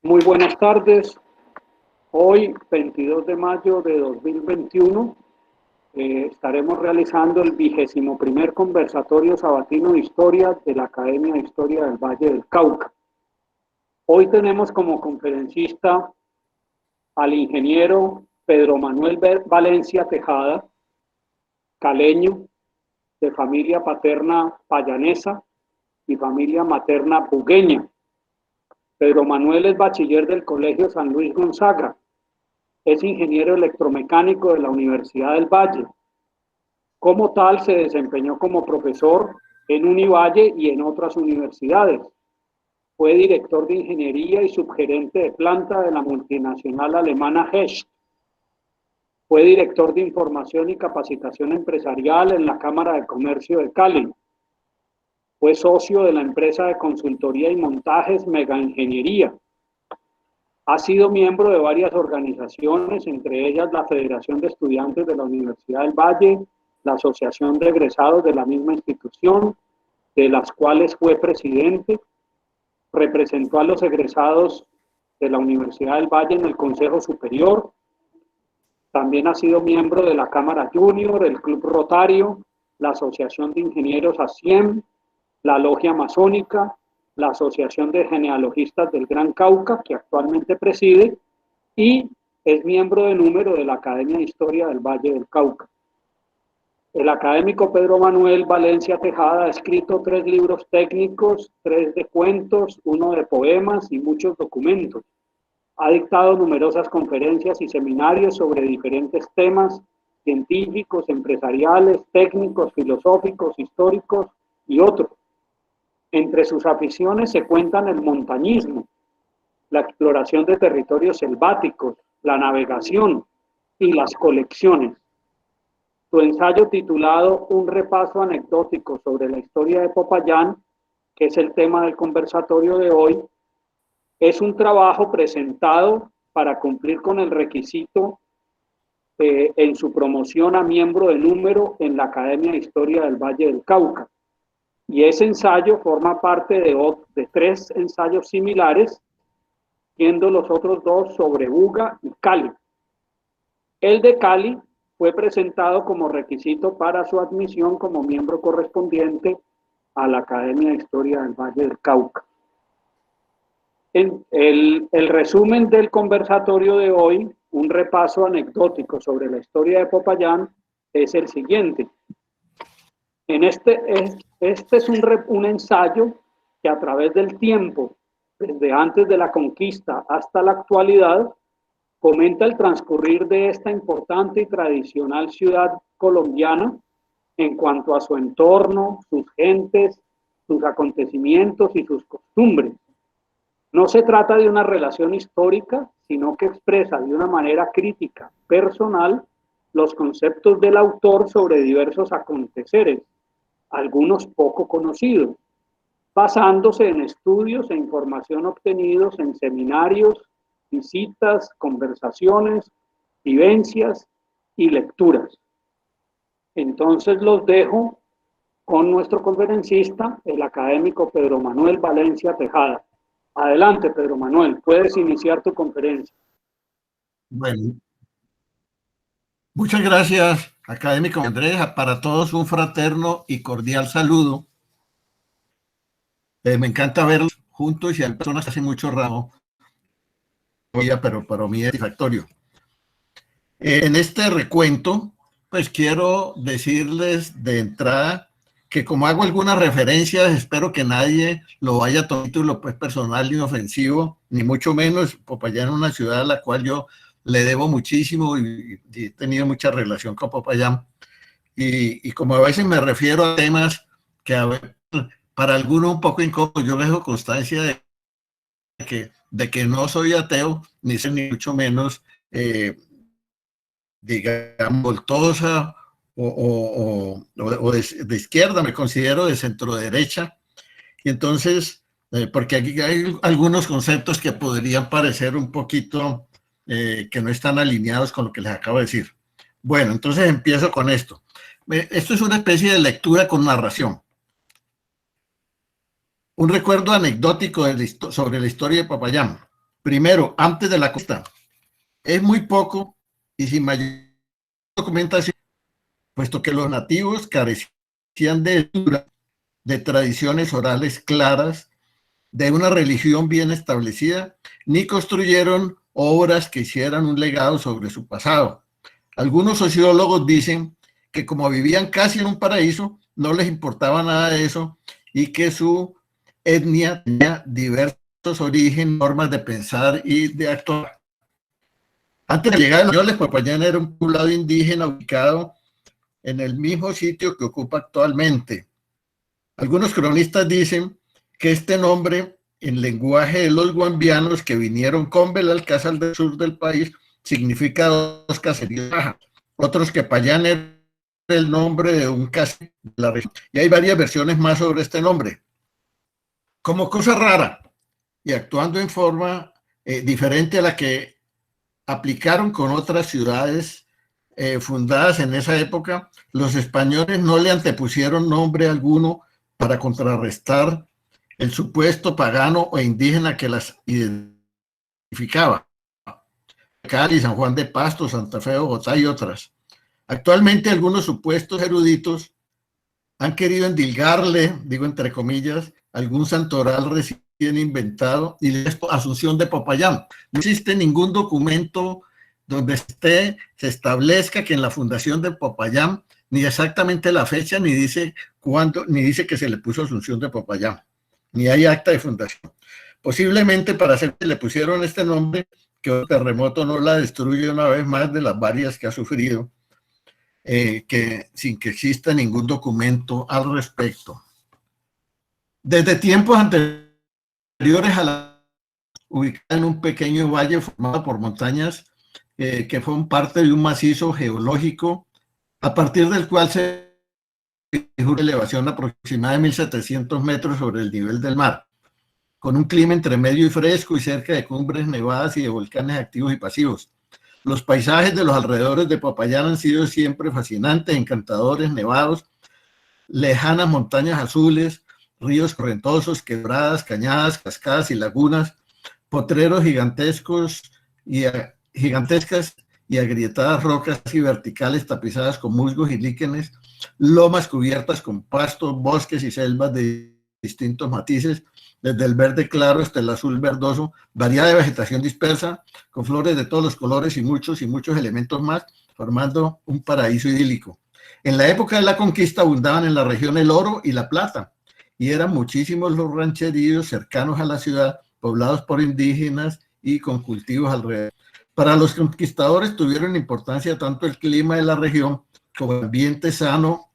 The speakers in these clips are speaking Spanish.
Muy buenas tardes. Hoy, 22 de mayo de 2021, estaremos realizando el 21º conversatorio sabatino de historia de la Academia de Historia del Valle del Cauca. Hoy tenemos como conferencista al ingeniero Pedro Manuel Valencia Tejada, caleño, de familia paterna payanesa y familia materna bugueña. Pedro Manuel es bachiller del Colegio San Luis Gonzaga. Es ingeniero electromecánico de la Universidad del Valle. Como tal, se desempeñó como profesor en Univalle y en otras universidades. Fue director de ingeniería y subgerente de planta de la multinacional alemana Hecht. Fue director de información y capacitación empresarial en la Cámara de Comercio de Cali. Fue socio de la empresa de consultoría y montajes Mega Ingeniería. Ha sido miembro de varias organizaciones, entre ellas la Federación de Estudiantes de la Universidad del Valle, la Asociación de Egresados de la misma institución, de las cuales fue presidente. Representó a los egresados de la Universidad del Valle en el Consejo Superior. También ha sido miembro de la Cámara Junior, el Club Rotario, la Asociación de Ingenieros ASIEM, la Logia Masónica, la Asociación de Genealogistas del Gran Cauca, que actualmente preside, y es miembro de número de la Academia de Historia del Valle del Cauca. El académico Pedro Manuel Valencia Tejada ha escrito 3 libros técnicos, 3 de cuentos, 1 de poemas y muchos documentos. Ha dictado numerosas conferencias y seminarios sobre diferentes temas científicos, empresariales, técnicos, filosóficos, históricos y otros. Entre sus aficiones se cuentan el montañismo, la exploración de territorios selváticos, la navegación y las colecciones. Su ensayo titulado Un repaso anecdótico sobre la historia de Popayán, que es el tema del conversatorio de hoy, es un trabajo presentado para cumplir con el requisito en su promoción a miembro de número en la Academia de Historia del Valle del Cauca. Y ese ensayo forma parte de 3 ensayos similares, siendo los otros 2 sobre Buga y Cali. El de Cali fue presentado como requisito para su admisión como miembro correspondiente a la Academia de Historia del Valle del Cauca. El resumen del conversatorio de hoy, un repaso anecdótico sobre la historia de Popayán, es el siguiente. Este es un ensayo que a través del tiempo, desde antes de la conquista hasta la actualidad, comenta el transcurrir de esta importante y tradicional ciudad colombiana en cuanto a su entorno, sus gentes, sus acontecimientos y sus costumbres. No se trata de una relación histórica, sino que expresa de una manera crítica, personal, los conceptos del autor sobre diversos aconteceres, algunos poco conocidos, basándose en estudios e información obtenidos en seminarios, visitas, conversaciones, vivencias y lecturas. Entonces los dejo con nuestro conferencista, el académico Pedro Manuel Valencia Tejada. Adelante, Pedro Manuel, puedes iniciar tu conferencia. Bueno, muchas gracias, académico Andrés. Para todos un fraterno y cordial saludo. Me encanta verlos juntos y hay personas que hacen mucho rato, pero para mí es satisfactorio. En este recuento, pues quiero decirles de entrada que como hago algunas referencias, espero que nadie lo vaya a tomar título pues, personal ni ofensivo, ni mucho menos. Popayán es una ciudad a la cual yo le debo muchísimo y he tenido mucha relación con Popayán. Y como a veces me refiero a temas que a veces, para algunos un poco incómodos, yo dejo constancia de que no soy ateo, ni mucho menos, digamos, voltosa o de izquierda, me considero de centro derecha. Y entonces, porque aquí hay algunos conceptos que podrían parecer un poquito que no están alineados con lo que les acabo de decir. Bueno, entonces empiezo con esto. Esto es una especie de lectura con narración. Un recuerdo anecdótico sobre la historia de Popayán. Primero, antes de la costa, es muy poco y sin mayor documentación, puesto que los nativos carecían de tradiciones orales claras, de una religión bien establecida, ni construyeron obras que hicieran un legado sobre su pasado. Algunos sociólogos dicen que como vivían casi en un paraíso, no les importaba nada de eso y que su etnia tenía diversos orígenes, formas de pensar y de actuar. Antes de llegar a los españoles, Popayán era un poblado indígena ubicado en el mismo sitio que ocupa actualmente. Algunos cronistas dicen que este nombre, en lenguaje de los guambianos que vinieron con Belalcázar del sur del país, significa dos caseríos. Otros que Payán era el nombre de un caserío de la región. Y hay varias versiones más sobre este nombre. Como cosa rara y actuando en forma diferente a la que aplicaron con otras ciudades fundadas en esa época, los españoles no le antepusieron nombre alguno para contrarrestar el supuesto pagano o indígena que las identificaba. Cali, San Juan de Pasto, Santa Fe, Bogotá y otras. Actualmente algunos supuestos eruditos han querido endilgarle, digo entre comillas, algún santoral recién inventado y la Asunción de Popayán. No existe ningún documento donde se establezca que en la fundación de Popayán, ni exactamente la fecha, ni dice cuándo, ni dice que se le puso Asunción de Popayán, ni hay acta de fundación. Posiblemente para hacer que le pusieron este nombre, que el terremoto no la destruye una vez más de las varias que ha sufrido, que sin que exista ningún documento al respecto. Desde tiempos anteriores a la ubicada en un pequeño valle formado por montañas que fueron parte de un macizo geológico, a partir del cual se fijó una elevación aproximada de 1.700 metros sobre el nivel del mar, con un clima entre medio y fresco y cerca de cumbres nevadas y de volcanes activos y pasivos. Los paisajes de los alrededores de Popayán han sido siempre fascinantes, encantadores, nevados, lejanas montañas azules, ríos correntosos, quebradas, cañadas, cascadas y lagunas, potreros gigantescas y agrietadas rocas y verticales tapizadas con musgos y líquenes, lomas cubiertas con pastos, bosques y selvas de distintos matices, desde el verde claro hasta el azul verdoso, variada de vegetación dispersa, con flores de todos los colores y muchos elementos más, formando un paraíso idílico. En la época de la conquista abundaban en la región el oro y la plata, y eran muchísimos los rancheríos cercanos a la ciudad, poblados por indígenas y con cultivos alrededor. Para los conquistadores tuvieron importancia tanto el clima de la región como el ambiente sano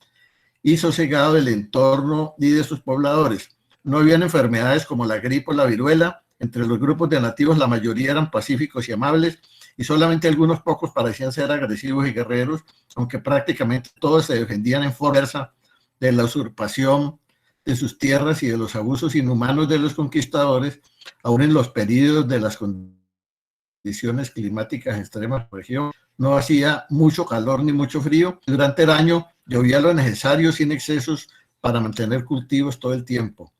y sosegado del entorno y de sus pobladores. No habían enfermedades como la gripe o la viruela. Entre los grupos de nativos la mayoría eran pacíficos y amables y solamente algunos pocos parecían ser agresivos y guerreros, aunque prácticamente todos se defendían en fuerza de la usurpación de sus tierras y de los abusos inhumanos de los conquistadores, aún en los periodos de las condiciones climáticas extremas de la región. No hacía mucho calor ni mucho frío. Durante el año llovía lo necesario sin excesos para mantener cultivos todo el tiempo.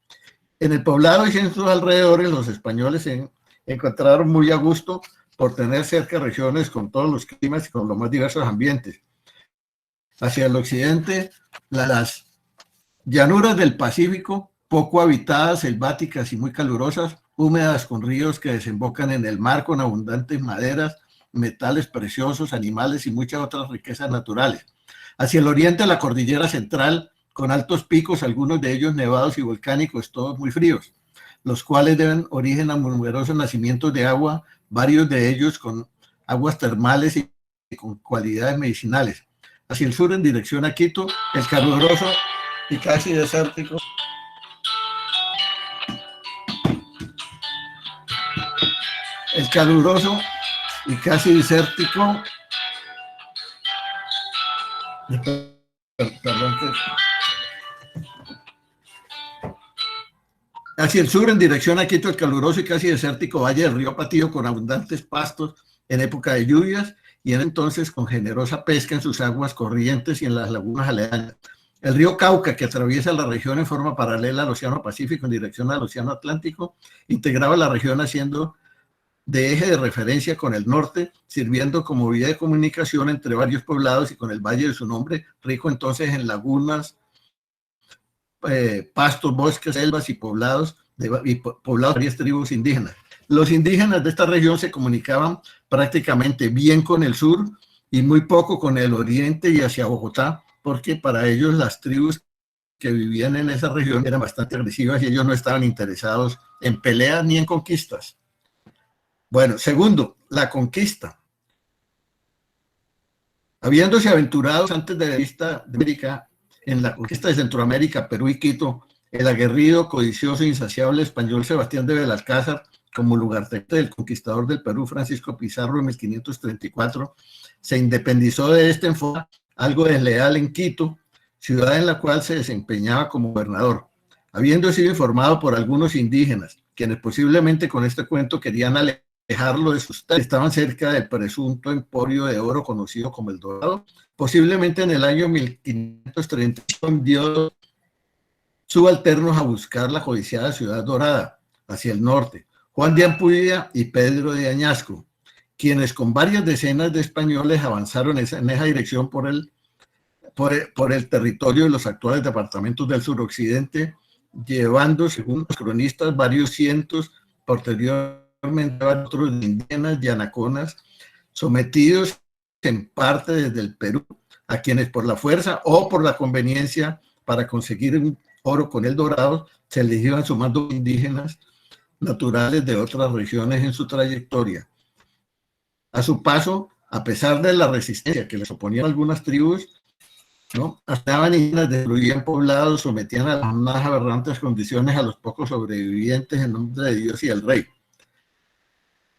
En el poblado y en sus alrededores, los españoles se encontraron muy a gusto por tener cerca regiones con todos los climas y con los más diversos ambientes. Hacia el occidente, las llanuras del Pacífico, poco habitadas, selváticas y muy calurosas, húmedas con ríos que desembocan en el mar con abundantes maderas, metales preciosos, animales y muchas otras riquezas naturales. Hacia el oriente, la cordillera central, con altos picos, algunos de ellos nevados y volcánicos, todos muy fríos, los cuales deben origen a numerosos nacimientos de agua, varios de ellos con aguas termales y con cualidades medicinales. Hacia el sur, en dirección a Quito, el caluroso y casi desértico hacia el sur, en dirección a Quito, el caluroso y casi desértico valle del río Patillo, con abundantes pastos en época de lluvias y en entonces con generosa pesca en sus aguas corrientes y en las lagunas aledañas. El río Cauca, que atraviesa la región en forma paralela al Océano Pacífico en dirección al Océano Atlántico, integraba la región haciendo de eje de referencia con el norte, sirviendo como vía de comunicación entre varios poblados y con el valle de su nombre, rico entonces en lagunas, pastos, bosques, selvas y poblados de varias tribus indígenas. Los indígenas de esta región se comunicaban prácticamente bien con el sur y muy poco con el oriente y hacia Bogotá, porque para ellos las tribus que vivían en esa región eran bastante agresivas y ellos no estaban interesados en peleas ni en conquistas. Bueno, segundo, la conquista. Habiéndose aventurados antes de la vista de América, en la conquista de Centroamérica, Perú y Quito, el aguerrido, codicioso e insaciable español Sebastián de Belalcázar, como lugarteniente del conquistador del Perú, Francisco Pizarro, en 1534, se independizó de este en forma algo desleal en Quito, ciudad en la cual se desempeñaba como gobernador, habiendo sido informado por algunos indígenas, quienes posiblemente con este cuento querían alejarlo de sus tierras, estaban cerca del presunto emporio de oro conocido como el Dorado. Posiblemente en el año 1530 envió subalternos a buscar la codiciada ciudad dorada hacia el norte, Juan de Ampudia y Pedro de Añasco, quienes con varias decenas de españoles avanzaron en esa dirección por el territorio de los actuales departamentos del suroccidente, llevando, según los cronistas, varios cientos, posteriormente otros indígenas y anaconas, sometidos en parte desde el Perú, a quienes por la fuerza o por la conveniencia para conseguir un oro con el dorado, se les iban sumando indígenas naturales de otras regiones en su trayectoria. A su paso, a pesar de la resistencia que les oponían algunas tribus, ¿no? Estaban indígenas, destruían poblados, sometían a las más aberrantes condiciones a los pocos sobrevivientes en nombre de Dios y el rey.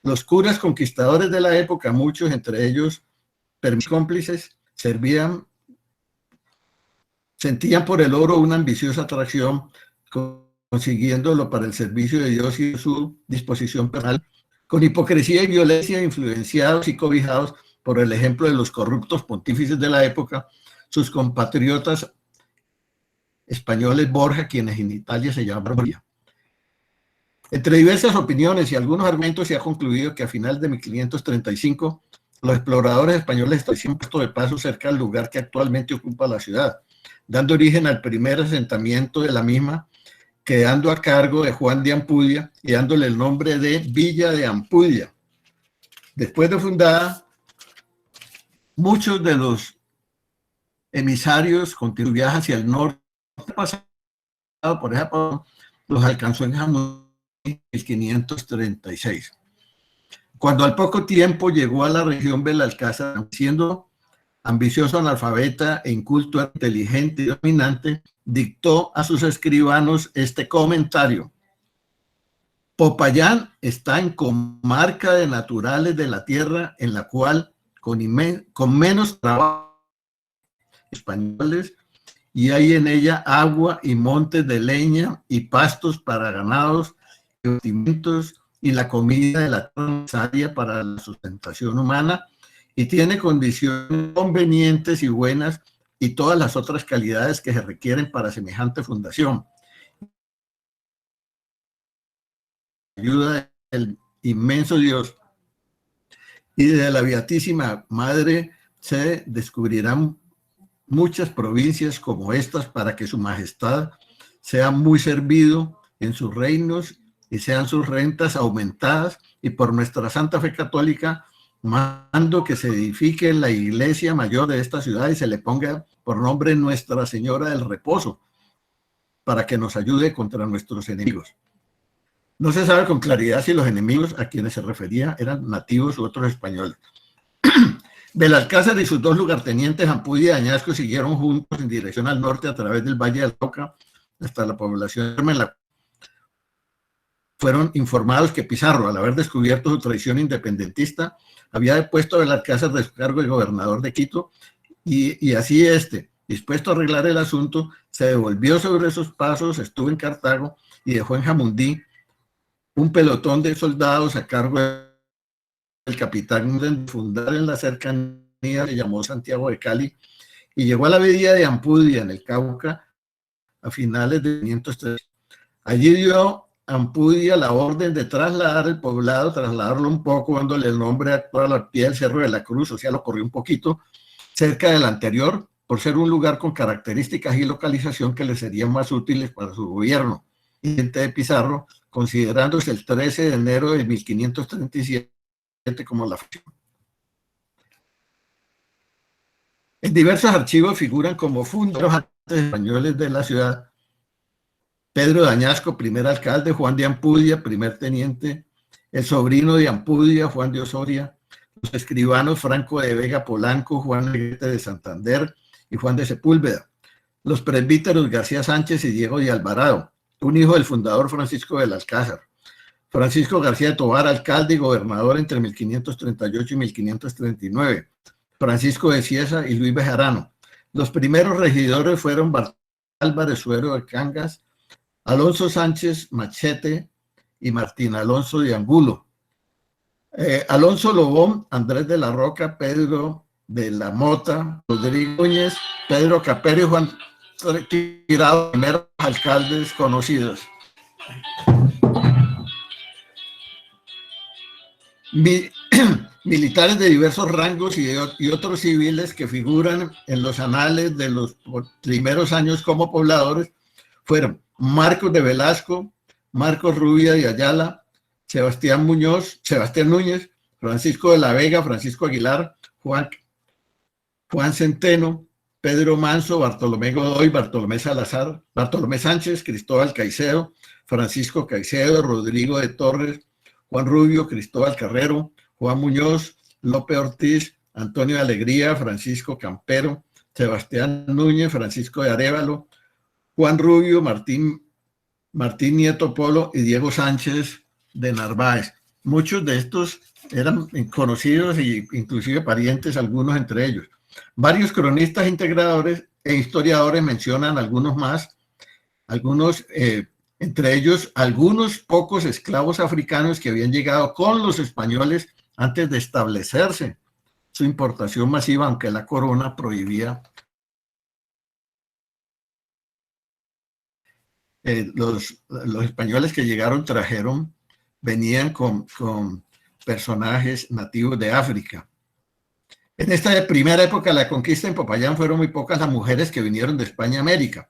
Los curas conquistadores de la época, muchos entre ellos cómplices, sentían por el oro una ambiciosa atracción, consiguiéndolo para el servicio de Dios y su disposición personal, con hipocresía y violencia, influenciados y cobijados por el ejemplo de los corruptos pontífices de la época, sus compatriotas españoles Borja, quienes en Italia se llamaban Borja. Entre diversas opiniones y algunos argumentos se ha concluido que a final de 1535 los exploradores españoles establecieron un puesto de paso cerca del lugar que actualmente ocupa la ciudad, dando origen al primer asentamiento de la misma, quedando a cargo de Juan de Ampudia y dándole el nombre de Villa de Ampudia. Después de fundada, muchos de los emisarios continuaron viajes hacia el norte, pasado por ejemplo, los alcanzó en Jamón en 1536. Cuando al poco tiempo llegó a la región Belalcázar, siendo ambicioso, analfabeta e inculto, inteligente y dominante, dictó a sus escribanos este comentario: Popayán está en comarca de naturales de la tierra, en la cual con menos trabajo españoles, y hay en ella agua y montes de leña y pastos para ganados y bastimentos y la comida de la tierra necesaria para la sustentación humana, y tiene condiciones convenientes y buenas y todas las otras calidades que se requieren para semejante fundación. Ayuda del inmenso Dios y de la Beatísima Madre se descubrirán muchas provincias como estas para que su majestad sea muy servido en sus reinos y sean sus rentas aumentadas, y por nuestra Santa Fe Católica mando que se edifique la iglesia mayor de esta ciudad y se le ponga por nombre Nuestra Señora del Reposo, para que nos ayude contra nuestros enemigos. No se sabe con claridad si los enemigos a quienes se refería eran nativos u otros españoles. Belalcázar y sus dos lugartenientes, Ampudia y Añasco, siguieron juntos en dirección al norte a través del Valle del Cauca hasta la población de Mela. Fueron informados que Pizarro, al haber descubierto su traición independentista, había depuesto a Belalcázar de su cargo de gobernador de Quito, y así dispuesto a arreglar el asunto, se devolvió sobre sus pasos, estuvo en Cartago y dejó en Jamundí un pelotón de soldados a cargo del capitán de fundar en la cercanía, se llamó Santiago de Cali, y llegó a la abadía de Ampudia en el Cauca a finales de 1503. Allí dio Ampudia la orden de trasladar el poblado, trasladarlo un poco, dándole el nombre actual al pie del Cerro de la Cruz, o sea, lo corrió un poquito, cerca del anterior, por ser un lugar con características y localización que le serían más útiles para su gobierno. De Pizarro, considerándose el 13 de enero de 1537 como la fecha. En diversos archivos figuran como fundadores españoles de la ciudad Pedro de Añasco, primer alcalde, Juan de Ampudia, primer teniente, el sobrino de Ampudia, Juan de Osoria, los escribanos Franco de Vega Polanco, Juan de Santander y Juan de Sepúlveda, los presbíteros García Sánchez y Diego de Alvarado, un hijo del fundador Francisco del Alcázar, Francisco García de Tovar, alcalde y gobernador entre 1538 y 1539, Francisco de Cieza y Luis Bejarano. Los primeros regidores fueron Bartolomé Álvarez Suero de Cangas, Alonso Sánchez Machete y Martín Alonso de Angulo. Alonso Lobón, Andrés de la Roca, Pedro de la Mota, Rodrigo Núñez, Pedro Capero y Juan Tirado, primeros alcaldes conocidos. Militares de diversos rangos y otros civiles que figuran en los anales de los primeros años como pobladores fueron Marcos de Velasco, Marcos Rubia de Ayala, Sebastián Núñez, Francisco de la Vega, Francisco Aguilar, Juan Centeno, Pedro Manso, Bartolomé Godoy, Bartolomé Salazar, Bartolomé Sánchez, Cristóbal Caicedo, Francisco Caicedo, Rodrigo de Torres, Juan Rubio, Cristóbal Carrero, Juan Muñoz, López Ortiz, Antonio de Alegría, Francisco Campero, Sebastián Núñez, Francisco de Arévalo, Juan Rubio, Martín Nieto Polo y Diego Sánchez de Narváez. Muchos de estos eran conocidos e inclusive parientes, algunos entre ellos. Varios cronistas integradores e historiadores mencionan algunos más, entre ellos algunos pocos esclavos africanos que habían llegado con los españoles antes de establecerse su importación masiva, aunque la corona prohibía. Los españoles que llegaron venían con personajes nativos de África. En esta primera época de la conquista en Popayán fueron muy pocas las mujeres que vinieron de España a América.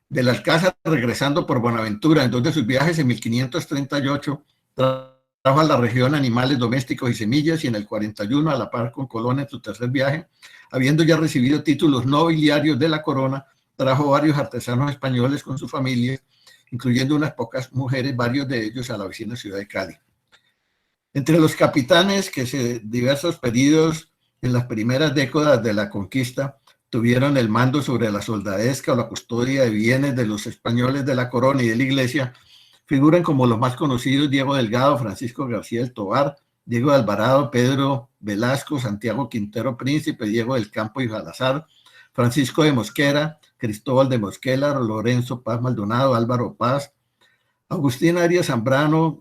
Del Alcázar, regresando por Buenaventura, en dos de sus viajes en 1538, trajo a la región animales domésticos y semillas, y en el 41, a la par con Colón en su tercer viaje, habiendo ya recibido títulos nobiliarios de la corona, trajo varios artesanos españoles con sus familias, incluyendo unas pocas mujeres, varios de ellos a la vecina ciudad de Cali. Entre los capitanes que diversos periodos en las primeras décadas de la conquista tuvieron el mando sobre la soldadesca o la custodia de bienes de los españoles de la corona y de la iglesia, figuran como los más conocidos Diego Delgado, Francisco García del Tovar, Diego de Alvarado, Pedro Velasco, Santiago Quintero Príncipe, Diego del Campo y Salazar, Francisco de Mosquera, Cristóbal de Mosquera, Lorenzo Paz Maldonado, Álvaro Paz, Agustín Arias Zambrano,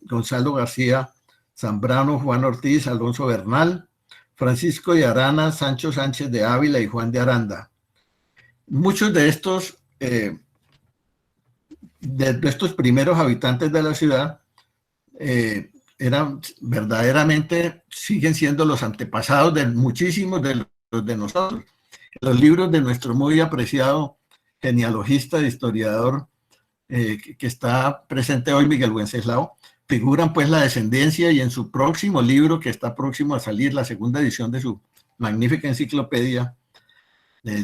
Gonzalo García Zambrano, Juan Ortiz, Alonso Bernal, Francisco de Arana, Sancho Sánchez de Ávila y Juan de Aranda. Muchos de estos primeros habitantes de la ciudad eran verdaderamente, siguen siendo los antepasados de muchísimos de los de nosotros. Los libros de nuestro muy apreciado genealogista e historiador que está presente hoy, Miguel Wenceslao, figuran pues la descendencia, y en su próximo libro, que está próximo a salir, la segunda edición de su magnífica enciclopedia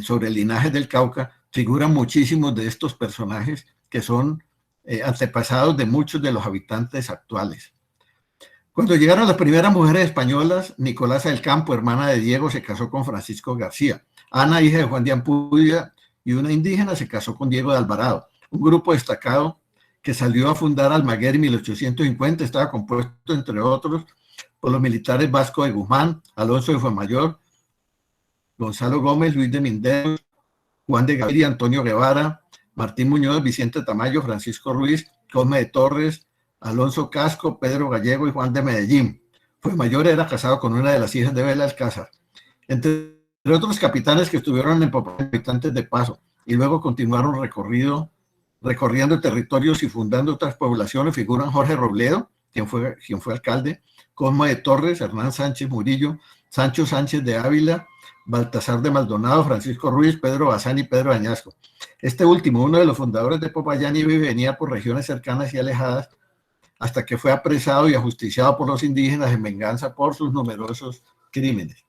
sobre el linaje del Cauca, figuran muchísimos de estos personajes que son antepasados de muchos de los habitantes actuales. Cuando llegaron las primeras mujeres españolas, Nicolasa del Campo, hermana de Diego, se casó con Francisco García. Ana, hija de Juan de Ampudia y una indígena, se casó con Diego de Alvarado. Un grupo destacado que salió a fundar Almaguer en 1850 estaba compuesto, entre otros, por los militares Vasco de Guzmán, Alonso de Fuenmayor, Gonzalo Gómez, Luis de Minderos, Juan de Gaviria, Antonio Guevara, Martín Muñoz, Vicente Tamayo, Francisco Ruiz, Cosme de Torres, Alonso Casco, Pedro Gallego y Juan de Medellín. Fuenmayor era casado con una de las hijas de Belalcázar. Entre otros capitanes que estuvieron en Popayán, habitantes de paso, y luego continuaron recorrido recorriendo territorios y fundando otras poblaciones, figuran Jorge Robledo, quien fue alcalde, Cosme de Torres, Hernán Sánchez Murillo, Sancho Sánchez de Ávila, Baltasar de Maldonado, Francisco Ruiz, Pedro Bazán y Pedro Añasco. Este último, uno de los fundadores de Popayán, iba y venía por regiones cercanas y alejadas hasta que fue apresado y ajusticiado por los indígenas en venganza por sus numerosos crímenes.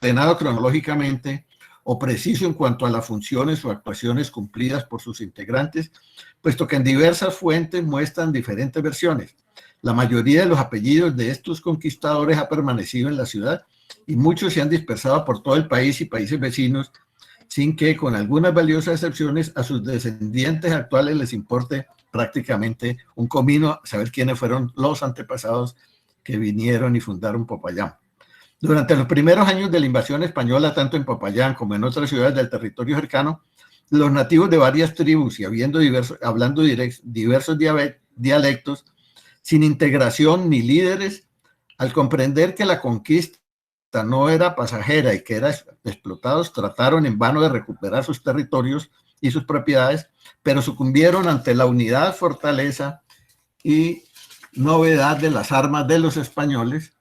Ordenado cronológicamente o preciso en cuanto a las funciones o actuaciones cumplidas por sus integrantes, puesto que en diversas fuentes muestran diferentes versiones. La mayoría de los apellidos de estos conquistadores ha permanecido en la ciudad y muchos se han dispersado por todo el país y países vecinos, sin que, con algunas valiosas excepciones, a sus descendientes actuales les importe prácticamente un comino saber quiénes fueron los antepasados que vinieron y fundaron Popayán. Durante los primeros años de la invasión española, tanto en Popayán como en otras ciudades del territorio cercano, los nativos de varias tribus y hablando diversos dialectos, sin integración ni líderes, al comprender que la conquista no era pasajera y que eran explotados, trataron en vano de recuperar sus territorios y sus propiedades, pero sucumbieron ante la unidad, fortaleza y novedad de las armas de los españoles,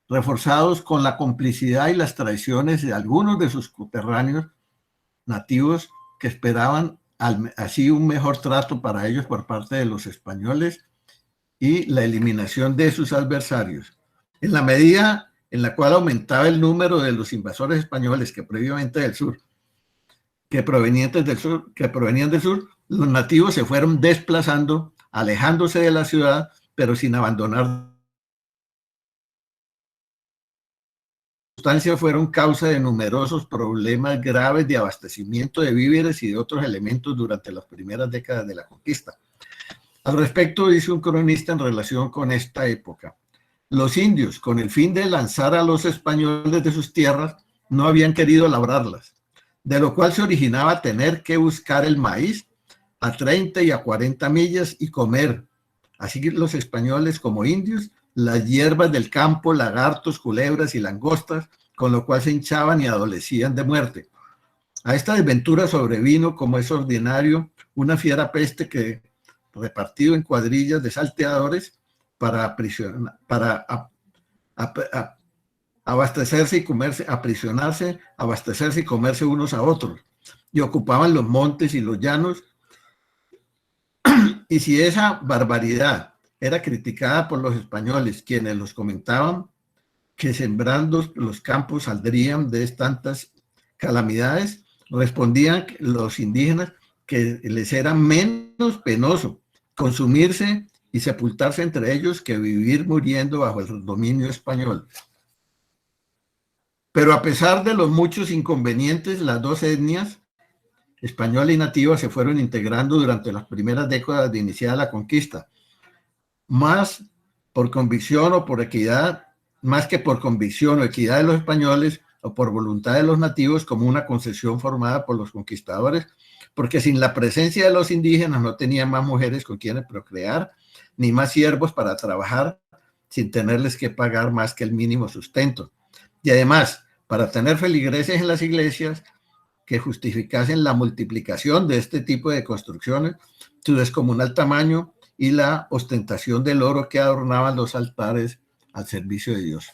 reforzados con la complicidad y las traiciones de algunos de sus coterráneos nativos que esperaban así un mejor trato para ellos por parte de los españoles y la eliminación de sus adversarios. En la medida en la cual aumentaba el número de los invasores españoles que provenían del sur, los nativos se fueron desplazando, alejándose de la ciudad, pero sin abandonar. Fueron causa de numerosos problemas graves de abastecimiento de víveres y de otros elementos durante las primeras décadas de la conquista. Al respecto, dice un cronista en relación con esta época: los indios, con el fin de lanzar a los españoles de sus tierras, no habían querido labrarlas, de lo cual se originaba tener que buscar el maíz a 30 y a 40 millas y comer, así que los españoles como indios, las hierbas del campo, lagartos, culebras y langostas, con lo cual se hinchaban y adolecían de muerte. A esta desventura sobrevino, como es ordinario, una fiera peste que, repartido en cuadrillas de salteadores, para abastecerse y comerse, aprisionarse, abastecerse y comerse unos a otros, y ocupaban los montes y los llanos. Y si esa barbaridad era criticada por los españoles, quienes los comentaban que sembrando los campos saldrían de tantas calamidades, respondían los indígenas que les era menos penoso consumirse y sepultarse entre ellos que vivir muriendo bajo el dominio español. Pero a pesar de los muchos inconvenientes, las dos etnias, española y nativa, se fueron integrando durante las primeras décadas de iniciada la conquista, más por convicción o por equidad, más que por convicción o equidad de los españoles o por voluntad de los nativos, como una concesión formada por los conquistadores, porque sin la presencia de los indígenas no tenían más mujeres con quienes procrear, ni más siervos para trabajar, sin tenerles que pagar más que el mínimo sustento. Y además, para tener feligreses en las iglesias que justificasen la multiplicación de este tipo de construcciones, su descomunal tamaño y la ostentación del oro que adornaban los altares al servicio de Dios.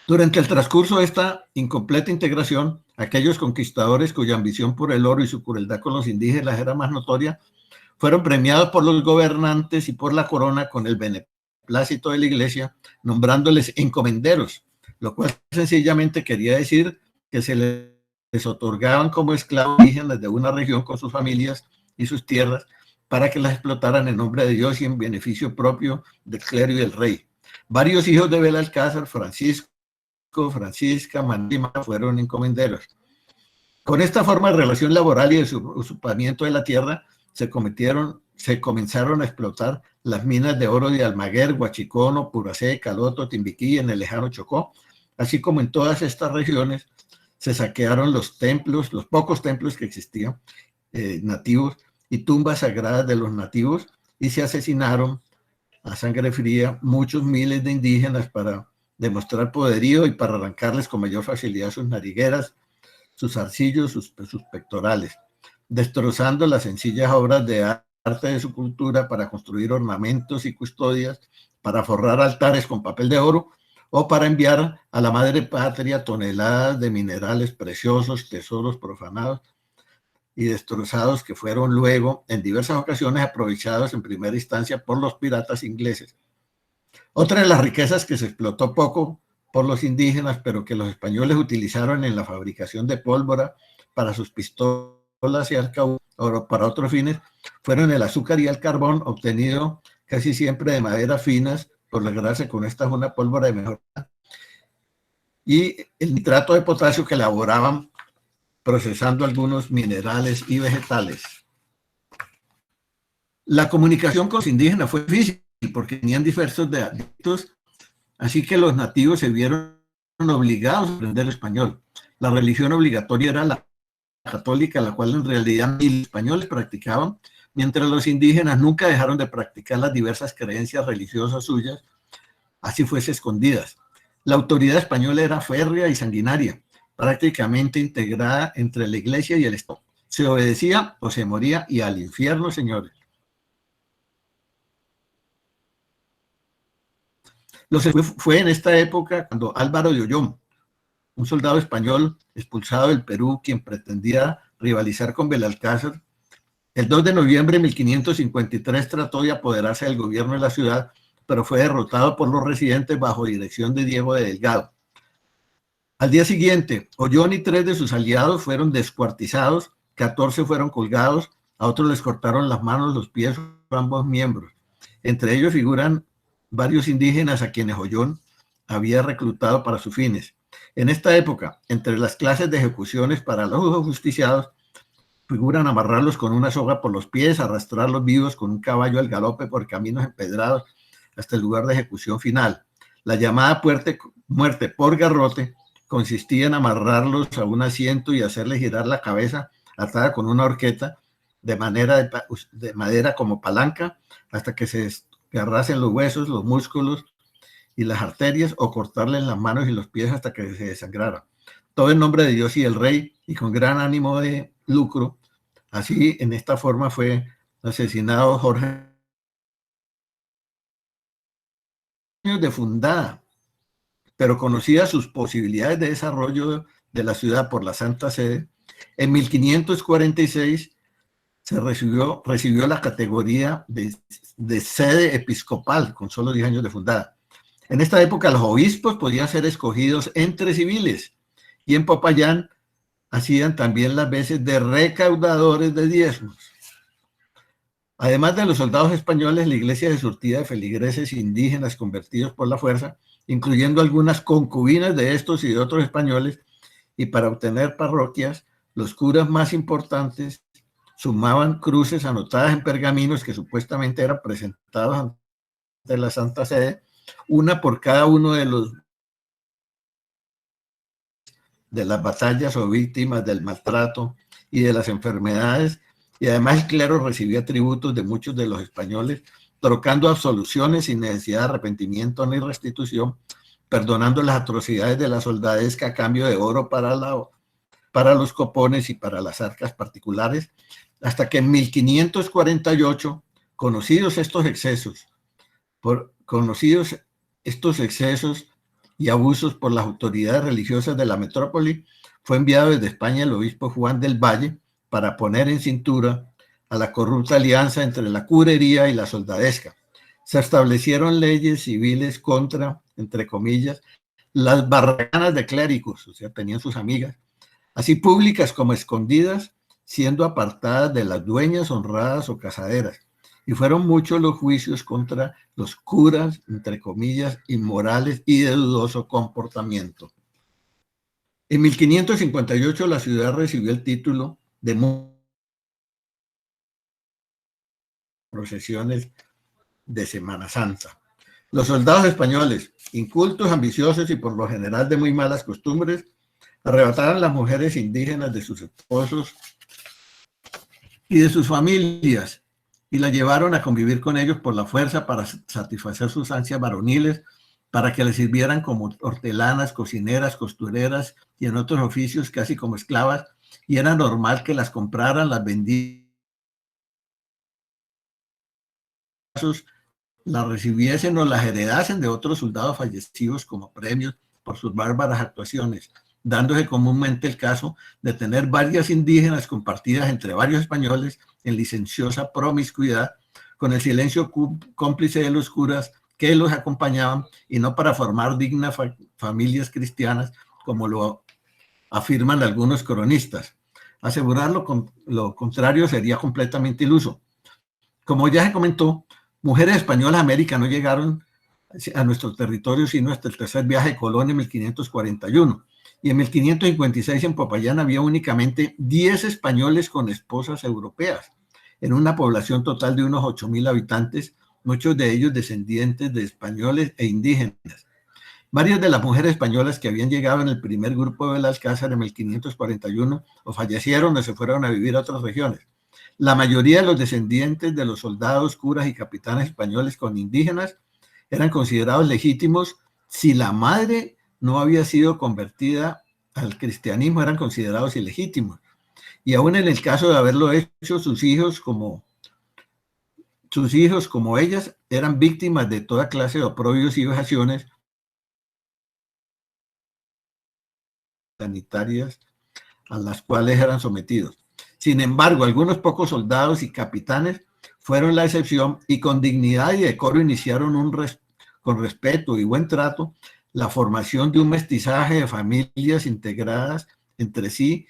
Durante el transcurso de esta incompleta integración, aquellos conquistadores cuya ambición por el oro y su crueldad con los indígenas era más notoria, fueron premiados por los gobernantes y por la corona con el beneplácito de la iglesia, nombrándoles encomenderos, lo cual sencillamente quería decir que se les otorgaban como esclavos indígenas de una región con sus familias y sus tierras para que las explotaran en nombre de Dios y en beneficio propio del clero y del rey. Varios hijos de Belalcázar, Francisco, Francisca, Manuel, fueron encomenderos. Con esta forma de relación laboral y de usurpamiento de la tierra, se comenzaron a explotar las minas de oro de Almaguer, Huachicono, Puracé, Caloto, Timbiquí, en el lejano Chocó, así como en todas estas regiones se saquearon los templos, los pocos templos que existían nativos y tumbas sagradas de los nativos, y se asesinaron a sangre fría muchos miles de indígenas para demostrar poderío y para arrancarles con mayor facilidad sus narigueras, sus arcillos, sus pectorales, destrozando las sencillas obras de arte de su cultura para construir ornamentos y custodias, para forrar altares con papel de oro o para enviar a la madre patria toneladas de minerales preciosos, tesoros profanados y destrozados que fueron luego en diversas ocasiones aprovechados en primera instancia por los piratas ingleses. Otra de las riquezas que se explotó poco por los indígenas, pero que los españoles utilizaron en la fabricación de pólvora para sus pistolas y arcabuces o para otros fines, fueron el azúcar y el carbón, obtenido casi siempre de maderas finas, por lograrse con esta una pólvora de mejor calidad, y el nitrato de potasio que elaboraban procesando algunos minerales y vegetales. La comunicación con los indígenas fue difícil porque tenían diversos dialectos, así que los nativos se vieron obligados a aprender español. La religión obligatoria era la católica, la cual en realidad ni los españoles practicaban, mientras los indígenas nunca dejaron de practicar las diversas creencias religiosas suyas, así fuese escondidas. La autoridad española era férrea y sanguinaria, prácticamente integrada entre la iglesia y el Estado. Se obedecía o se moría, y al infierno, señores. Fue en esta época cuando Álvaro de Ollón, un soldado español expulsado del Perú, quien pretendía rivalizar con Belalcázar, el 2 de noviembre de 1553 trató de apoderarse del gobierno de la ciudad, pero fue derrotado por los residentes bajo dirección de Diego de Delgado. Al día siguiente, Ollón y 3 de sus aliados fueron descuartizados, 14 fueron colgados, a otros les cortaron las manos, los pies o ambos miembros. Entre ellos figuran varios indígenas a quienes Ollón había reclutado para sus fines. En esta época, entre las clases de ejecuciones para los ajusticiados, figuran amarrarlos con una soga por los pies, arrastrarlos vivos con un caballo al galope por caminos empedrados hasta el lugar de ejecución final. La llamada muerte por garrote consistía en amarrarlos a un asiento y hacerles girar la cabeza atada con una horqueta de madera como palanca hasta que se desgarrasen los huesos, los músculos y las arterias, o cortarles las manos y los pies hasta que se desangrara. Todo en nombre de Dios y el rey, y con gran ánimo de lucro. Así, en esta forma fue asesinado Jorge de fundada, pero conocía sus posibilidades de desarrollo de la ciudad por la Santa Sede. En 1546 se recibió la categoría de sede episcopal con solo 10 años de fundada. En esta época los obispos podían ser escogidos entre civiles, y en Popayán hacían también las veces de recaudadores de diezmos. Además de los soldados españoles, la iglesia se surtía de feligreses indígenas convertidos por la fuerza, incluyendo algunas concubinas de estos y de otros españoles, y para obtener parroquias, los curas más importantes sumaban cruces anotadas en pergaminos que supuestamente eran presentados ante la Santa Sede, una por cada uno de las batallas o víctimas del maltrato y de las enfermedades, y además el clero recibía tributos de muchos de los españoles, trocando absoluciones sin necesidad de arrepentimiento ni restitución, perdonando las atrocidades de la soldadesca a cambio de oro para los copones y para las arcas particulares, hasta que en 1548, conocidos estos excesos y abusos por las autoridades religiosas de la metrópoli, fue enviado desde España el obispo Juan del Valle para poner en cintura a la corrupta alianza entre la curería y la soldadesca. Se establecieron leyes civiles contra, entre comillas, las barracanas de clérigos, o sea, tenían sus amigas, así públicas como escondidas, siendo apartadas de las dueñas honradas o casaderas. Y fueron muchos los juicios contra los curas, entre comillas, inmorales y de dudoso comportamiento. En 1558 la ciudad recibió el título de procesiones de Semana Santa. Los soldados españoles, incultos, ambiciosos y por lo general de muy malas costumbres, arrebataron las mujeres indígenas de sus esposos y de sus familias y la llevaron a convivir con ellos por la fuerza para satisfacer sus ansias varoniles, para que les sirvieran como hortelanas, cocineras, costureras y en otros oficios casi como esclavas, y era normal que las compraran, las vendieran, las recibiesen o las heredasen de otros soldados fallecidos como premios por sus bárbaras actuaciones, dándose comúnmente el caso de tener varias indígenas compartidas entre varios españoles en licenciosa promiscuidad, con el silencio cómplice de los curas que los acompañaban, y no para formar dignas familias cristianas, como lo afirman algunos cronistas. Asegurar lo contrario sería completamente iluso. Como ya se comentó, mujeres españolas a América no llegaron a nuestro territorio sino hasta el tercer viaje de Colón en 1541. Y en 1556 en Popayán había únicamente 10 españoles con esposas europeas, en una población total de unos 8,000 habitantes, muchos de ellos descendientes de españoles e indígenas. Varias de las mujeres españolas que habían llegado en el primer grupo de Belalcázar en 1541 o fallecieron o se fueron a vivir a otras regiones. La mayoría de los descendientes de los soldados, curas y capitanes españoles con indígenas eran considerados legítimos si la madre no había sido convertida al cristianismo, eran considerados ilegítimos. Y aún en el caso de haberlo hecho, sus hijos como ellas eran víctimas de toda clase de oprobios y vejaciones sanitarias a las cuales eran sometidos. Sin embargo, algunos pocos soldados y capitanes fueron la excepción y con dignidad y decoro iniciaron con respeto y buen trato la formación de un mestizaje de familias integradas entre sí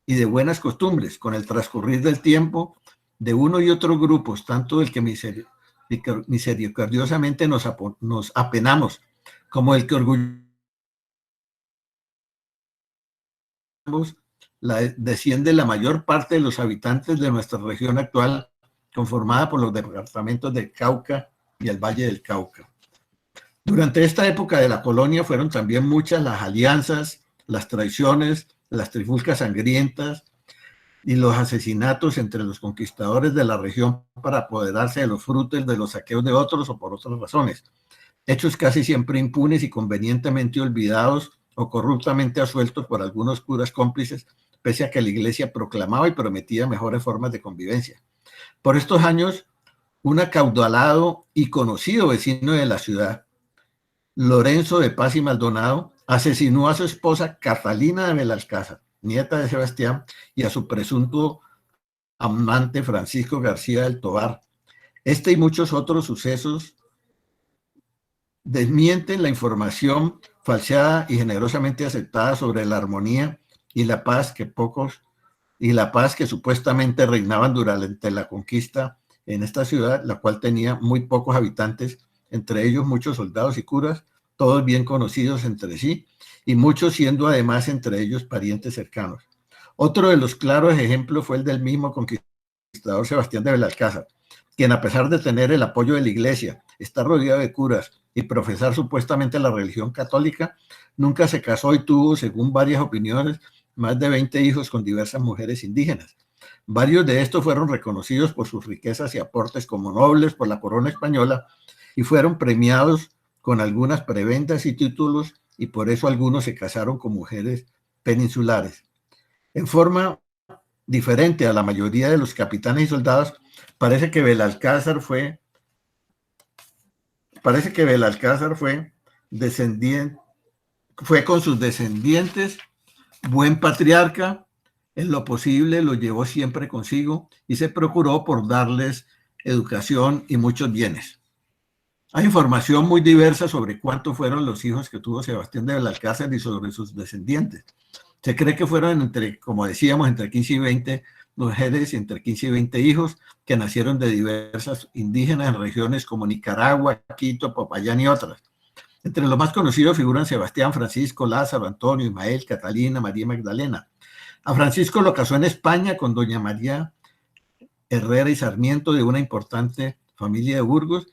y de buenas costumbres. Con el transcurrir del tiempo, de uno y otro grupos, tanto del que misericordiosamente nos apenamos, como el que orgullosamente desciende la mayor parte de los habitantes de nuestra región actual, conformada por los departamentos del Cauca y el Valle del Cauca. Durante esta época de la colonia fueron también muchas las alianzas, las traiciones, las trifulcas sangrientas y los asesinatos entre los conquistadores de la región para apoderarse de los frutos de los saqueos de otros o por otras razones. Hechos casi siempre impunes y convenientemente olvidados o corruptamente asueltos por algunos curas cómplices, pese a que la iglesia proclamaba y prometía mejores formas de convivencia. Por estos años, un acaudalado y conocido vecino de la ciudad, Lorenzo de Paz y Maldonado, asesinó a su esposa Catalina de Belalcázar, nieta de Sebastián, y a su presunto amante Francisco García del Tovar. Este y muchos otros sucesos desmienten la información falseada y generosamente aceptada sobre la armonía y la paz que supuestamente reinaban durante la conquista en esta ciudad, la cual tenía muy pocos habitantes, entre ellos muchos soldados y curas, todos bien conocidos entre sí, y muchos siendo además entre ellos parientes cercanos. Otro de los claros ejemplos fue el del mismo conquistador Sebastián de Belalcázar, quien a pesar de tener el apoyo de la iglesia, estar rodeado de curas y profesar supuestamente la religión católica, nunca se casó y tuvo, según varias opiniones, más de 20 hijos con diversas mujeres indígenas. Varios de estos fueron reconocidos por sus riquezas y aportes como nobles por la corona española y fueron premiados con algunas prebendas y títulos, y por eso algunos se casaron con mujeres peninsulares. En forma diferente a la mayoría de los capitanes y soldados, parece que Belalcázar fue con sus descendientes buen patriarca, en lo posible lo llevó siempre consigo y se procuró por darles educación y muchos bienes. Hay información muy diversa sobre cuántos fueron los hijos que tuvo Sebastián de Belalcázar y sobre sus descendientes. Se cree que fueron como decíamos, entre 15 y 20 mujeres y entre 15 y 20 hijos que nacieron de diversas indígenas en regiones como Nicaragua, Quito, Popayán y otras. Entre los más conocidos figuran Sebastián, Francisco, Lázaro, Antonio, Ismael, Catalina, María Magdalena. A Francisco lo casó en España con doña María Herrera y Sarmiento, de una importante familia de Burgos,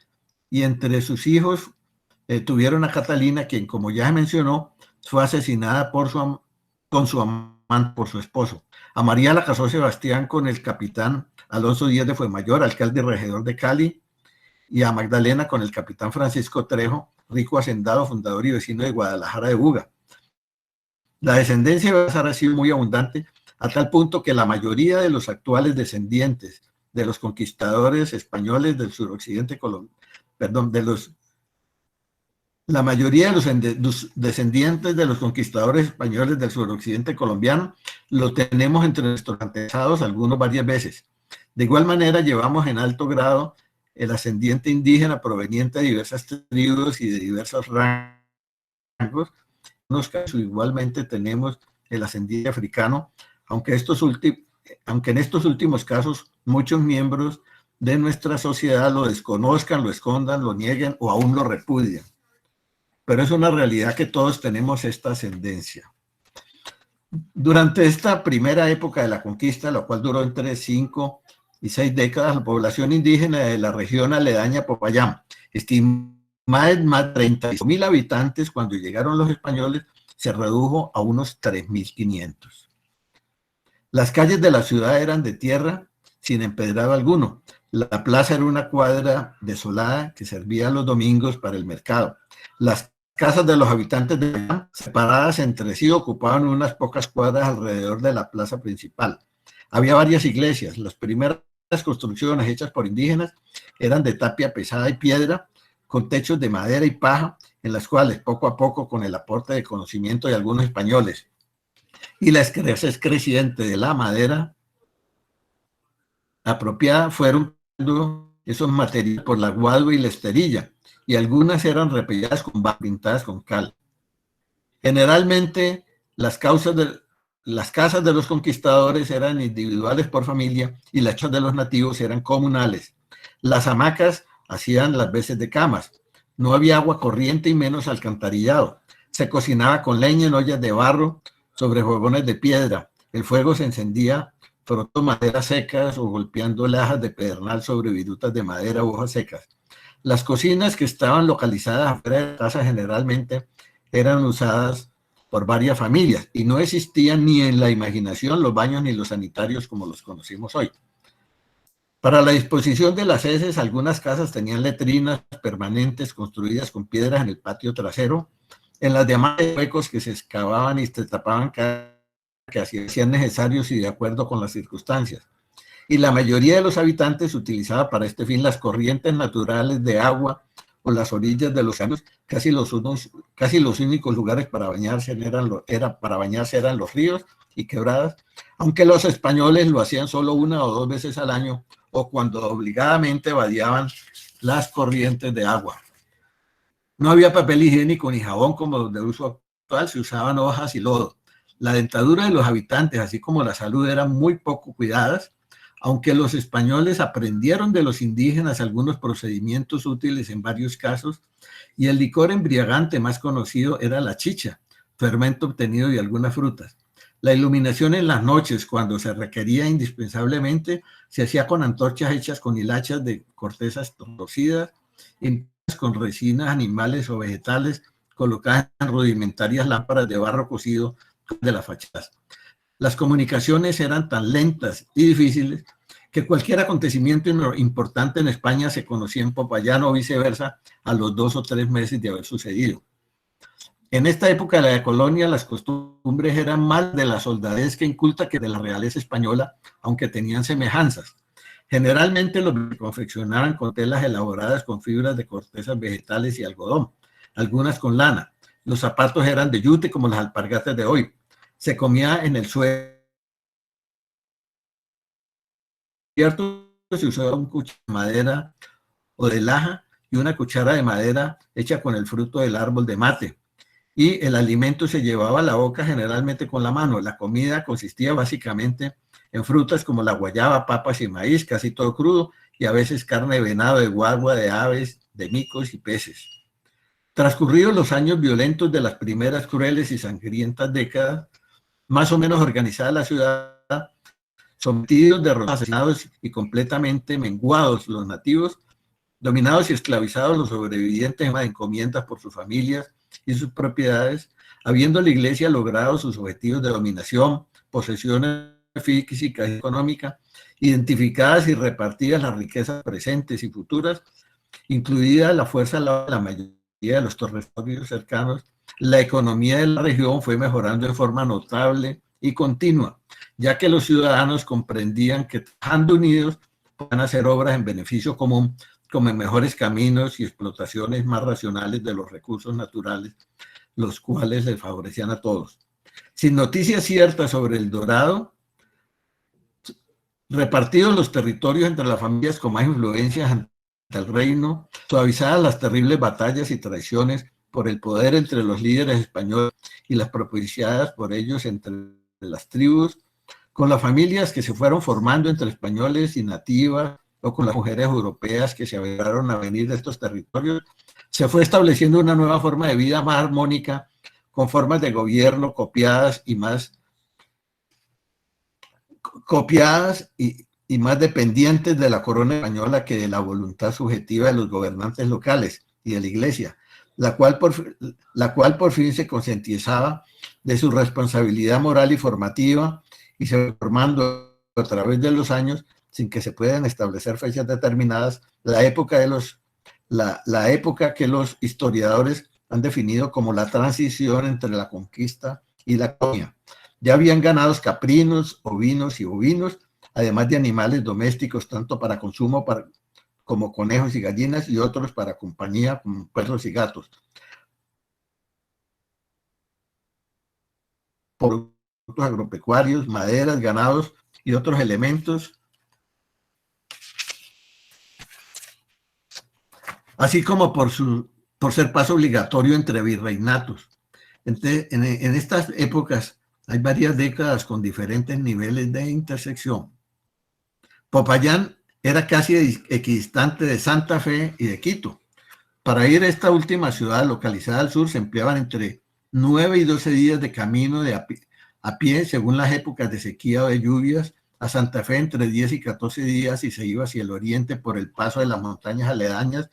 y entre sus hijos tuvieron a Catalina, quien, como ya se mencionó, fue asesinada por su amante, por su esposo. A María la casó Sebastián con el capitán Alonso Díaz de Fuenmayor, alcalde y regidor de Cali, y a Magdalena con el capitán Francisco Trejo, rico hacendado, fundador y vecino de Guadalajara de Buga. La descendencia de Baltasar ha sido muy abundante, a tal punto que la mayoría de los actuales descendientes de los conquistadores españoles del suroccidente colombiano, perdón, la mayoría de los descendientes de los conquistadores españoles del suroccidente colombiano lo tenemos entre nuestros antepasados, algunos varias veces. De igual manera, llevamos en alto grado el ascendiente indígena proveniente de diversas tribus y de diversos rangos. En unos casos igualmente tenemos el ascendiente africano, aunque en estos últimos casos muchos miembros de nuestra sociedad lo desconozcan, lo escondan, lo nieguen o aún lo repudian. Pero es una realidad que todos tenemos esta ascendencia. Durante esta primera época de la conquista, la cual duró entre 5 y 6 décadas, la población indígena de la región aledaña a Popayán, estimada en más de 35.000 habitantes, cuando llegaron los españoles, se redujo a unos 3.500. Las calles de la ciudad eran de tierra, sin empedrado alguno. La plaza era una cuadra desolada que servía los domingos para el mercado. Las casas de los habitantes de Popayán, separadas entre sí, ocupaban unas pocas cuadras alrededor de la plaza principal. Había varias iglesias. Las primeras construcciones hechas por indígenas eran de tapia pesada y piedra, con techos de madera y paja, en las cuales poco a poco, con el aporte de conocimiento de algunos españoles y la escasez creciente de la madera apropiada, fueron esos materiales por la guadua y la esterilla, y algunas eran repelladas con barro, pintadas con cal. Generalmente las casas de los conquistadores eran individuales por familia y las casas de los nativos eran comunales. Las hamacas hacían las veces de camas. No había agua corriente y menos alcantarillado. Se cocinaba con leña en ollas de barro sobre fogones de piedra. El fuego se encendía frotando maderas secas o golpeando lajas de pedernal sobre virutas de madera u hojas secas. Las cocinas que estaban localizadas afuera de la casa generalmente eran usadas por varias familias y no existían ni en la imaginación los baños ni los sanitarios como los conocimos hoy. Para la disposición de las heces, algunas casas tenían letrinas permanentes construidas con piedras en el patio trasero. En las demás, huecos que se excavaban y se tapaban que hacían necesarios y de acuerdo con las circunstancias. Y la mayoría de los habitantes utilizaba para este fin las corrientes naturales de agua o las orillas de los ríos. Casi los únicos lugares para bañarse eran los ríos y quebradas, aunque los españoles lo hacían solo 1 o 2 veces al año o cuando obligadamente vadeaban las corrientes de agua. No había papel higiénico ni jabón como los de uso actual, se usaban hojas y lodo. La dentadura de los habitantes, así como la salud, eran muy poco cuidadas, aunque los españoles aprendieron de los indígenas algunos procedimientos útiles en varios casos, y el licor embriagante más conocido era la chicha, fermento obtenido de algunas frutas. La iluminación en las noches, cuando se requería indispensablemente, se hacía con antorchas hechas con hilachas de cortezas torcidas, con resinas animales o vegetales, colocadas en rudimentarias lámparas de barro cocido de las fachadas. Las comunicaciones eran tan lentas y difíciles que cualquier acontecimiento importante en España se conocía en Popayán o viceversa a los 2 o 3 meses de haber sucedido. En esta época de la colonia, las costumbres eran más de la soldadesca inculta que de la realeza española, aunque tenían semejanzas. Generalmente los confeccionaban con telas elaboradas con fibras de cortezas vegetales y algodón, algunas con lana. Los zapatos eran de yute como las alpargatas de hoy. Se comía en el suelo. Se usaba un cuchillo de madera o de laja y una cuchara de madera hecha con el fruto del árbol de mate. Y el alimento se llevaba a la boca generalmente con la mano. La comida consistía básicamente en frutas como la guayaba, papas y maíz, casi todo crudo, y a veces carne de venado, de guagua, de aves, de micos y peces. Transcurridos los años violentos de las primeras crueles y sangrientas décadas, más o menos organizada la ciudad, sometidos, derrotados, asesinados y completamente menguados los nativos, dominados y esclavizados los sobrevivientes de encomiendas por sus familias y sus propiedades, habiendo la Iglesia logrado sus objetivos de dominación, posesiones físicas y económicas, identificadas y repartidas las riquezas presentes y futuras, incluida la fuerza de la mayoría de los territorios cercanos, la economía de la región fue mejorando de forma notable y continua, ya que los ciudadanos comprendían que trabajando unidos pueden hacer obras en beneficio común, como mejores caminos y explotaciones más racionales de los recursos naturales, los cuales les favorecían a todos. Sin noticias ciertas sobre El Dorado, repartidos los territorios entre las familias con más influencias ante el reino, suavizadas las terribles batallas y traiciones por el poder entre los líderes españoles y las propiciadas por ellos entre las tribus, con las familias que se fueron formando entre españoles y nativas, o con las mujeres europeas que se averaron a venir de estos territorios, se fue estableciendo una nueva forma de vida más armónica, con formas de gobierno copiadas y más dependientes de la corona española que de la voluntad subjetiva de los gobernantes locales y de la iglesia, la cual por fin se concientizaba de su responsabilidad moral y formativa y se fue formando a través de los años, sin que se puedan establecer fechas determinadas, la época que los historiadores han definido como la transición entre la conquista y la colonia. Ya habían ganados caprinos, ovinos y bovinos, además de animales domésticos, tanto para consumo como conejos y gallinas, y otros para compañía, como perros y gatos. Productos agropecuarios, maderas, ganados y otros elementos, así como por ser paso obligatorio entre virreinatos. En estas épocas hay varias décadas con diferentes niveles de intersección. Popayán era casi equidistante de Santa Fe y de Quito. Para ir a esta última ciudad localizada al sur se empleaban entre 9 y 12 días de camino a pie según las épocas de sequía o de lluvias. A Santa Fe entre 10 y 14 días y se iba hacia el oriente por el paso de las montañas aledañas,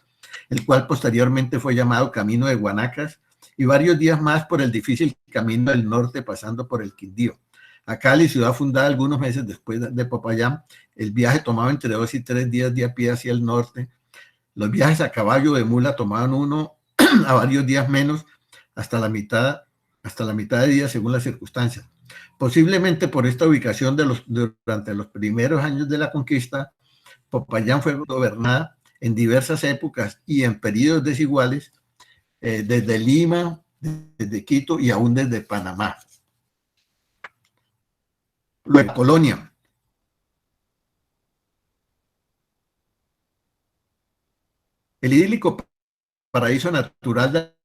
el cual posteriormente fue llamado Camino de Guanacas, y varios días más por el difícil camino del norte pasando por el Quindío. A Cali, ciudad fundada algunos meses después de Popayán, el viaje tomaba entre 2 y 3 días de a pie hacia el norte. Los viajes a caballo de mula tomaban uno a varios días menos, hasta la mitad de día según las circunstancias. Posiblemente por esta ubicación durante los primeros años de la conquista, Popayán fue gobernada en diversas épocas y en periodos desiguales, desde Lima, desde Quito y aún desde Panamá. Luego, Colonia. El idílico paraíso natural de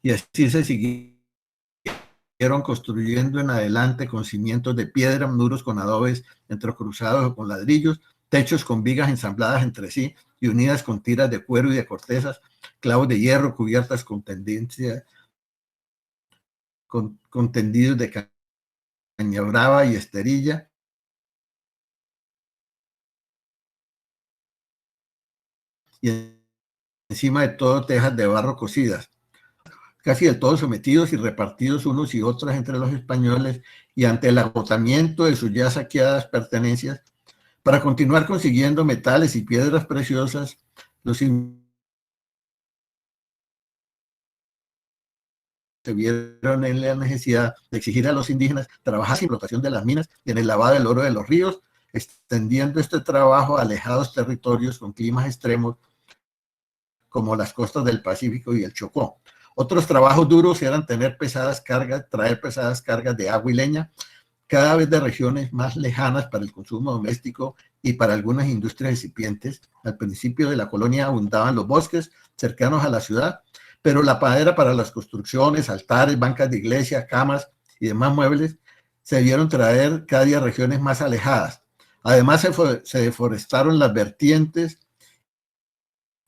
y así se siguieron construyendo en adelante con cimientos de piedra, muros con adobes entrecruzados o con ladrillos, techos con vigas ensambladas entre sí y unidas con tiras de cuero y de cortezas, clavos de hierro, cubiertas con tendidos de caña brava y esterilla, y encima de todo tejas de barro cocidas, casi del todo sometidos y repartidos unos y otras entre los españoles, y ante el agotamiento de sus ya saqueadas pertenencias, para continuar consiguiendo metales y piedras preciosas, los se vieron en la necesidad de exigir a los indígenas trabajar sin explotación de las minas y en el lavado del oro de los ríos, extendiendo este trabajo a alejados territorios con climas extremos como las costas del Pacífico y el Chocó. Otros trabajos duros eran traer pesadas cargas de agua y leña, cada vez de regiones más lejanas para el consumo doméstico y para algunas industrias incipientes. Al principio de la colonia abundaban los bosques cercanos a la ciudad, pero la madera para las construcciones, altares, bancas de iglesia, camas y demás muebles se debieron traer cada día a regiones más alejadas. Además se deforestaron las vertientes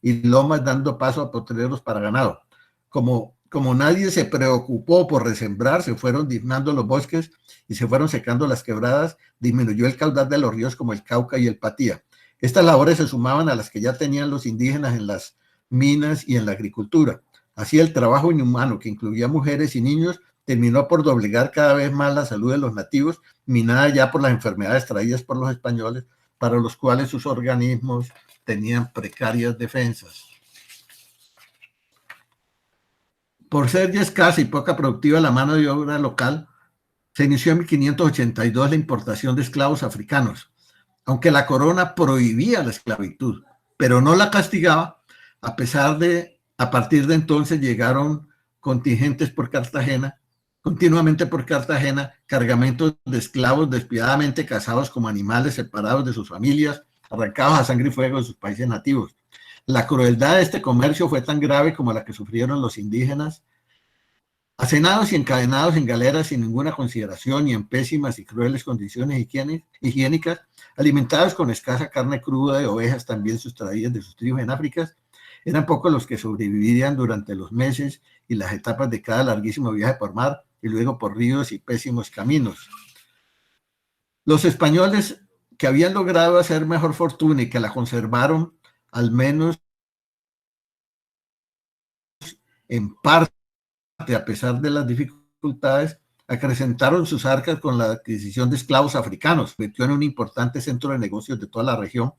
y lomas, dando paso a potreros para ganado. Como nadie se preocupó por resembrar, se fueron diezmando los bosques y se fueron secando las quebradas, disminuyó el caudal de los ríos como el Cauca y el Patía. Estas labores se sumaban a las que ya tenían los indígenas en las minas y en la agricultura. Así el trabajo inhumano, que incluía mujeres y niños, terminó por doblegar cada vez más la salud de los nativos, minada ya por las enfermedades traídas por los españoles, para los cuales sus organismos tenían precarias defensas. Por ser ya escasa y poca productiva la mano de obra local, se inició en 1582 la importación de esclavos africanos. Aunque la corona prohibía la esclavitud, pero no la castigaba, a partir de entonces llegaron contingentes por Cartagena, continuamente por Cartagena, cargamentos de esclavos despiadadamente cazados como animales separados de sus familias, arrancados a sangre y fuego de sus países nativos. La crueldad de este comercio fue tan grave como la que sufrieron los indígenas, hacenados y encadenados en galeras sin ninguna consideración y en pésimas y crueles condiciones higiénicas, alimentados con escasa carne cruda de ovejas también sustraídas de sus tribus en África. Eran pocos los que sobrevivirían durante los meses y las etapas de cada larguísimo viaje por mar y luego por ríos y pésimos caminos. Los españoles, que habían logrado hacer mejor fortuna y que la conservaron al menos en parte a pesar de las dificultades, acrecentaron sus arcas con la adquisición de esclavos africanos, convirtió en un importante centro de negocios de toda la región,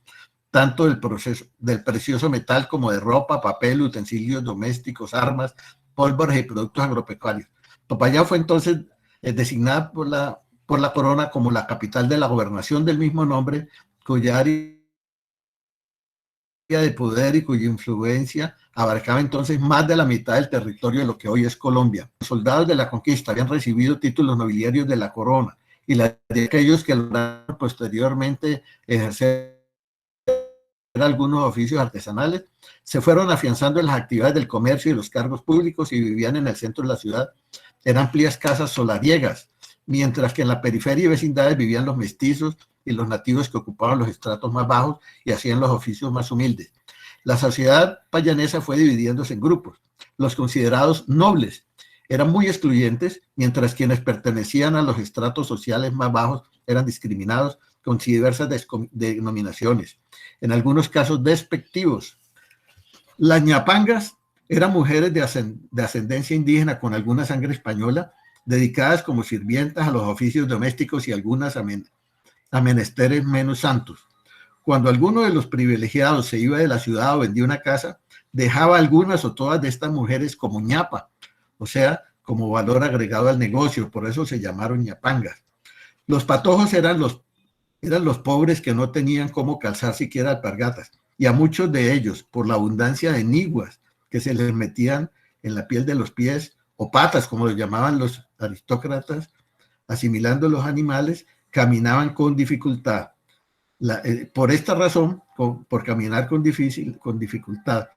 tanto del precioso metal como de ropa, papel, utensilios domésticos, armas, pólvoras y productos agropecuarios. Popayán fue entonces designada por la corona como la capital de la gobernación del mismo nombre, cuya área de poder y cuya influencia abarcaba entonces más de la mitad del territorio de lo que hoy es Colombia. Los soldados de la conquista habían recibido títulos nobiliarios de la corona y la de aquellos que lograron posteriormente ejercer algunos oficios artesanales, se fueron afianzando en las actividades del comercio y los cargos públicos y vivían en el centro de la ciudad en amplias casas solariegas, mientras que en la periferia y vecindades vivían los mestizos y los nativos que ocupaban los estratos más bajos y hacían los oficios más humildes. La sociedad payanesa fue dividiéndose en grupos. Los considerados nobles eran muy excluyentes, mientras quienes pertenecían a los estratos sociales más bajos eran discriminados con diversas denominaciones, en algunos casos despectivos. Las ñapangas eran mujeres de ascendencia indígena con alguna sangre española, dedicadas como sirvientas a los oficios domésticos y algunas a menesteres menos santos. Cuando alguno de los privilegiados se iba de la ciudad o vendía una casa, dejaba algunas o todas de estas mujeres como ñapa, o sea, como valor agregado al negocio, por eso se llamaron ñapangas. Los patojos eran los pobres que no tenían cómo calzar siquiera alpargatas, y a muchos de ellos, por la abundancia de niguas que se les metían en la piel de los pies, o patas, como los llamaban los aristócratas, asimilando los animales, caminaban con dificultad. Por esta razón, por caminar con dificultad,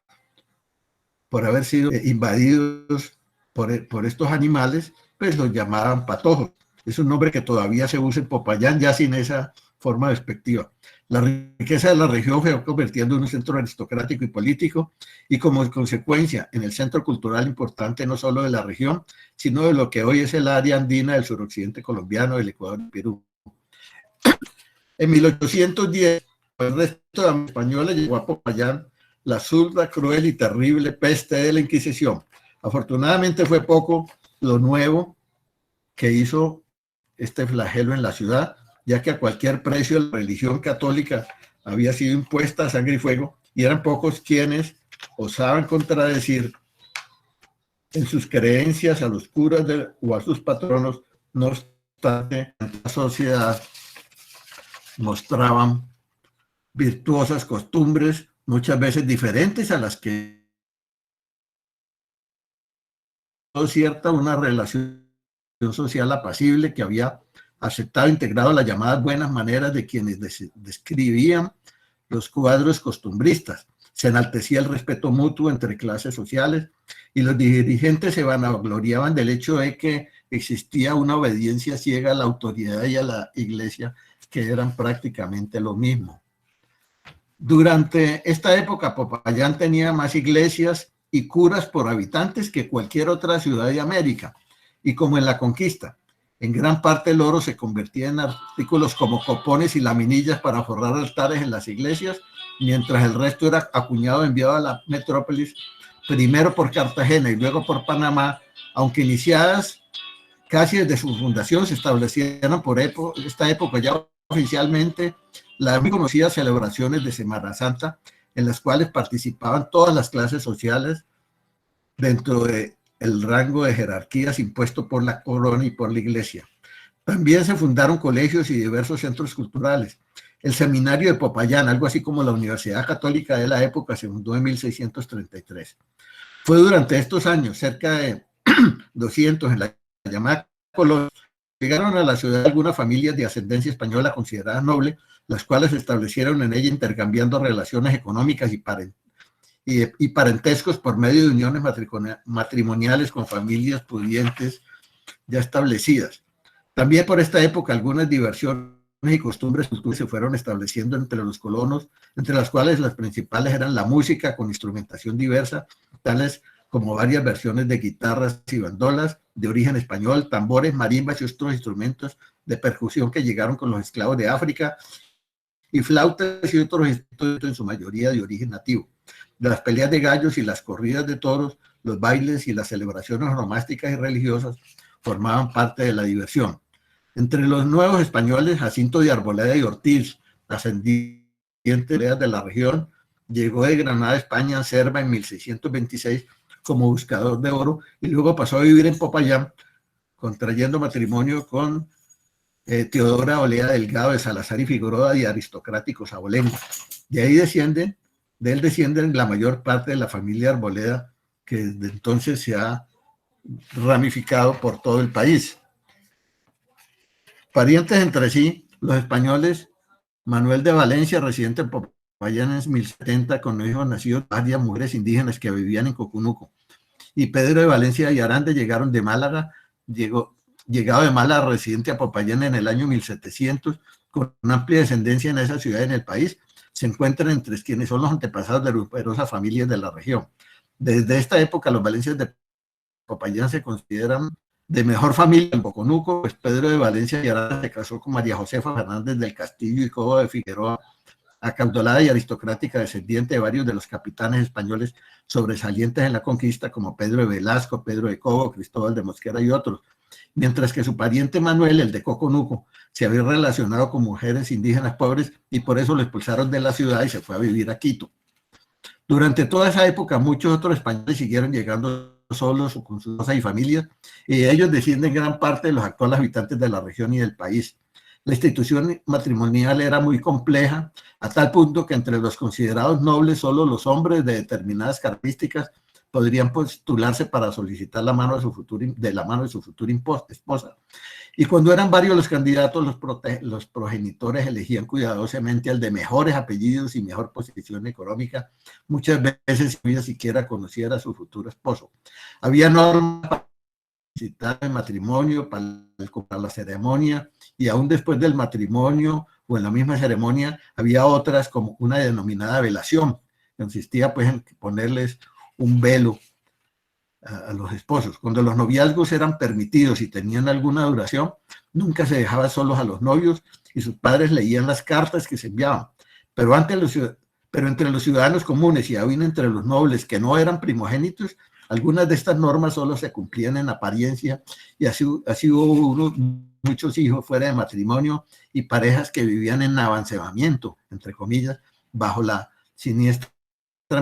por haber sido invadidos por estos animales, pues los llamaban patojos. Es un nombre que todavía se usa en Popayán, ya sin esa forma despectiva. La riqueza de la región fue convirtiendo en un centro aristocrático y político, y como consecuencia en el centro cultural importante no solo de la región, sino de lo que hoy es el área andina del suroccidente colombiano, del Ecuador y Perú. En 1810, el resto de la española llegó a Popayán la zurda, cruel y terrible peste de la Inquisición. Afortunadamente fue poco lo nuevo que hizo este flagelo en la ciudad, ya que a cualquier precio la religión católica había sido impuesta a sangre y fuego, y eran pocos quienes osaban contradecir en sus creencias a los curas o a sus patronos. No obstante, la sociedad mostraban virtuosas costumbres, muchas veces diferentes a las que cierta una relación social apacible que había aceptado, integrado las llamadas buenas maneras de quienes describían los cuadros costumbristas. Se enaltecía el respeto mutuo entre clases sociales y los dirigentes se vanagloriaban del hecho de que existía una obediencia ciega a la autoridad y a la iglesia, que eran prácticamente lo mismo. Durante esta época, Popayán tenía más iglesias y curas por habitantes que cualquier otra ciudad de América. Y como en la conquista, en gran parte el oro se convertía en artículos como copones y laminillas para forrar altares en las iglesias, mientras el resto era acuñado enviado a la metrópolis, primero por Cartagena y luego por Panamá, aunque iniciadas casi desde su fundación, se establecieron por esta época ya oficialmente las muy conocidas celebraciones de Semana Santa, en las cuales participaban todas las clases sociales dentro del rango de jerarquías impuesto por la corona y por la iglesia. También se fundaron colegios y diversos centros culturales. El seminario de Popayán, algo así como la Universidad Católica de la época, se fundó en 1633. Fue durante estos años, cerca de 200 en la llamada colonia, llegaron a la ciudad algunas familias de ascendencia española consideradas nobles, las cuales se establecieron en ella intercambiando relaciones económicas y parentescos por medio de uniones matrimoniales con familias pudientes ya establecidas. También por esta época algunas diversiones y costumbres se fueron estableciendo entre los colonos, entre las cuales las principales eran la música con instrumentación diversa, tales como varias versiones de guitarras y bandolas de origen español, tambores, marimbas y otros instrumentos de percusión que llegaron con los esclavos de África, y flautas y otros instrumentos en su mayoría de origen nativo. De las peleas de gallos y las corridas de toros, los bailes y las celebraciones onomásticas y religiosas formaban parte de la diversión. Entre los nuevos españoles, Jacinto de Arboleda y Ortiz, ascendiente de la región, llegó de Granada a España, Cerva, en 1626 como buscador de oro, y luego pasó a vivir en Popayán, contrayendo matrimonio con Teodora Olea Delgado de Salazar y Figueroa y aristocráticos abolengo. De ahí de él descienden la mayor parte de la familia Arboleda, que desde entonces se ha ramificado por todo el país. Parientes entre sí, los españoles, Manuel de Valencia, residente en Popayán en 1070, con los hijos nacidos varias mujeres indígenas que vivían en Cocunuco, y Pedro de Valencia y Aranda llegaron de Málaga, llegado de Málaga, residente a Popayán en el año 1700, con una amplia descendencia en esa ciudad y en el país, se encuentran entre quienes son los antepasados de numerosas familias de la región. Desde esta época, los valencianos de Popayán se consideran de mejor familia en Cocunuco, pues Pedro de Valencia y Aranda se casó con María Josefa Fernández del Castillo y Cobo de Figueroa, acaudalada y aristocrática, descendiente de varios de los capitanes españoles sobresalientes en la conquista, como Pedro de Velasco, Pedro de Cobo, Cristóbal de Mosquera y otros, mientras que su pariente Manuel, el de Cocunuco, se había relacionado con mujeres indígenas pobres y por eso lo expulsaron de la ciudad y se fue a vivir a Quito. Durante toda esa época, muchos otros españoles siguieron llegando solos o con sus esposas y familias, y ellos descienden gran parte de los actuales habitantes de la región y del país. La institución matrimonial era muy compleja, a tal punto que entre los considerados nobles, solo los hombres de determinadas características podrían postularse para solicitar la mano de su futura esposa. Y cuando eran varios los candidatos, los progenitores elegían cuidadosamente al de mejores apellidos y mejor posición económica, muchas veces sin siquiera conociera a su futuro esposo. Había normas para solicitar el matrimonio, para la ceremonia, y aún después del matrimonio o en la misma ceremonia había otras, como una denominada velación, que consistía pues en ponerles un velo a los esposos. Cuando los noviazgos eran permitidos y tenían alguna duración, nunca se dejaba solos a los novios y sus padres leían las cartas que se enviaban. Pero entre los ciudadanos comunes y aún entre los nobles que no eran primogénitos, algunas de estas normas solo se cumplían en apariencia, y así hubo muchos hijos fuera de matrimonio y parejas que vivían en avancebamiento, entre comillas, bajo la siniestra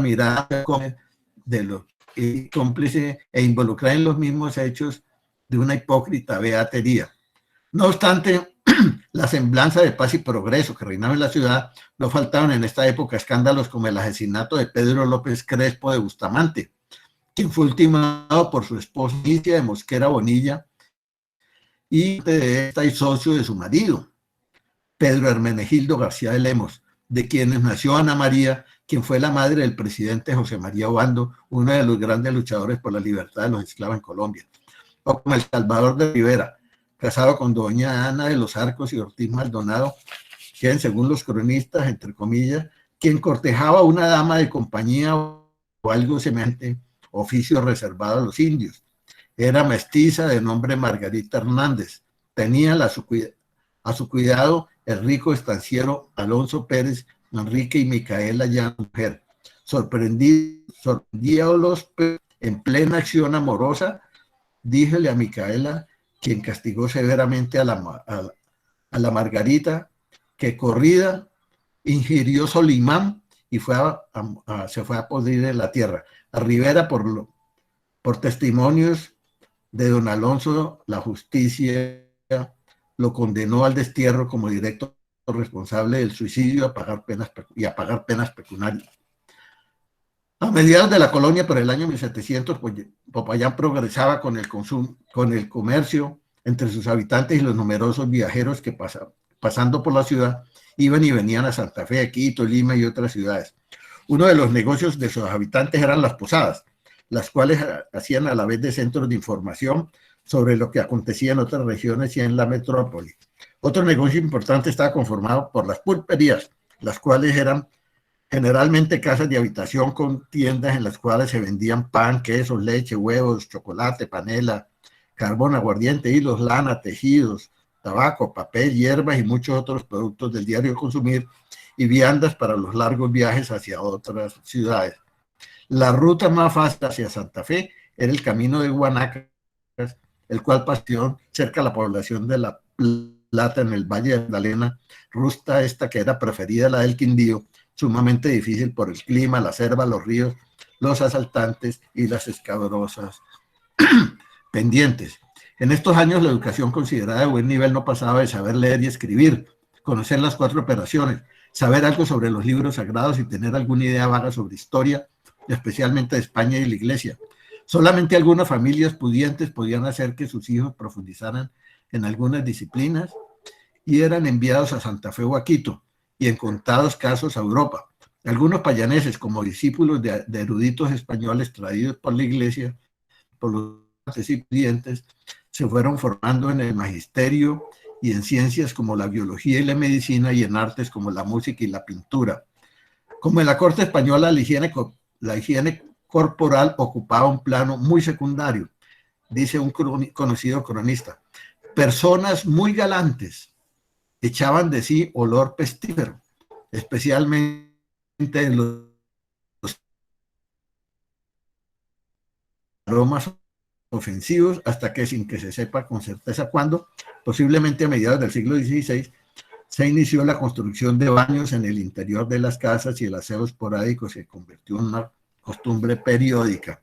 mirada de los cómplice e involucrada en los mismos hechos de una hipócrita beatería. No obstante, la semblanza de paz y progreso que reinaba en la ciudad, no faltaban en esta época escándalos como el asesinato de Pedro López Crespo de Bustamante, quien fue ultimado por su esposa Inicia de Mosquera Bonilla y de esta y socio de su marido, Pedro Hermenegildo García de Lemos, de quienes nació Ana María, quien fue la madre del presidente José María Obando, uno de los grandes luchadores por la libertad de los esclavos en Colombia. O como el Salvador de Rivera, casado con doña Ana de los Arcos y Ortiz Maldonado, quien, según los cronistas, entre comillas, quien cortejaba a una dama de compañía o algo semejante, oficio reservado a los indios. Era mestiza de nombre Margarita Hernández. Tenía a su cuidado el rico estanciero Alonso Pérez, Enrique y Micaela, ya mujer. Sorprendiólos en plena acción amorosa, díjele a Micaela, quien castigó severamente a la Margarita, que corrida ingirió Solimán y se fue a podrir en la tierra. A Rivera, por testimonios de don Alonso, la justicia lo condenó al destierro como directo responsable del suicidio y a pagar penas pecuniarias. A mediados de la colonia, por el año 1700, Popayán progresaba con el comercio entre sus habitantes y los numerosos viajeros que pasando por la ciudad iban y venían a Santa Fe, Quito, Lima y otras ciudades. Uno de los negocios de sus habitantes eran las posadas, las cuales hacían a la vez de centros de información sobre lo que acontecía en otras regiones y en la metrópoli. Otro negocio importante estaba conformado por las pulperías, las cuales eran generalmente casas de habitación con tiendas en las cuales se vendían pan, quesos, leche, huevos, chocolate, panela, carbón, aguardiente, hilos, lana, tejidos, tabaco, papel, hierbas y muchos otros productos del diario consumir y viandas para los largos viajes hacia otras ciudades. La ruta más fácil hacia Santa Fe era el camino de Guanacas, el cual pasó cerca de la población de La Plata en el Valle de Magdalena, ruta esta que era preferida la del Quindío, sumamente difícil por el clima, la selva, los ríos, los asaltantes y las escabrosas pendientes. En estos años la educación considerada de buen nivel no pasaba de saber leer y escribir, conocer las 4 operaciones, saber algo sobre los libros sagrados y tener alguna idea vaga sobre historia, especialmente de España y la Iglesia. Solamente algunas familias pudientes podían hacer que sus hijos profundizaran en algunas disciplinas y eran enviados a Santa Fe o a Quito, y en contados casos a Europa. Algunos payaneses, como discípulos de eruditos españoles traídos por la Iglesia, por los pudientes, se fueron formando en el magisterio y en ciencias como la biología y la medicina y en artes como la música y la pintura. Como en la corte española, la higiene corporal ocupaba un plano muy secundario, dice un conocido cronista. Personas muy galantes echaban de sí olor pestífero, especialmente los aromas ofensivos, hasta que, sin que se sepa con certeza cuándo, posiblemente a mediados del siglo XVI, se inició la construcción de baños en el interior de las casas y el aseo esporádico se convirtió en una costumbre periódica.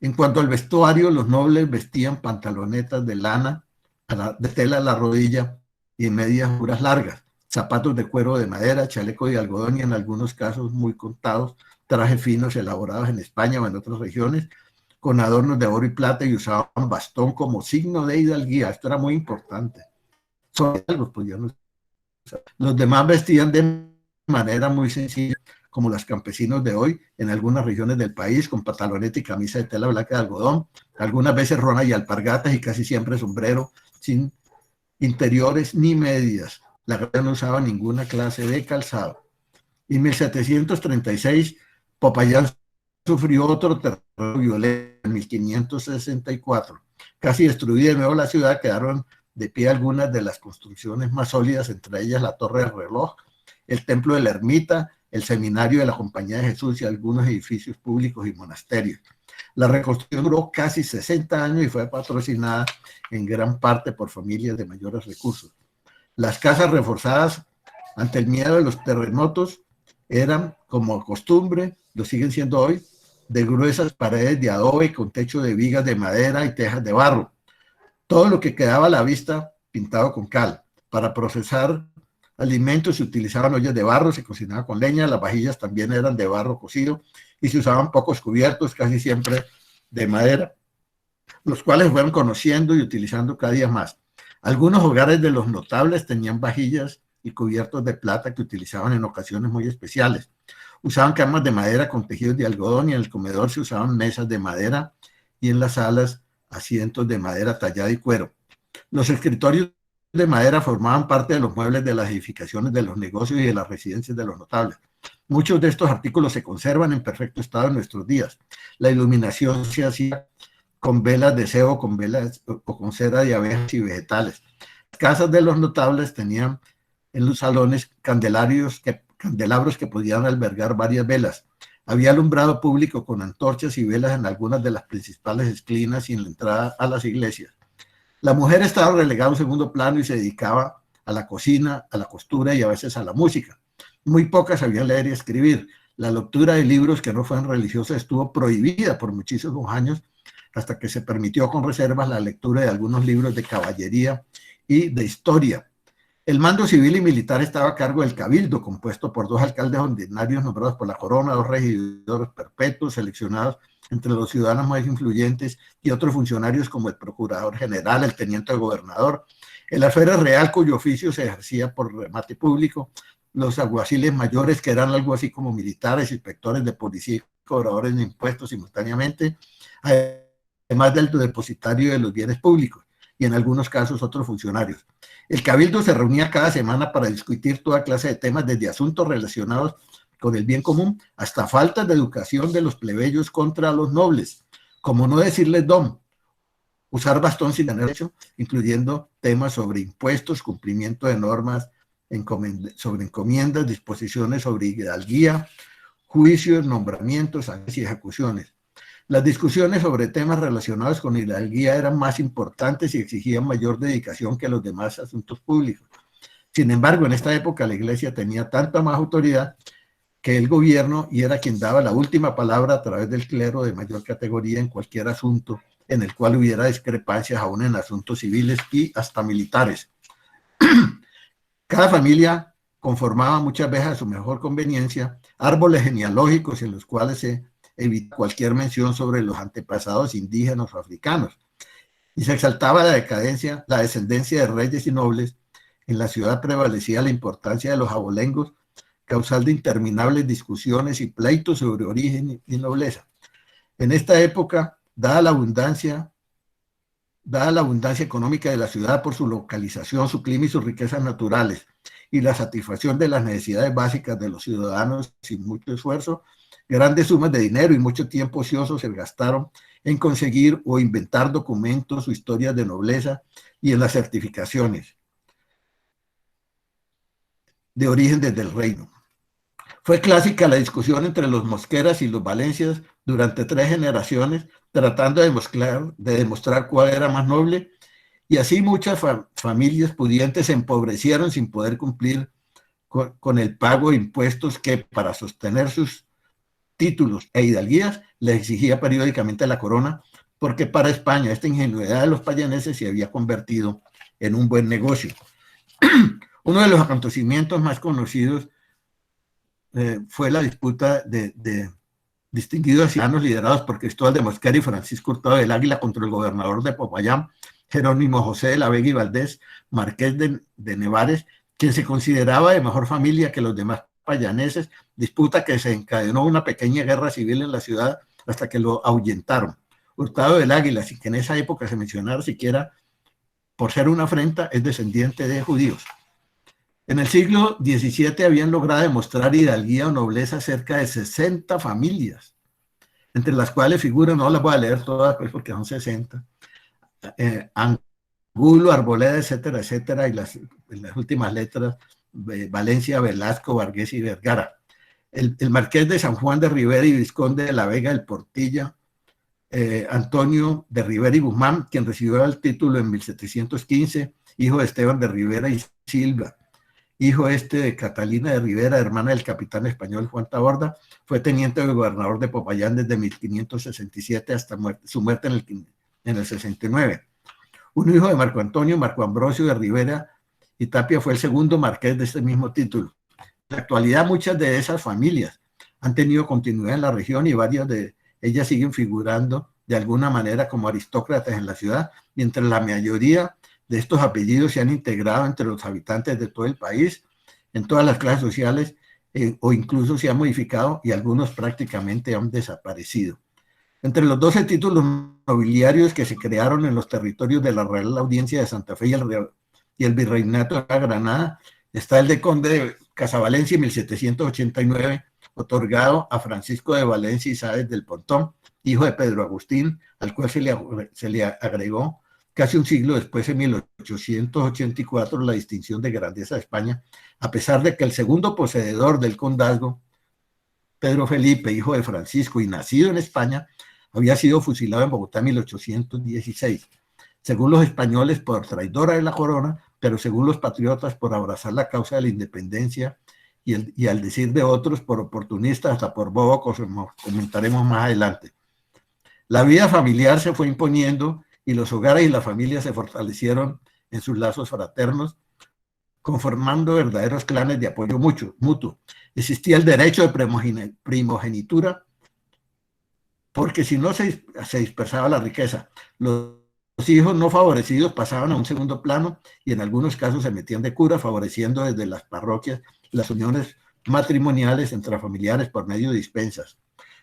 En cuanto al vestuario, los nobles vestían pantalonetas de lana, de tela a la rodilla y medias juras largas, zapatos de cuero de madera, chaleco de algodón y en algunos casos muy contados, trajes finos elaborados en España o en otras regiones, con adornos de oro y plata y usaban bastón como signo de hidalguía. Esto era muy importante. Los demás vestían de manera muy sencilla, como los campesinos de hoy, en algunas regiones del país, con pantaloneta y camisa de tela blanca de algodón, algunas veces rona y alpargatas y casi siempre sombrero, sin interiores ni medias. La guerra no usaba ninguna clase de calzado. En 1736, Popayán sufrió otro terremoto violento en 1564. Casi destruida de nuevo la ciudad, quedaron de pie algunas de las construcciones más sólidas, entre ellas la Torre del Reloj, el Templo de la Ermita, el Seminario de la Compañía de Jesús y algunos edificios públicos y monasterios. La reconstrucción duró casi 60 años y fue patrocinada en gran parte por familias de mayores recursos. Las casas reforzadas ante el miedo de los terremotos eran, como costumbre, lo siguen siendo hoy, de gruesas paredes de adobe con techo de vigas de madera y tejas de barro. Todo lo que quedaba a la vista pintado con cal. Para procesar alimentos se utilizaban ollas de barro, se cocinaba con leña, las vajillas también eran de barro cocido y se usaban pocos cubiertos, casi siempre de madera, los cuales fueron conociendo y utilizando cada día más. Algunos hogares de los notables tenían vajillas y cubiertos de plata que utilizaban en ocasiones muy especiales. Usaban camas de madera con tejidos de algodón y en el comedor se usaban mesas de madera y en las salas asientos de madera tallada y cuero. Los escritorios de madera formaban parte de los muebles de las edificaciones de los negocios y de las residencias de los notables. Muchos de estos artículos se conservan en perfecto estado en nuestros días. La iluminación se hacía con velas de cebo, con velas o con cera de abejas y vegetales. Las casas de los notables tenían en los salones candelarios candelabros que podían albergar varias velas. Había alumbrado público con antorchas y velas en algunas de las principales esquinas y en la entrada a las iglesias. La mujer estaba relegada a un segundo plano y se dedicaba a la cocina, a la costura y a veces a la música. Muy pocas sabían leer y escribir. La lectura de libros que no fueran religiosos estuvo prohibida por muchísimos años, hasta que se permitió con reservas la lectura de algunos libros de caballería y de historia. El mando civil y militar estaba a cargo del cabildo, compuesto por 2 alcaldes ordinarios nombrados por la corona, 2 regidores perpetuos seleccionados entre los ciudadanos más influyentes y otros funcionarios como el procurador general, el teniente gobernador, el alférez real cuyo oficio se ejercía por remate público, los alguaciles mayores que eran algo así como militares, inspectores de policía y cobradores de impuestos simultáneamente, además del depositario de los bienes públicos y en algunos casos otros funcionarios. El cabildo se reunía cada semana para discutir toda clase de temas, desde asuntos relacionados con el bien común hasta faltas de educación de los plebeyos contra los nobles, como no decirles don, usar bastón sin tener derecho, incluyendo temas sobre impuestos, cumplimiento de normas sobre encomiendas, disposiciones sobre hidalguía, juicios, nombramientos y ejecuciones. Las discusiones sobre temas relacionados con hidalguía eran más importantes y exigían mayor dedicación que los demás asuntos públicos. Sin embargo, en esta época la Iglesia tenía tanta más autoridad que el gobierno y era quien daba la última palabra a través del clero de mayor categoría en cualquier asunto en el cual hubiera discrepancias, aún en asuntos civiles y hasta militares. Cada familia conformaba muchas veces a su mejor conveniencia árboles genealógicos en los cuales se evita cualquier mención sobre los antepasados indígenas o africanos, y se exaltaba la descendencia de reyes y nobles. En la ciudad prevalecía la importancia de los abolengos, causal de interminables discusiones y pleitos sobre origen y nobleza. En esta época, dada la abundancia económica de la ciudad por su localización, su clima y sus riquezas naturales, y la satisfacción de las necesidades básicas de los ciudadanos sin mucho esfuerzo, grandes sumas de dinero y mucho tiempo ocioso se gastaron en conseguir o inventar documentos o historias de nobleza y en las certificaciones de origen desde el reino. Fue clásica la discusión entre los Mosqueras y los Valencias durante 3 generaciones, tratando de demostrar cuál era más noble, y así muchas familias pudientes se empobrecieron sin poder cumplir con el pago de impuestos que, para sostener sus títulos e hidalguías, le exigía periódicamente la corona, porque para España esta ingenuidad de los payaneses se había convertido en un buen negocio. Uno de los acontecimientos más conocidos fue la disputa de distinguidos ciudadanos liderados por Cristóbal de Mosquera y Francisco Hurtado del Águila contra el gobernador de Popayán, Jerónimo José de la Vega y Valdés, marqués de Nevares, quien se consideraba de mejor familia que los demás payaneses, disputa que se encadenó una pequeña guerra civil en la ciudad hasta que lo ahuyentaron. Hurtado del Águila, sin que en esa época se mencionara siquiera por ser una afrenta, es descendiente de judíos. En el siglo XVII habían logrado demostrar hidalguía o nobleza cerca de 60 familias, entre las cuales figuran, no las voy a leer todas pues porque son 60, Angulo, Arboleda, etcétera, etcétera, y las últimas letras, Valencia, Velasco, Vargués y Vergara. El marqués de San Juan de Rivera y vizconde de la Vega del Portilla, Antonio de Rivera y Guzmán, quien recibió el título en 1715, hijo de Esteban de Rivera y Silva, hijo de Catalina de Rivera, hermana del capitán español Juan Taborda, fue teniente de gobernador de Popayán desde 1567 hasta su muerte en el 69. Un hijo de Marco Antonio, Marco Ambrosio de Rivera y Tapia, fue el segundo marqués de este mismo título. En la actualidad, muchas de esas familias han tenido continuidad en la región y varias de ellas siguen figurando de alguna manera como aristócratas en la ciudad, mientras la mayoría de estos apellidos se han integrado entre los habitantes de todo el país, en todas las clases sociales, o incluso se han modificado y algunos prácticamente han desaparecido. Entre los 12 títulos nobiliarios que se crearon en los territorios de la Real Audiencia de Santa Fe y el Virreinato de Granada, está el de Conde de Casavalencia en 1789, otorgado a Francisco de Valencia y Sáez del Pontón, hijo de Pedro Agustín, al cual se le agregó casi un siglo después, en 1884, la distinción de grandeza de España, a pesar de que el segundo poseedor del condazgo, Pedro Felipe, hijo de Francisco y nacido en España, había sido fusilado en Bogotá en 1816. Según los españoles, por traidora de la corona, pero según los patriotas, por abrazar la causa de la independencia y al decir de otros, por oportunista, hasta por bobo, como comentaremos más adelante. La vida familiar se fue imponiendo y los hogares y las familias se fortalecieron en sus lazos fraternos, conformando verdaderos clanes de apoyo mutuo. Existía el derecho de primogenitura, porque si no se dispersaba la riqueza. Los hijos no favorecidos pasaban a un segundo plano y en algunos casos se metían de cura, favoreciendo desde las parroquias las uniones matrimoniales intrafamiliares por medio de dispensas.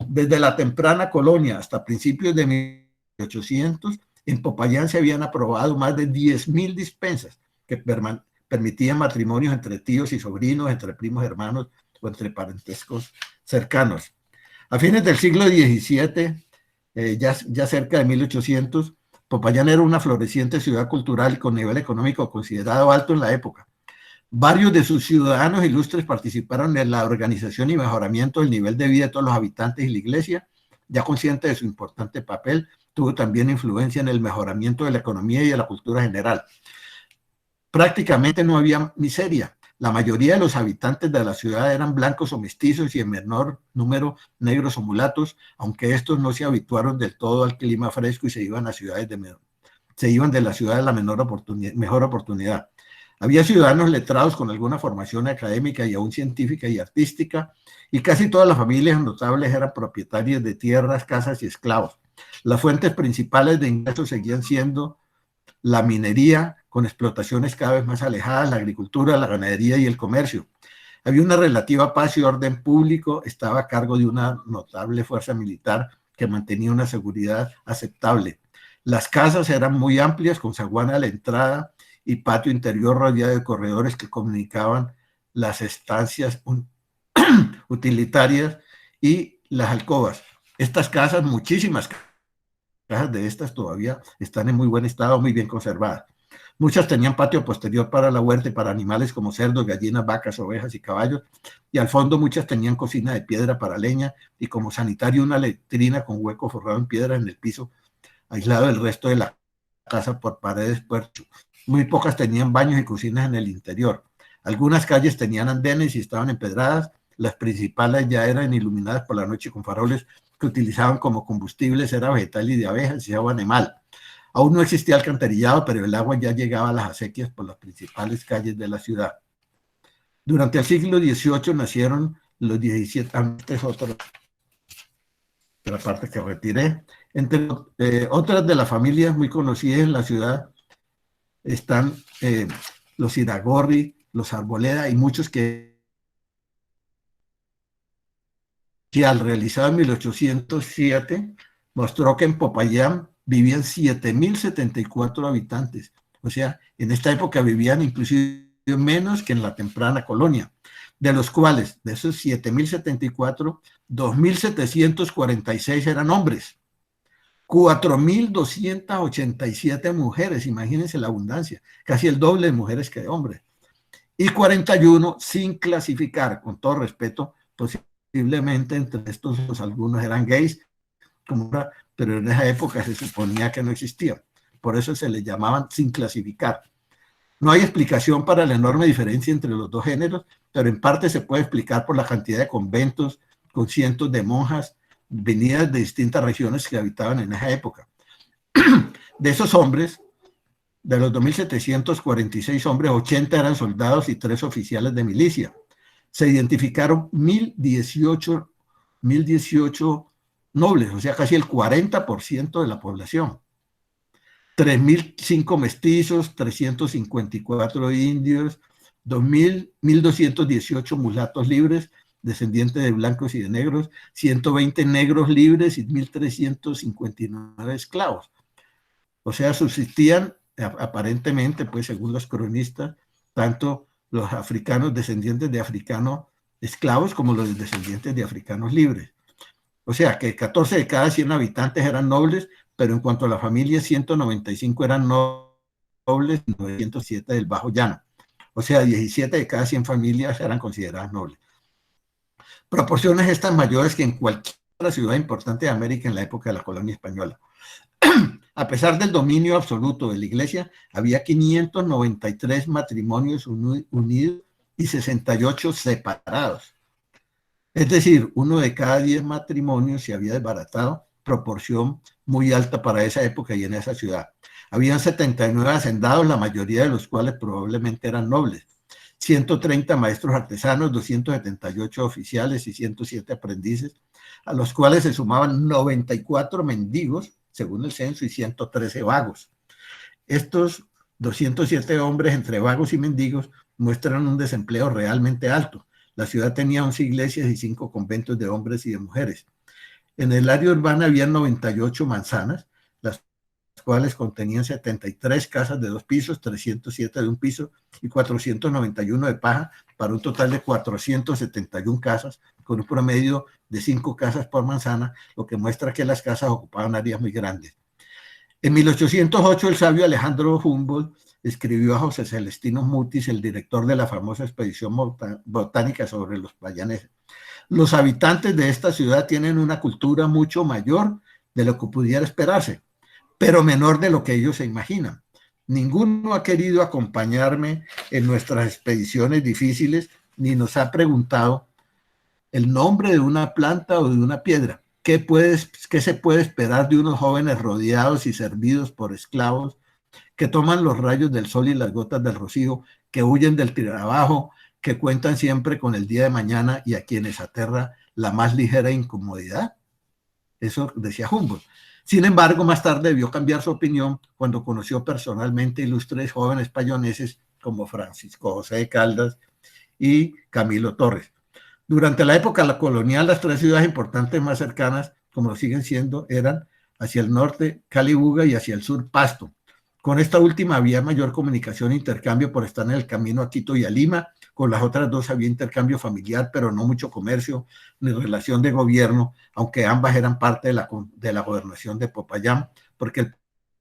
Desde la temprana colonia hasta principios de 1800, en Popayán se habían aprobado más de 10.000 dispensas que permitían matrimonios entre tíos y sobrinos, entre primos hermanos o entre parentescos cercanos. A fines del siglo XVII, ya cerca de 1800, Popayán era una floreciente ciudad cultural con nivel económico considerado alto en la época. Varios de sus ciudadanos ilustres participaron en la organización y mejoramiento del nivel de vida de todos los habitantes y la iglesia, ya consciente de su importante papel, tuvo también influencia en el mejoramiento de la economía y de la cultura general. Prácticamente no había miseria. La mayoría de los habitantes de la ciudad eran blancos o mestizos y en menor número negros o mulatos, aunque estos no se habituaron del todo al clima fresco y se iban a ciudades de la ciudad de la mejor oportunidad. Había ciudadanos letrados con alguna formación académica y aún científica y artística, y casi todas las familias notables eran propietarias de tierras, casas y esclavos. Las fuentes principales de ingresos seguían siendo la minería, con explotaciones cada vez más alejadas, la agricultura, la ganadería y el comercio. Había una relativa paz y orden público, estaba a cargo de una notable fuerza militar que mantenía una seguridad aceptable. Las casas eran muy amplias, con zaguán a la entrada y patio interior rodeado de corredores que comunicaban las estancias utilitarias y las alcobas. Estas casas, muchísimas casas de estas todavía están en muy buen estado, muy bien conservadas. Muchas tenían patio posterior para la huerta y para animales como cerdos, gallinas, vacas, ovejas y caballos, y al fondo muchas tenían cocina de piedra para leña y como sanitario una letrina con hueco forrado en piedra en el piso, aislado del resto de la casa por paredes puercho. Muy pocas tenían baños y cocinas en el interior. Algunas calles tenían andenes y estaban empedradas. Las principales ya eran iluminadas por la noche con faroles que utilizaban como combustible cera vegetal y de abejas y agua animal. Aún no existía alcantarillado, pero el agua ya llegaba a las acequias por las principales calles de la ciudad. Durante el siglo XVIII nacieron los 17, antes otra la parte que retiré. Entre otras de las familias muy conocidas en la ciudad están los Iragorri, los Arboleda y muchos que al realizado en 1807 mostró que en Popayán vivían 7.074 habitantes. O sea, en esta época vivían inclusive menos que en la temprana colonia, de los cuales, de esos 7.074, 2.746 eran hombres, 4.287 mujeres, imagínense la abundancia, casi el doble de mujeres que de hombres, y 41 sin clasificar, con todo respeto, posiblemente entre estos algunos eran gays, pero en esa época se suponía que no existían, por eso se les llamaban sin clasificar. No hay explicación para la enorme diferencia entre los dos géneros, pero en parte se puede explicar por la cantidad de conventos con cientos de monjas venidas de distintas regiones que habitaban en esa época. De esos hombres, de los 2.746 hombres, 80 eran soldados y 3 oficiales de milicia. Se identificaron 1.018 nobles, o sea, casi el 40% de la población. 3.005 mestizos, 354 indios, 1.218 mulatos libres, descendientes de blancos y de negros, 120 negros libres y 1.359 esclavos. O sea, subsistían aparentemente, pues según los cronistas, tanto los africanos descendientes de africanos esclavos como los descendientes de africanos libres. O sea, que 14 de cada 100 habitantes eran nobles, pero en cuanto a la familia, 195 eran nobles y 907 del Bajo Llano. O sea, 17 de cada 100 familias eran consideradas nobles. Proporciones estas mayores que en cualquier otra ciudad importante de América en la época de la colonia española. A pesar del dominio absoluto de la iglesia, había 593 matrimonios unidos y 68 separados. Es decir, 1 de cada 10 matrimonios se había desbaratado, proporción muy alta para esa época y en esa ciudad. Habían 79 hacendados, la mayoría de los cuales probablemente eran nobles. 130 maestros artesanos, 278 oficiales y 107 aprendices, a los cuales se sumaban 94 mendigos, según el censo, y 113 vagos. Estos 207 hombres entre vagos y mendigos muestran un desempleo realmente alto. La ciudad tenía 11 iglesias y 5 conventos de hombres y de mujeres. En el área urbana había 98 manzanas, las cuales contenían 73 casas de 2 pisos, 307 de 1 piso y 491 de paja, para un total de 471 casas, con un promedio de 5 casas por manzana, lo que muestra que las casas ocupaban áreas muy grandes. En 1808, el sabio Alejandro Humboldt escribió a José Celestino Mutis, el director de la famosa expedición botánica sobre los Payaneses: los habitantes de esta ciudad tienen una cultura mucho mayor de lo que pudiera esperarse, pero menor de lo que ellos se imaginan. Ninguno ha querido acompañarme en nuestras expediciones difíciles, ni nos ha preguntado el nombre de una planta o de una piedra. ¿Qué se puede esperar de unos jóvenes rodeados y servidos por esclavos que toman los rayos del sol y las gotas del rocío, que huyen del trabajo, que cuentan siempre con el día de mañana y a quienes aterra la más ligera incomodidad? Eso decía Humboldt. Sin embargo, más tarde debió cambiar su opinión cuando conoció personalmente ilustres jóvenes payoneses como Francisco José de Caldas y Camilo Torres. Durante la época colonial, las 3 ciudades importantes más cercanas, como lo siguen siendo, eran hacia el norte Calibuga y hacia el sur Pasto. Con esta última había mayor comunicación e intercambio por estar en el camino a Quito y a Lima. Con las otras 2 había intercambio familiar, pero no mucho comercio ni relación de gobierno, aunque ambas eran parte de la gobernación de Popayán, porque el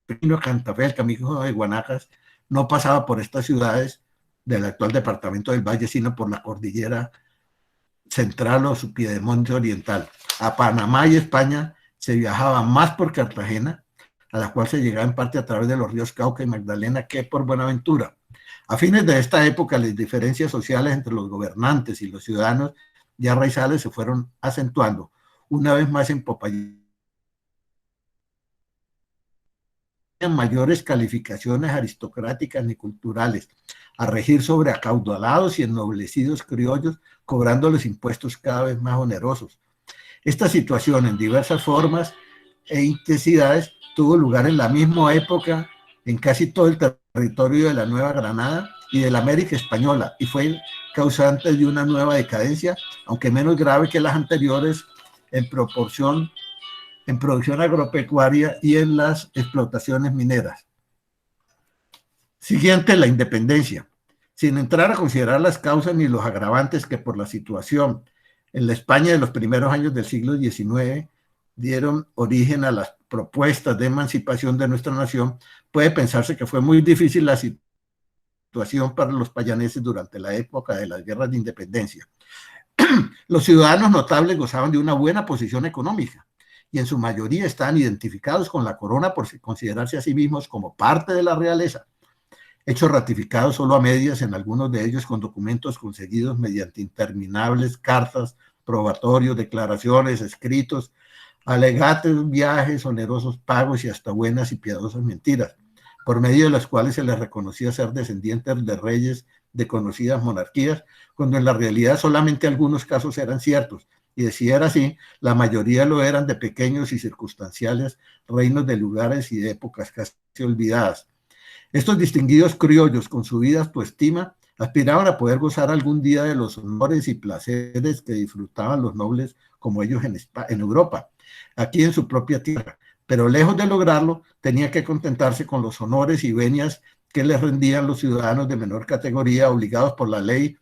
camino a Cantafé, el camino de Guanacas, no pasaba por estas ciudades del actual departamento del Valle, sino por la cordillera central o su piedemonte oriental. A Panamá y España se viajaba más por Cartagena, a la cual se llegaba en parte a través de los ríos Cauca y Magdalena, que por Buenaventura. A fines de esta época, las diferencias sociales entre los gobernantes y los ciudadanos ya raizales se fueron acentuando. Una vez más en Popayán, mayores calificaciones aristocráticas ni culturales, a regir sobre acaudalados y ennoblecidos criollos, cobrando los impuestos cada vez más onerosos. Esta situación, en diversas formas e intensidades, tuvo lugar en la misma época en casi todo el territorio de la Nueva Granada y de la América Española, y fue causante de una nueva decadencia, aunque menos grave que las anteriores en producción agropecuaria y en las explotaciones mineras. Siguiente, la independencia. Sin entrar a considerar las causas ni los agravantes que por la situación en la España de los primeros años del siglo XIX dieron origen a las propuestas de emancipación de nuestra nación, puede pensarse que fue muy difícil la situación para los payaneses durante la época de las guerras de independencia. Los ciudadanos notables gozaban de una buena posición económica y en su mayoría estaban identificados con la corona por considerarse a sí mismos como parte de la realeza, hechos ratificados solo a medias en algunos de ellos con documentos conseguidos mediante interminables cartas, probatorios, declaraciones, escritos, alegatos, viajes, onerosos pagos y hasta buenas y piadosas mentiras, por medio de las cuales se les reconocía ser descendientes de reyes de conocidas monarquías, cuando en la realidad solamente algunos casos eran ciertos, y de si era así, la mayoría lo eran de pequeños y circunstanciales reinos de lugares y de épocas casi olvidadas. Estos distinguidos criollos, con su vida autoestima, aspiraban a poder gozar algún día de los honores y placeres que disfrutaban los nobles como ellos en Europa, aquí en su propia tierra, pero lejos de lograrlo, tenía que contentarse con los honores y venias que les rendían los ciudadanos de menor categoría, obligados por la ley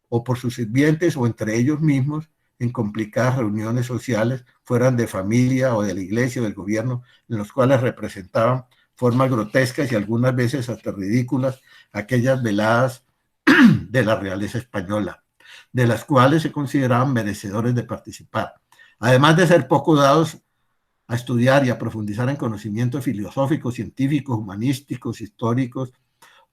o por sus sirvientes o entre ellos mismos, en complicadas reuniones sociales, fueran de familia o de la iglesia o del gobierno, en los cuales representaban formas grotescas y algunas veces hasta ridículas aquellas veladas de la realeza española, de las cuales se consideraban merecedores de participar. Además de ser poco dados a estudiar y a profundizar en conocimientos filosóficos, científicos, humanísticos, históricos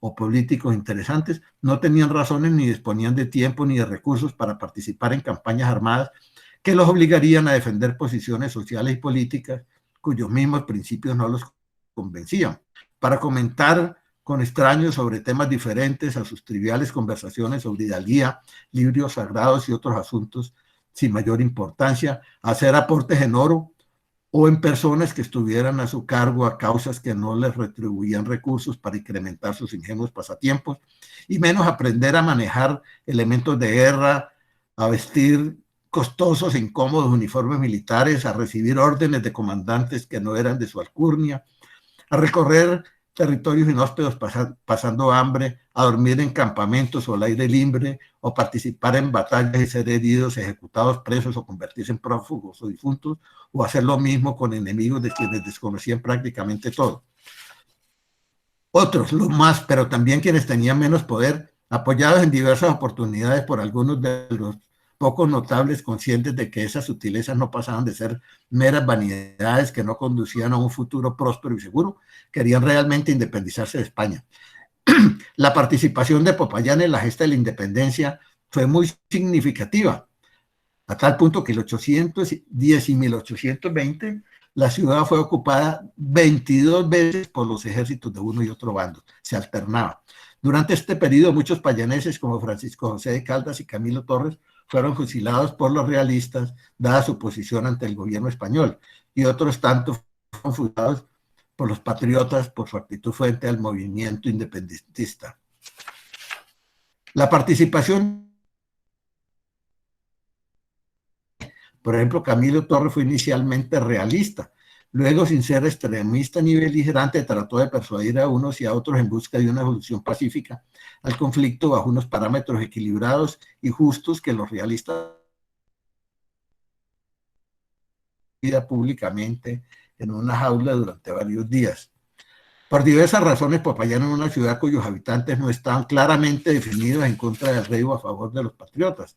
o políticos interesantes, no tenían razones ni disponían de tiempo ni de recursos para participar en campañas armadas que los obligarían a defender posiciones sociales y políticas cuyos mismos principios no los convencían. Para comentar con extraños sobre temas diferentes a sus triviales conversaciones sobre hidalguía, libros sagrados y otros asuntos sin mayor importancia, hacer aportes en oro o en personas que estuvieran a su cargo a causas que no les retribuían recursos para incrementar sus ingenuos pasatiempos, y menos aprender a manejar elementos de guerra, a vestir costosos e incómodos uniformes militares, a recibir órdenes de comandantes que no eran de su alcurnia, a recorrer territorios inhóspitos pasando hambre, a dormir en campamentos o al aire libre, o participar en batallas y ser heridos, ejecutados, presos o convertirse en prófugos o difuntos, o hacer lo mismo con enemigos de quienes desconocían prácticamente todo. Otros, los más, pero también quienes tenían menos poder, apoyados en diversas oportunidades por algunos de los pocos notables conscientes de que esas sutilezas no pasaban de ser meras vanidades que no conducían a un futuro próspero y seguro, querían realmente independizarse de España. La participación de Popayán en la gesta de la independencia fue muy significativa, a tal punto que en 1810 y 1820 la ciudad fue ocupada 22 veces por los ejércitos de uno y otro bando, se alternaba. Durante este periodo muchos payaneses como Francisco José de Caldas y Camilo Torres fueron fusilados por los realistas, dada su posición ante el gobierno español, y otros tantos fueron fusilados por los patriotas por su actitud frente al movimiento independentista. La participación, por ejemplo, Camilo Torres fue inicialmente realista, luego, sin ser extremista ni beligerante, trató de persuadir a unos y a otros en busca de una solución pacífica al conflicto bajo unos parámetros equilibrados y justos que los realistas públicamente en una jaula durante varios días. Por diversas razones, Popayán era una ciudad cuyos habitantes no estaban claramente definidos en contra del rey o a favor de los patriotas,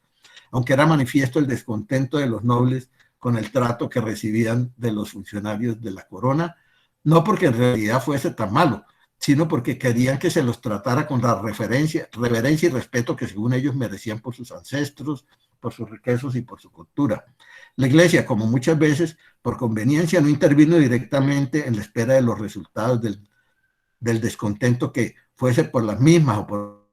aunque era manifiesto el descontento de los nobles con el trato que recibían de los funcionarios de la corona, no porque en realidad fuese tan malo, sino porque querían que se los tratara con la reverencia y respeto que según ellos merecían por sus ancestros, por sus riquezas y por su cultura. La Iglesia, como muchas veces, por conveniencia, no intervino directamente en la espera de los resultados del descontento que fuese por las mismas o por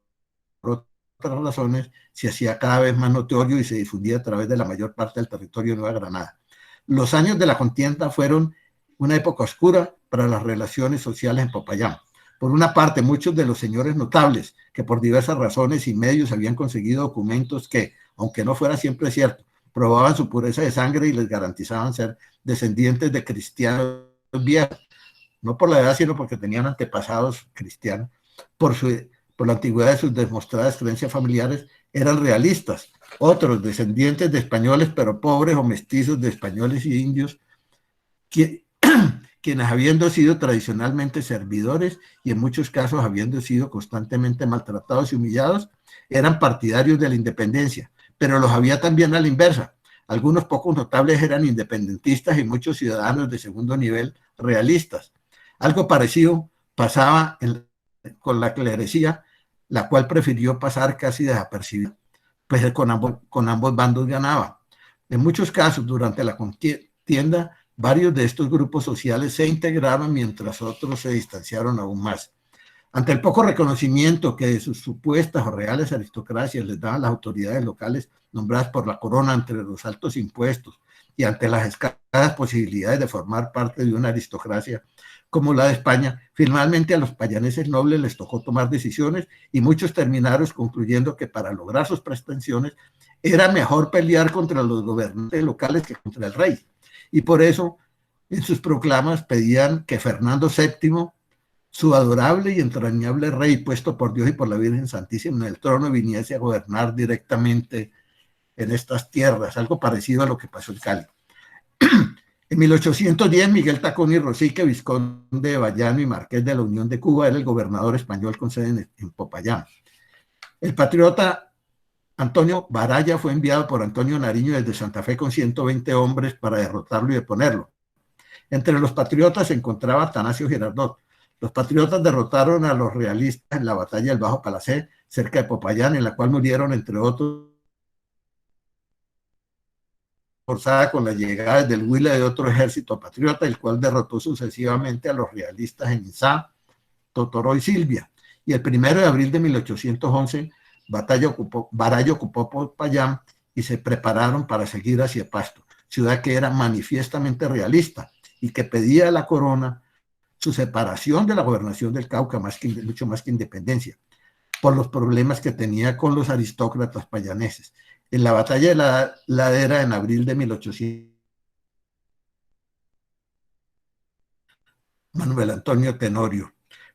otras razones, se hacía cada vez más notorio y se difundía a través de la mayor parte del territorio de Nueva Granada. Los años de la contienda fueron una época oscura para las relaciones sociales en Popayán. Por una parte, muchos de los señores notables que por diversas razones y medios habían conseguido documentos que, aunque no fuera siempre cierto, probaban su pureza de sangre y les garantizaban ser descendientes de cristianos viejos, no por la edad, sino porque tenían antepasados cristianos, por la antigüedad de sus demostradas creencias familiares, eran realistas. Otros, descendientes de españoles, pero pobres o mestizos de españoles y indios, quienes habiendo sido tradicionalmente servidores y en muchos casos habiendo sido constantemente maltratados y humillados, eran partidarios de la independencia, pero los había también a la inversa. Algunos pocos notables eran independentistas y muchos ciudadanos de segundo nivel realistas. Algo parecido pasaba con la clerecía, la cual prefirió pasar casi desapercibida, pues con ambos bandos ganaba. En muchos casos, durante la contienda, varios de estos grupos sociales se integraron mientras otros se distanciaron aún más. Ante el poco reconocimiento que de sus supuestas o reales aristocracias les daban las autoridades locales nombradas por la corona entre los altos impuestos y ante las escasas posibilidades de formar parte de una aristocracia como la de España, finalmente a los payaneses nobles les tocó tomar decisiones y muchos terminaron concluyendo que para lograr sus pretensiones era mejor pelear contra los gobernantes locales que contra el rey. Y por eso en sus proclamas pedían que Fernando VII, su adorable y entrañable rey puesto por Dios y por la Virgen Santísima en el trono, viniese a gobernar directamente en estas tierras, algo parecido a lo que pasó en Cali. En 1810, Miguel Tacón y Rosique, vizconde de Bayano y marqués de la Unión de Cuba, era el gobernador español con sede en Popayán. El patriota Antonio Baraya fue enviado por Antonio Nariño desde Santa Fe con 120 hombres para derrotarlo y deponerlo. Entre los patriotas se encontraba Atanasio Girardot. Los patriotas derrotaron a los realistas en la batalla del Bajo Palacé, cerca de Popayán, en la cual murieron, entre otros, forzada con la llegada del Huila de otro ejército patriota, el cual derrotó sucesivamente a los realistas en Izá, Totoró y Silvia. Y el 1 de abril de 1811, Baraya ocupó Popayán y se prepararon para seguir hacia Pasto, ciudad que era manifiestamente realista y que pedía a la corona su separación de la gobernación del Cauca, mucho más que independencia, por los problemas que tenía con los aristócratas payaneses. En la batalla de la Ladera, en abril de 1800, Manuel Antonio Tenorio.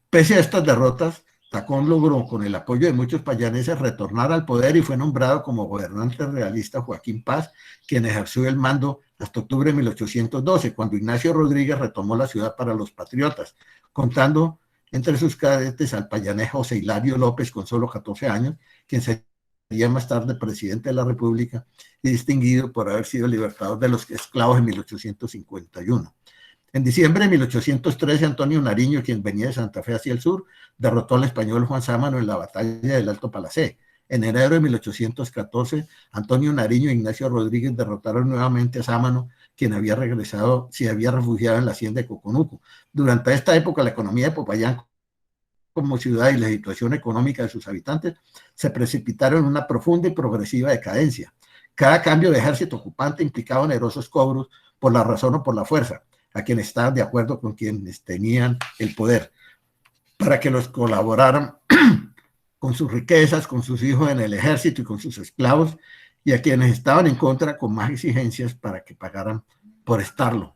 Pese a estas derrotas, Tacón logró, con el apoyo de muchos payaneses, retornar al poder y fue nombrado como gobernante realista Joaquín Paz, quien ejerció el mando hasta octubre de 1812, cuando Ignacio Rodríguez retomó la ciudad para los patriotas, contando entre sus cadetes al payanés José Hilario López, con solo 14 años, quien sería más tarde presidente de la República y distinguido por haber sido libertador de los esclavos en 1851. En diciembre de 1813, Antonio Nariño, quien venía de Santa Fe hacia el sur, derrotó al español Juan Sámano en la batalla del Alto Palacé. En enero de 1814, Antonio Nariño e Ignacio Rodríguez derrotaron nuevamente a Sámano, quien había regresado, se había refugiado en la hacienda de Coconuco. Durante esta época, la economía de Popayán como ciudad y la situación económica de sus habitantes se precipitaron en una profunda y progresiva decadencia. Cada cambio de ejército ocupante implicaba onerosos cobros por la razón o por la fuerza a quienes estaban de acuerdo con quienes tenían el poder, para que los colaboraran con sus riquezas, con sus hijos en el ejército y con sus esclavos, y a quienes estaban en contra con más exigencias para que pagaran por estarlo.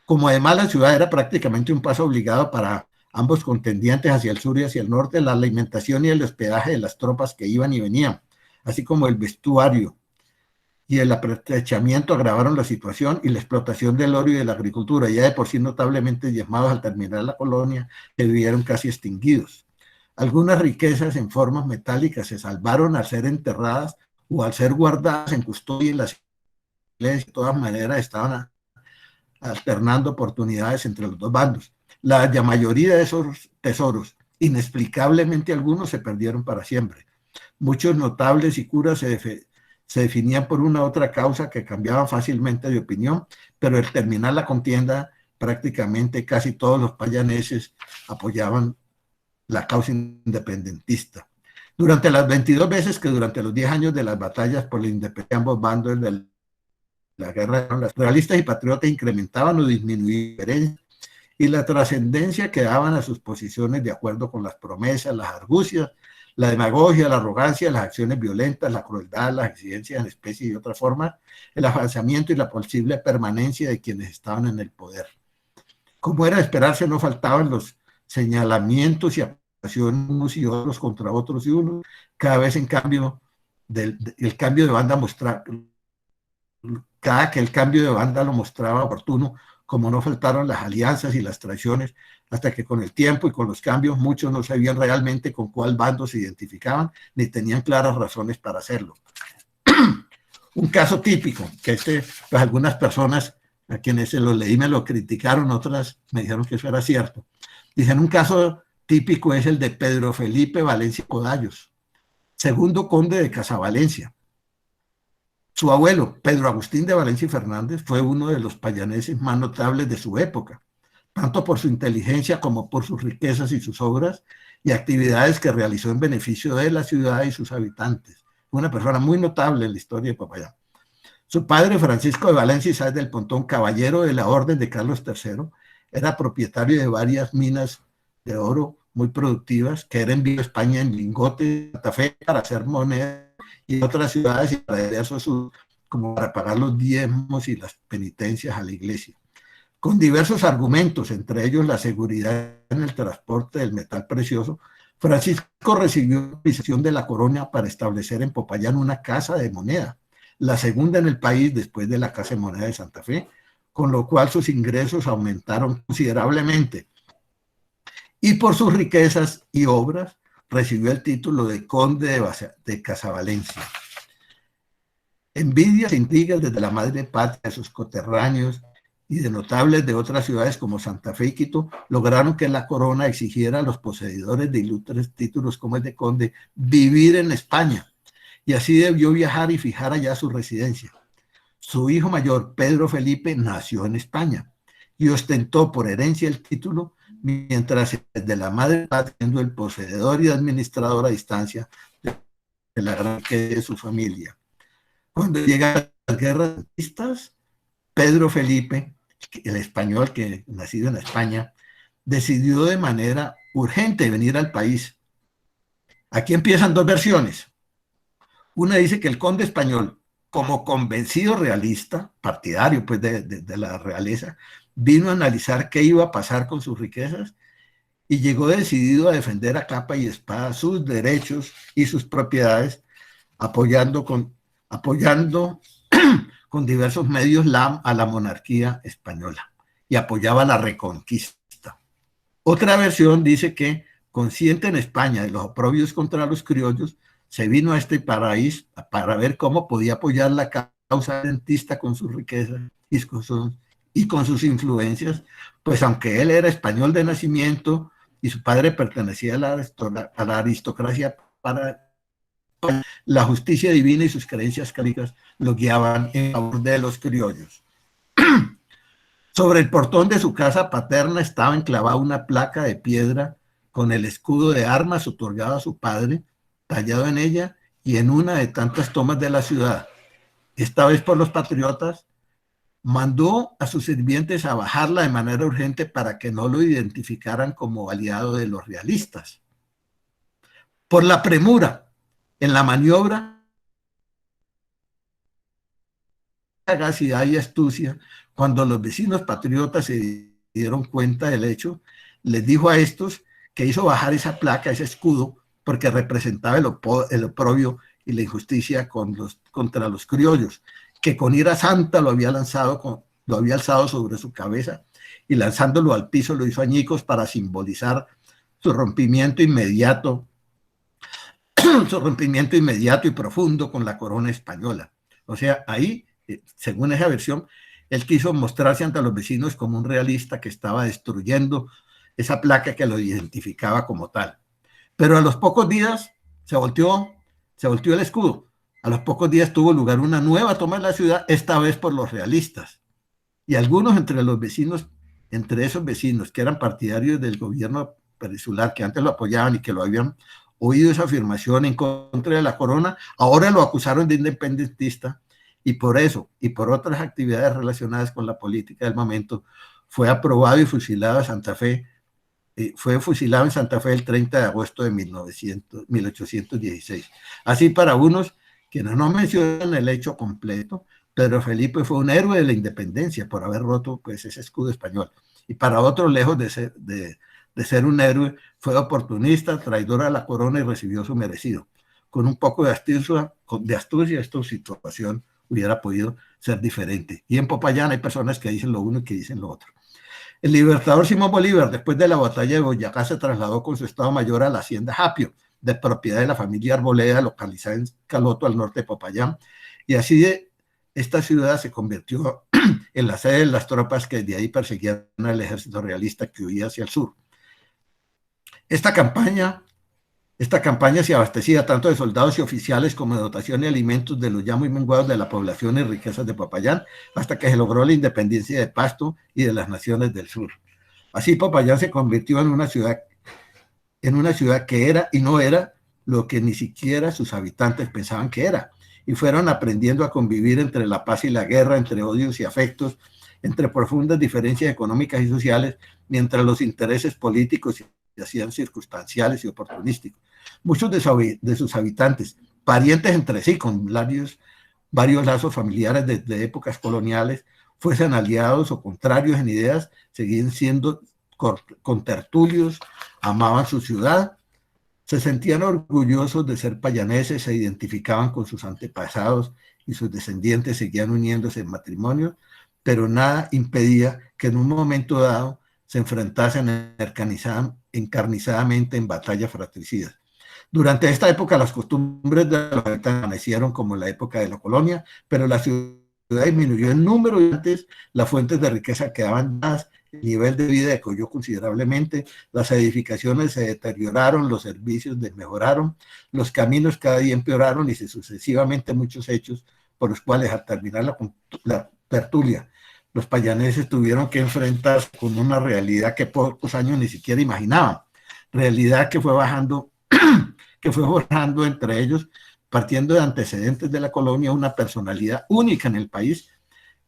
Como además la ciudad era prácticamente un paso obligado para ambos contendientes hacia el sur y hacia el norte, la alimentación y el hospedaje de las tropas que iban y venían, así como el vestuario y el aprovechamiento agravaron la situación, y la explotación del oro y de la agricultura, ya de por sí notablemente diezmados al terminar la colonia, se vieron casi extinguidos. Algunas riquezas en formas metálicas se salvaron al ser enterradas o al ser guardadas en custodia en las iglesias. De todas maneras estaban alternando oportunidades entre los dos bandos. La mayoría de esos tesoros, inexplicablemente algunos, se perdieron para siempre. Muchos notables y curas se definían por una u otra causa que cambiaban fácilmente de opinión, pero al terminar la contienda, prácticamente casi todos los payaneses apoyaban la causa independentista. Durante las 22 veces que durante los 10 años de las batallas por la independencia, ambos bandos de la guerra, los realistas y patriotas incrementaban o disminuían y la trascendencia que daban a sus posiciones de acuerdo con las promesas, las argucias, la demagogia, la arrogancia, las acciones violentas, la crueldad, las exigencias en especie y de otra forma, el avanzamiento y la posible permanencia de quienes estaban en el poder. Como era de esperarse, no faltaban los señalamientos y acusaciones unos y otros contra otros y unos, cada vez en cambio, el cambio de banda mostraba, cada que el cambio de banda lo mostraba oportuno, como no faltaron las alianzas y las traiciones, hasta que con el tiempo y con los cambios muchos no sabían realmente con cuál bando se identificaban, ni tenían claras razones para hacerlo. Un caso típico, que pues algunas personas a quienes se lo leí me lo criticaron, otras me dijeron que eso era cierto. Dicen, un caso típico es el de Pedro Felipe Valencia Codallos, segundo conde de Casavalencia. Su abuelo, Pedro Agustín de Valencia y Fernández, fue uno de los payaneses más notables de su época, tanto por su inteligencia como por sus riquezas y sus obras y actividades que realizó en beneficio de la ciudad y sus habitantes. Una persona muy notable en la historia de Popayán. Su padre, Francisco de Valencia y Sáez del Pontón, caballero de la Orden de Carlos III, era propietario de varias minas de oro muy productivas que era enviado a España en lingotes, Santa Fe, para hacer moneda, y otras ciudades, y para eso como para pagar los diezmos y las penitencias a la iglesia. Con diversos argumentos, entre ellos la seguridad en el transporte del metal precioso, Francisco recibió autorización de la corona para establecer en Popayán una casa de moneda, la segunda en el país después de la Casa de Moneda de Santa Fe, con lo cual sus ingresos aumentaron considerablemente. Y por sus riquezas y obras recibió el título de conde de Casavalencia. Envidias e intrigas desde la madre patria de sus coterráneos y de notables de otras ciudades como Santa Fe y Quito lograron que la corona exigiera a los poseedores de ilustres títulos como el de conde vivir en España, y así debió viajar y fijar allá su residencia. Su hijo mayor, Pedro Felipe, nació en España y ostentó por herencia el título, mientras de la madre patria siendo el poseedor y administrador a distancia de la gran riqueza de su familia. Cuando llegan las guerras santistas, Pedro Felipe, el español que nacido en España, decidió de manera urgente venir al país. Aquí empiezan dos versiones. Una dice que el conde español, como convencido realista, partidario pues de la realeza, vino a analizar qué iba a pasar con sus riquezas y llegó decidido a defender a capa y espada sus derechos y sus propiedades, apoyando con diversos medios a la monarquía española y apoyaba la reconquista. Otra versión dice que, consciente en España de los oprobios contra los criollos, se vino a este país para ver cómo podía apoyar la causa dentista con sus riquezas y con sus influencias, pues aunque él era español de nacimiento y su padre pertenecía a la aristocracia, la justicia divina y sus creencias católicas lo guiaban en favor de los criollos. Sobre el portón de su casa paterna estaba enclavada una placa de piedra con el escudo de armas otorgado a su padre, tallado en ella y en una de tantas tomas de la ciudad. Esta vez por los patriotas, mandó a sus sirvientes a bajarla de manera urgente para que no lo identificaran como aliado de los realistas. Por la premura en la maniobra, sagacidad y astucia, cuando los vecinos patriotas se dieron cuenta del hecho, les dijo a estos que hizo bajar esa placa, ese escudo, porque representaba el oprobio y la injusticia contra los criollos, que con ira santa lo había alzado sobre su cabeza y lanzándolo al piso lo hizo añicos para simbolizar su rompimiento inmediato y profundo con la corona española. O sea, ahí, según esa versión, él quiso mostrarse ante los vecinos como un realista que estaba destruyendo esa placa que lo identificaba como tal. Pero a los pocos días se volteó el escudo. A los pocos días tuvo lugar una nueva toma de la ciudad, esta vez por los realistas. Y algunos entre esos vecinos que eran partidarios del gobierno peninsular, que antes lo apoyaban y que lo habían oído esa afirmación en contra de la corona, ahora lo acusaron de independentista, y por eso y por otras actividades relacionadas con la política del momento fue aprobado y fusilado en Santa Fe. Fue fusilado en Santa Fe el 30 de agosto de 1816. Así, para unos quienes no mencionan el hecho completo, Pedro Felipe fue un héroe de la independencia por haber roto pues ese escudo español, y para otros, lejos de ser un héroe, fue oportunista, traidor a la corona y recibió su merecido. Con un poco de astucia, esta situación hubiera podido ser diferente. Y en Popayán hay personas que dicen lo uno y que dicen lo otro. El libertador Simón Bolívar, después de la batalla de Boyacá, se trasladó con su estado mayor a la hacienda Japio, de propiedad de la familia Arboleda, localizada en Caloto, al norte de Popayán, y así esta ciudad se convirtió en la sede de las tropas que desde ahí perseguían al ejército realista que huía hacia el sur. Esta campaña se abastecía tanto de soldados y oficiales como de dotación y alimentos de los ya muy menguados de la población y riquezas de Popayán, hasta que se logró la independencia de Pasto y de las naciones del sur. Así Popayán se convirtió en una ciudad que era y no era lo que ni siquiera sus habitantes pensaban que era, y fueron aprendiendo a convivir entre la paz y la guerra, entre odios y afectos, entre profundas diferencias económicas y sociales, mientras los intereses políticos se hacían circunstanciales y oportunísticos. Muchos de sus habitantes, parientes entre sí, con varios lazos familiares desde épocas coloniales, fuesen aliados o contrarios en ideas, seguían siendo contertulios, amaban su ciudad, se sentían orgullosos de ser payaneses, se identificaban con sus antepasados y sus descendientes seguían uniéndose en matrimonio, pero nada impedía que en un momento dado se enfrentasen encarnizadamente en batallas fratricidas. Durante esta época las costumbres de los habitantes permanecieron como en la época de la colonia, pero la ciudad disminuyó en número y antes las fuentes de riqueza quedaban dadas, el nivel de vida decayó considerablemente, las edificaciones se deterioraron, los servicios desmejoraron, los caminos cada día empeoraron y sucesivamente muchos hechos por los cuales al terminar la tertulia los payaneses tuvieron que enfrentarse con una realidad que pocos años ni siquiera imaginaban, realidad que fue bajando, que fue forjando entre ellos, partiendo de antecedentes de la colonia, una personalidad única en el país,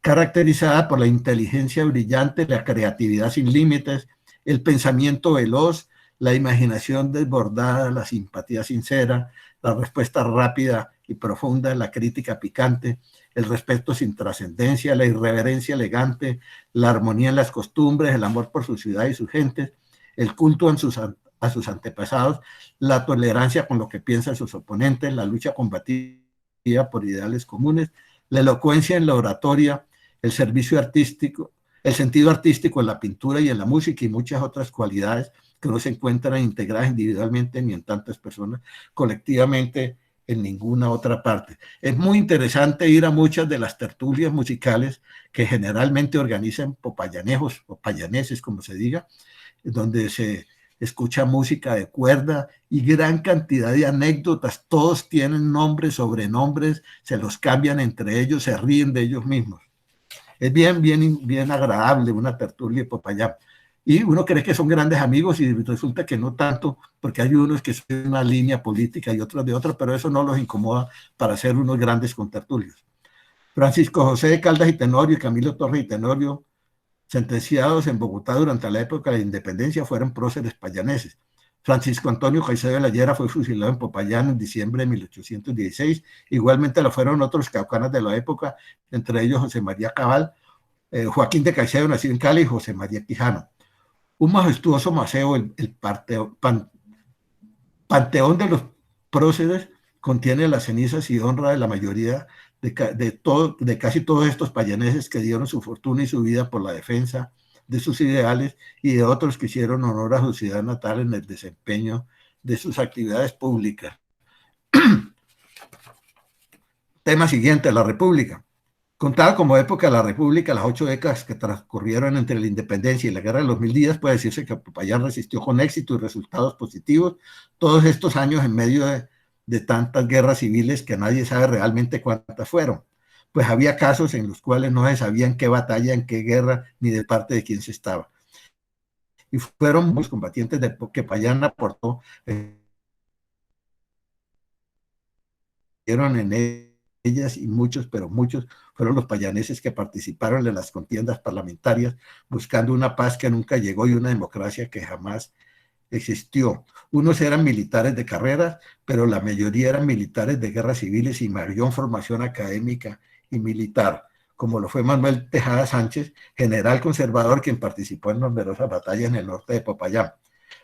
caracterizada por la inteligencia brillante, la creatividad sin límites, el pensamiento veloz, la imaginación desbordada, la simpatía sincera, la respuesta rápida y profunda, la crítica picante, el respeto sin trascendencia, la irreverencia elegante, la armonía en las costumbres, el amor por su ciudad y sus gentes, el culto a sus antepasados, la tolerancia con lo que piensan sus oponentes, la lucha combativa por ideales comunes, la elocuencia en la oratoria, el servicio artístico, el sentido artístico en la pintura y en la música y muchas otras cualidades que no se encuentran integradas individualmente ni en tantas personas, colectivamente en ninguna otra parte. Es muy interesante ir a muchas de las tertulias musicales que generalmente organizan popayanejos o payaneses, como se diga, donde se escucha música de cuerda y gran cantidad de anécdotas, todos tienen nombres, sobrenombres, se los cambian entre ellos, se ríen de ellos mismos. Es bien agradable una tertulia de Popayán. Y uno cree que son grandes amigos y resulta que no tanto, porque hay unos que son de una línea política y otros de otra, pero eso no los incomoda para ser unos grandes contertulios. Francisco José de Caldas y Tenorio y Camilo Torres y Tenorio, sentenciados en Bogotá durante la época de la independencia, fueron próceres payaneses. Francisco Antonio Caicedo de la Llera fue fusilado en Popayán en diciembre de 1816. Igualmente lo fueron otros caucanas de la época, entre ellos José María Cabal, Joaquín de Caicedo, nacido en Cali, y José María Quijano. Un majestuoso museo, el Panteón de los Próceres, contiene las cenizas y honra de la mayoría de casi todos estos payaneses que dieron su fortuna y su vida por la defensa de sus ideales y de otros que hicieron honor a su ciudad natal en el desempeño de sus actividades públicas. Tema siguiente, la República. Contada como época de la República, las 8 décadas que transcurrieron entre la independencia y la guerra de los 1000 días, puede decirse que Popayán resistió con éxito y resultados positivos todos estos años en medio de tantas guerras civiles que nadie sabe realmente cuántas fueron. Pues había casos en los cuales no se sabía en qué batalla, en qué guerra, ni de parte de quién se estaba. Y fueron muchos combatientes que Popayán aportó, en ellas y muchos, pero muchos fueron los payaneses que participaron en las contiendas parlamentarias buscando una paz que nunca llegó y una democracia que jamás existió. Unos eran militares de carrera, pero la mayoría eran militares de guerras civiles y mayor formación académica y militar, como lo fue Manuel Tejada Sánchez, general conservador quien participó en numerosas batallas en el norte de Popayán.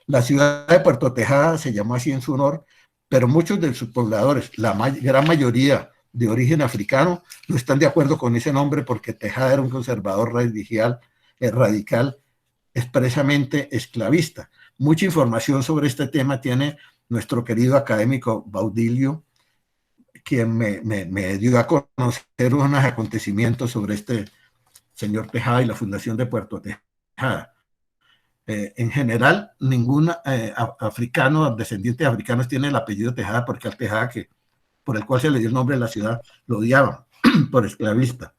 La ciudad de Puerto Tejada se llamó así en su honor, pero muchos de sus pobladores, la gran mayoría de origen africano, no están de acuerdo con ese nombre porque Tejada era un conservador radical expresamente esclavista. Mucha información sobre este tema tiene nuestro querido académico Baudilio, quien me dio a conocer unos acontecimientos sobre este señor Tejada y la fundación de Puerto Tejada. En general, ningún africano, descendiente de africanos, tiene el apellido Tejada porque al Tejada, por el cual se le dio el nombre de la ciudad, lo odiaban por esclavista.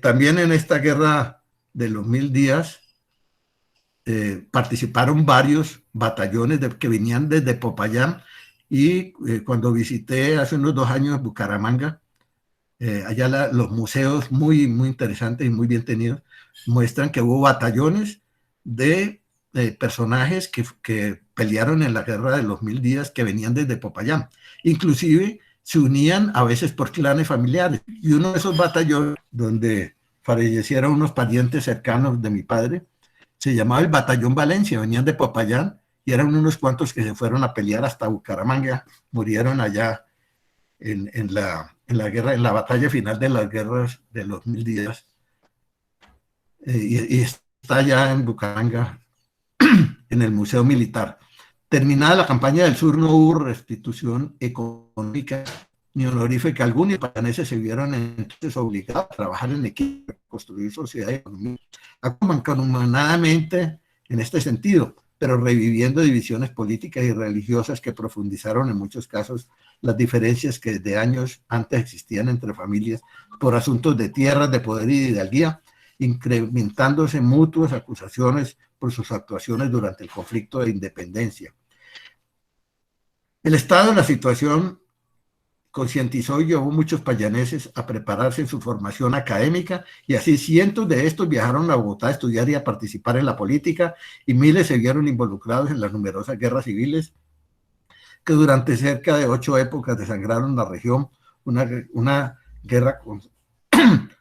También en esta guerra de los 1000 días participaron varios batallones que venían desde Popayán y cuando visité hace unos 2 años Bucaramanga, allá los museos muy interesantes y muy bien tenidos muestran que hubo batallones de personajes que pelearon en la guerra de los 1000 días que venían desde Popayán. Inclusive se unían a veces por clanes familiares. Y uno de esos batallones donde fallecieron unos parientes cercanos de mi padre, se llamaba el Batallón Valencia, venían de Popayán y eran unos cuantos que se fueron a pelear hasta Bucaramanga, murieron allá en la batalla final de las guerras de los 1000 días, y está ya en Bucaramanga, en el Museo Militar. Terminada la campaña del sur, no hubo restitución económica ni honorífica alguna, y los payaneses se vieron entonces obligados a trabajar en equipo, a construir sociedad y economía, mancomunadamente en este sentido, pero reviviendo divisiones políticas y religiosas que profundizaron en muchos casos las diferencias que desde años antes existían entre familias por asuntos de tierras, de poder y de hidalguía, incrementándose mutuas acusaciones por sus actuaciones durante el conflicto de independencia. El Estado en la situación concientizó y llevó a muchos payaneses a prepararse en su formación académica, y así cientos de estos viajaron a Bogotá a estudiar y a participar en la política, y miles se vieron involucrados en las numerosas guerras civiles que durante cerca de 8 épocas desangraron la región, una guerra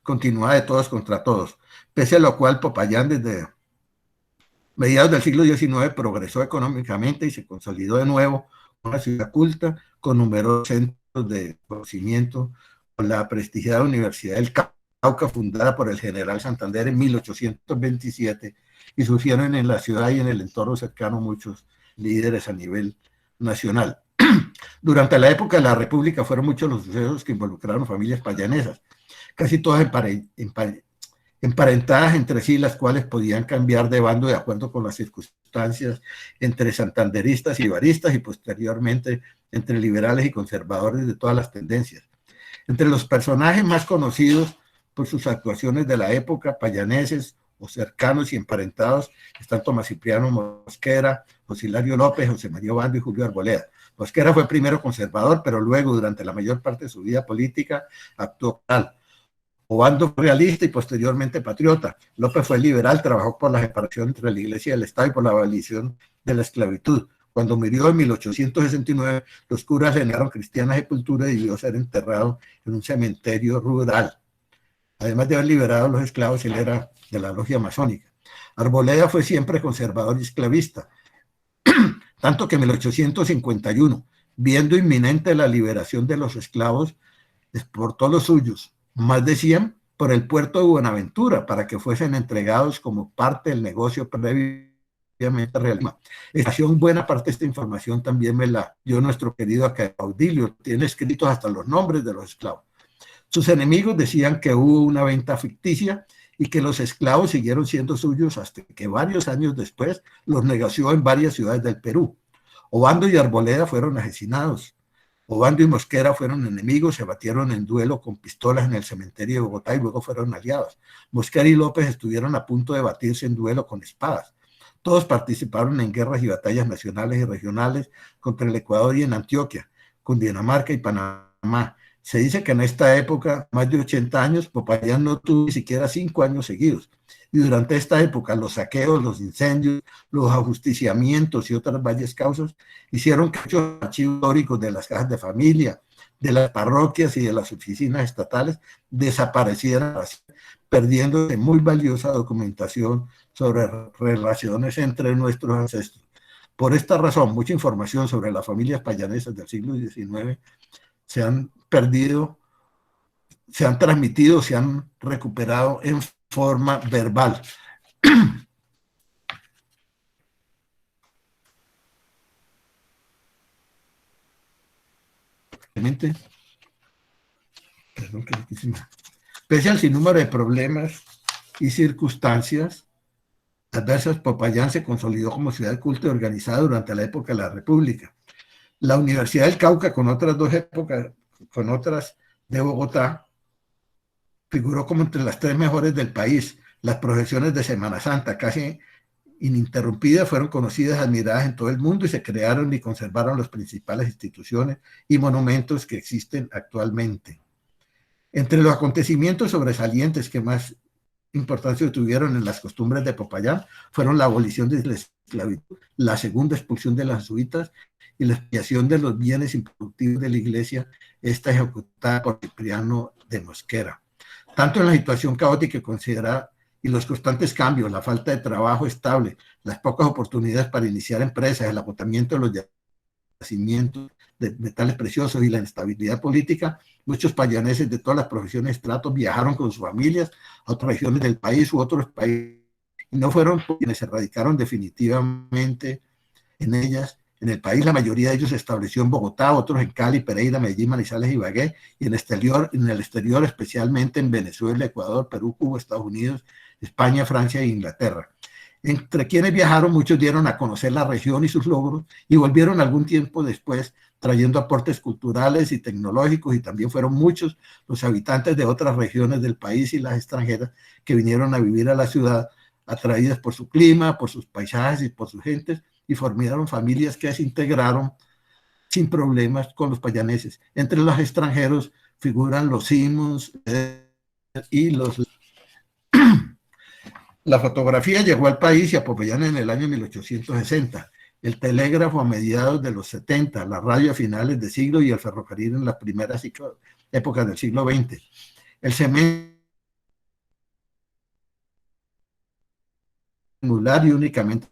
continuada de todos contra todos, pese a lo cual Popayán desde mediados del siglo XIX progresó económicamente y se consolidó de nuevo una ciudad culta con numerosos centros de conocimiento, con la prestigiada Universidad del Cauca, fundada por el general Santander en 1827, y surgieron en la ciudad y en el entorno cercano muchos líderes a nivel nacional. Durante la época de la República fueron muchos los sucesos que involucraron familias payanesas, casi todas emparentadas entre sí, las cuales podían cambiar de bando de acuerdo con las circunstancias, entre santanderistas y ibaristas, y posteriormente entre liberales y conservadores de todas las tendencias. Entre los personajes más conocidos por sus actuaciones de la época, payaneses o cercanos y emparentados, están Tomás Cipriano Mosquera, José Hilario López, José María Obando y Julio Arboleda. Mosquera fue primero conservador, pero luego, durante la mayor parte de su vida política, actuó tal. Obando fue realista y posteriormente patriota. López fue liberal, trabajó por la separación entre la Iglesia y el Estado y por la abolición de la esclavitud. Cuando murió en 1869, los curas le negaron cristiana sepultura y debió ser enterrado en un cementerio rural. Además de haber liberado a los esclavos, él era de la logia masónica. Arboleda fue siempre conservador y esclavista, tanto que en 1851, viendo inminente la liberación de los esclavos, exportó los suyos, más de 100, por el puerto de Buenaventura, para que fuesen entregados como parte del negocio previamente realizado. Buena parte de esta información también me la dio nuestro querido Caudilio, tiene escritos hasta los nombres de los esclavos. Sus enemigos decían que hubo una venta ficticia y que los esclavos siguieron siendo suyos hasta que varios años después los negoció en varias ciudades del Perú. Obando y Arboleda fueron asesinados. Obando y Mosquera fueron enemigos, se batieron en duelo con pistolas en el cementerio de Bogotá y luego fueron aliados. Mosquera y López estuvieron a punto de batirse en duelo con espadas. Todos participaron en guerras y batallas nacionales y regionales contra el Ecuador y en Antioquia, Cundinamarca y Panamá. Se dice que en esta época, más de 80 años, Popayán no tuvo ni siquiera 5 años seguidos. Y durante esta época, los saqueos, los incendios, los ajusticiamientos y otras varias causas hicieron que muchos archivos históricos de las casas de familia, de las parroquias y de las oficinas estatales desaparecieran, perdiéndose muy valiosa documentación sobre relaciones entre nuestros ancestros. Por esta razón, mucha información sobre las familias payanesas del siglo XIX se han perdido, se han transmitido, se han recuperado en forma verbal. Pese al sinnúmero de problemas y circunstancias adversas, Popayán se consolidó como ciudad culta y organizada durante la época de la República. La Universidad del Cauca, con otras de Bogotá, figuró como entre las 3 mejores del país. Las procesiones de Semana Santa, casi ininterrumpidas, fueron conocidas y admiradas en todo el mundo, y se crearon y conservaron las principales instituciones y monumentos que existen actualmente. Entre los acontecimientos sobresalientes que más importancia tuvieron en las costumbres de Popayán fueron la abolición de la esclavitud, la segunda expulsión de las jesuitas y la expiación de los bienes improductivos de la iglesia, esta ejecutada por Cipriano de Mosquera. Tanto en la situación caótica considerada y los constantes cambios, la falta de trabajo estable, las pocas oportunidades para iniciar empresas, el agotamiento de los yacimientos de metales preciosos y la inestabilidad política, muchos payaneses de todas las profesiones y estratos viajaron con sus familias a otras regiones del país u otros países, y no fueron quienes se radicaron definitivamente en ellas. En el país la mayoría de ellos se estableció en Bogotá, otros en Cali, Pereira, Medellín, Manizales y Ibagué, y en el exterior especialmente en Venezuela, Ecuador, Perú, Cuba, Estados Unidos, España, Francia e Inglaterra. Entre quienes viajaron, muchos dieron a conocer la región y sus logros y volvieron algún tiempo después trayendo aportes culturales y tecnológicos, y también fueron muchos los habitantes de otras regiones del país y las extranjeras que vinieron a vivir a la ciudad, atraídas por su clima, por sus paisajes y por sus gentes, y formaron familias que se integraron sin problemas con los payaneses. Entre los extranjeros figuran los Simons y los... La fotografía llegó al país y a Popayán en el año 1860, el telégrafo a mediados de los 70, la radio a finales de siglo y el ferrocarril en las primeras épocas del siglo XX. El cemento y únicamente